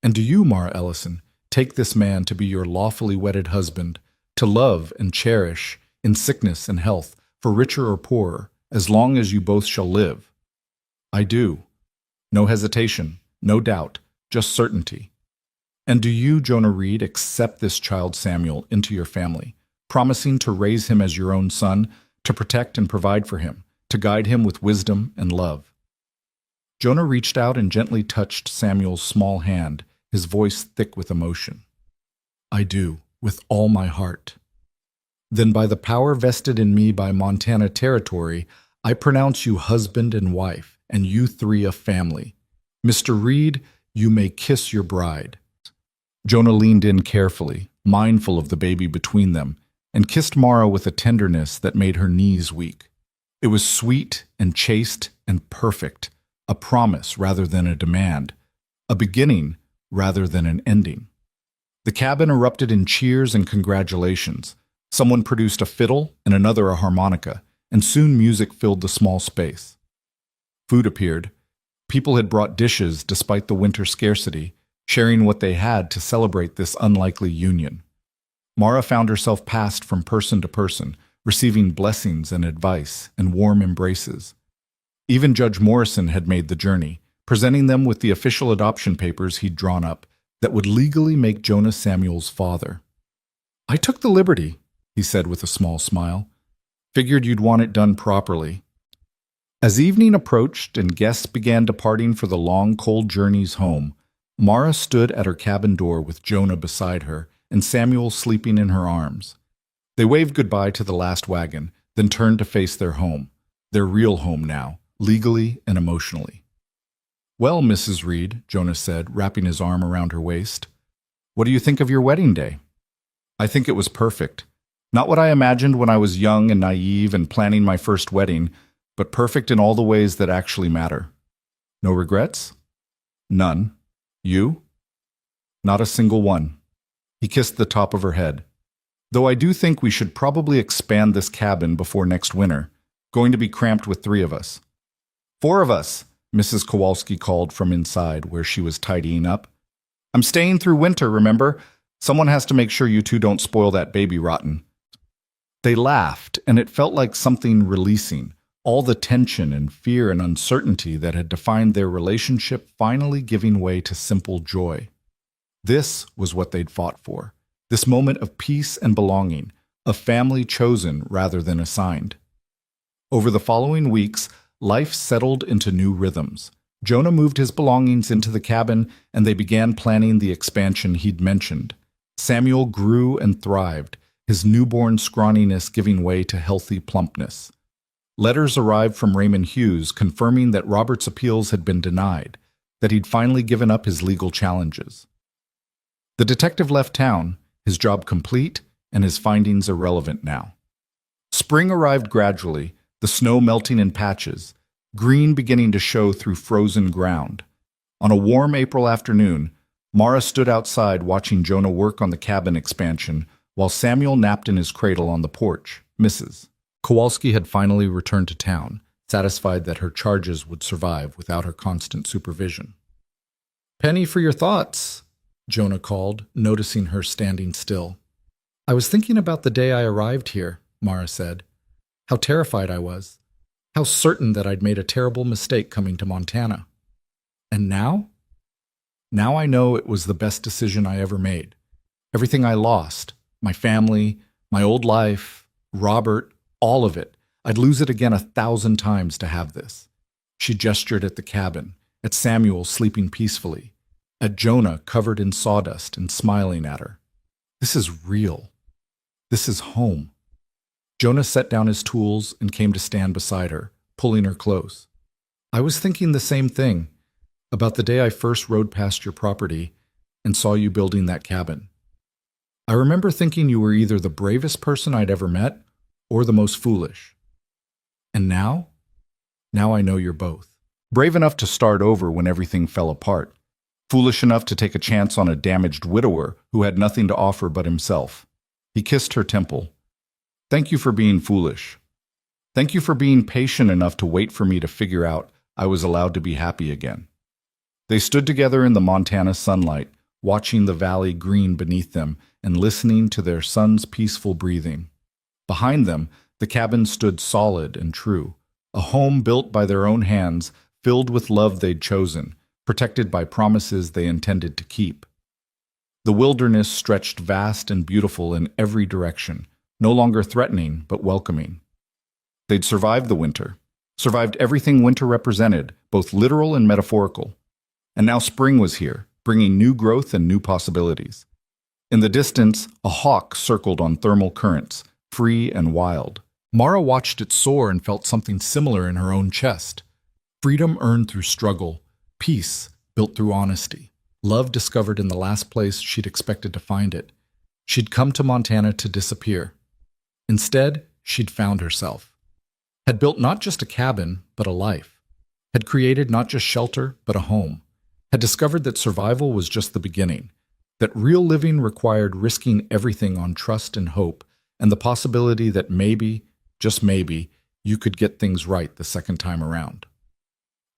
"And do you, Mara Ellison, take this man to be your lawfully wedded husband, to love and cherish in sickness and health for richer or poorer, as long as you both shall live?" "I do." No hesitation, no doubt, just certainty. "And do you, Jonah Reed, accept this child Samuel into your family, promising to raise him as your own son, to protect and provide for him, to guide him with wisdom and love. Jonah reached out and gently touched Samuel's small hand, his voice thick with emotion. I do, with all my heart. Then by the power vested in me by Montana territory, I pronounce you husband and wife, and you three a family. Mr. Reed, you may kiss your bride. Jonah leaned in carefully, mindful of the baby between them, and kissed Mara with a tenderness that made her knees weak. It was sweet and chaste and perfect, a promise rather than a demand, a beginning rather than an ending. The cabin erupted in cheers and congratulations. Someone produced a fiddle and another a harmonica, and soon music filled the small space. Food appeared. People had brought dishes despite the winter scarcity, sharing what they had to celebrate this unlikely union. Mara found herself passed from person to person, receiving blessings and advice and warm embraces. Even Judge Morrison had made the journey, presenting them with the official adoption papers he'd drawn up that would legally make Jonah Samuel's father. I took the liberty, he said with a small smile. Figured you'd want it done properly. As evening approached and guests began departing for the long, cold journeys home, Mara stood at her cabin door with Jonah beside her and Samuel sleeping in her arms. They waved goodbye to the last wagon, then turned to face their home, their real home now, legally and emotionally. Well, Mrs. Reed, Jonah said, wrapping his arm around her waist, what do you think of your wedding day? I think it was perfect. Not what I imagined when I was young and naive and planning my first wedding, but perfect in all the ways that actually matter. No regrets? None. You? Not a single one. He kissed the top of her head. Though I do think we should probably expand this cabin before next winter. Going to be cramped with 3 of us. 4 of us, Mrs. Kowalski called from inside where she was tidying up. I'm staying through winter, remember? Someone has to make sure you two don't spoil that baby rotten. They laughed, and it felt like something releasing, all the tension and fear and uncertainty that had defined their relationship finally giving way to simple joy. This was what they'd fought for, this moment of peace and belonging, a family chosen rather than assigned. Over the following weeks, life settled into new rhythms. Jonah moved his belongings into the cabin, and they began planning the expansion he'd mentioned. Samuel grew and thrived, his newborn scrawniness giving way to healthy plumpness. Letters arrived from Raymond Hughes confirming that Robert's appeals had been denied, that he'd finally given up his legal challenges. The detective left town, his job complete and his findings irrelevant now. Spring arrived gradually, the snow melting in patches, green beginning to show through frozen ground. On a warm April afternoon, Mara stood outside watching Jonah work on the cabin expansion while Samuel napped in his cradle on the porch. Mrs. Kowalski had finally returned to town, satisfied that her charges would survive without her constant supervision. Penny for your thoughts, Jonah called, noticing her standing still. I was thinking about the day I arrived here, Mara said. How terrified I was. How certain that I'd made a terrible mistake coming to Montana. And now? Now I know it was the best decision I ever made. Everything I lost, my family, my old life, Robert, all of it. I'd lose it again 1,000 times to have this. She gestured at the cabin, at Samuel sleeping peacefully, at Jonah covered in sawdust and smiling at her. This is real. This is home. Jonah set down his tools and came to stand beside her, pulling her close. I was thinking the same thing, about the day I first rode past your property and saw you building that cabin. I remember thinking you were either the bravest person I'd ever met or the most foolish. And now? Now I know you're both. Brave enough to start over when everything fell apart. Foolish enough to take a chance on a damaged widower who had nothing to offer but himself. He kissed her temple. Thank you for being foolish. Thank you for being patient enough to wait for me to figure out I was allowed to be happy again. They stood together in the Montana sunlight, watching the valley green beneath them and listening to their son's peaceful breathing. Behind them, the cabin stood solid and true, a home built by their own hands, filled with love they'd chosen, protected by promises they intended to keep. The wilderness stretched vast and beautiful in every direction, no longer threatening, but welcoming. They'd survived the winter, survived everything winter represented, both literal and metaphorical. And now spring was here, bringing new growth and new possibilities. In the distance, a hawk circled on thermal currents, free and wild. Mara watched it soar and felt something similar in her own chest. Freedom earned through struggle, peace built through honesty, love discovered in the last place she'd expected to find it. She'd come to Montana to disappear. Instead, she'd found herself. Had built not just a cabin, but a life. Had created not just shelter, but a home. Had discovered that survival was just the beginning. That real living required risking everything on trust and hope, and the possibility that maybe, just maybe, you could get things right the second time around.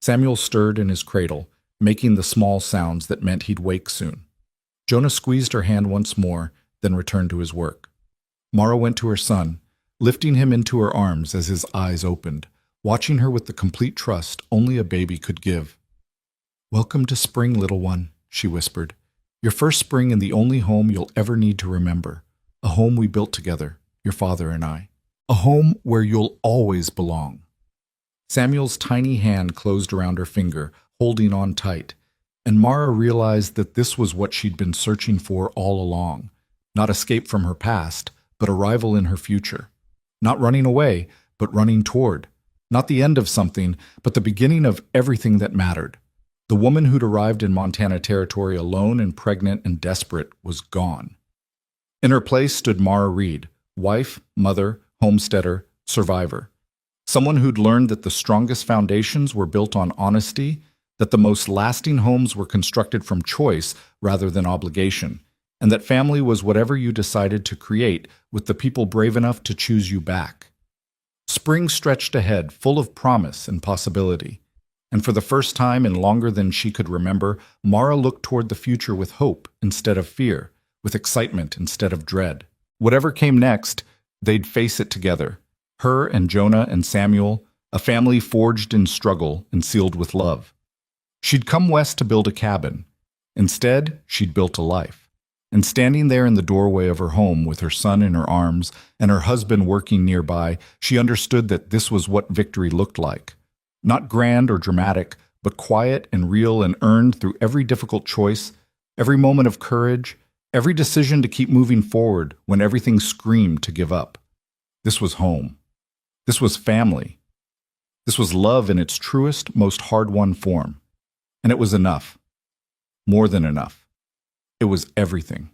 Samuel stirred in his cradle, making the small sounds that meant he'd wake soon. Jonah squeezed her hand once more, then returned to his work. Mara went to her son, lifting him into her arms as his eyes opened, watching her with the complete trust only a baby could give. "Welcome to spring, little one," she whispered. "Your first spring and the only home you'll ever need to remember. A home we built together, your father and I. A home where you'll always belong." Samuel's tiny hand closed around her finger, holding on tight, and Mara realized that this was what she'd been searching for all along. Not escape from her past, but arrival in her future. Not running away, but running toward. Not the end of something, but the beginning of everything that mattered. The woman who'd arrived in Montana territory alone and pregnant and desperate was gone. In her place stood Mara Reed, wife, mother, homesteader, survivor. Someone who'd learned that the strongest foundations were built on honesty, that the most lasting homes were constructed from choice rather than obligation, and that family was whatever you decided to create with the people brave enough to choose you back. Spring stretched ahead, full of promise and possibility. And for the first time in longer than she could remember, Mara looked toward the future with hope instead of fear, with excitement instead of dread. Whatever came next, they'd face it together. Her and Jonah and Samuel, a family forged in struggle and sealed with love. She'd come west to build a cabin. Instead, she'd built a life. And standing there in the doorway of her home with her son in her arms and her husband working nearby, she understood that this was what victory looked like. Not grand or dramatic, but quiet and real and earned through every difficult choice, every moment of courage, every decision to keep moving forward when everything screamed to give up. This was home. This was family. This was love in its truest, most hard-won form. And it was enough. More than enough. It was everything.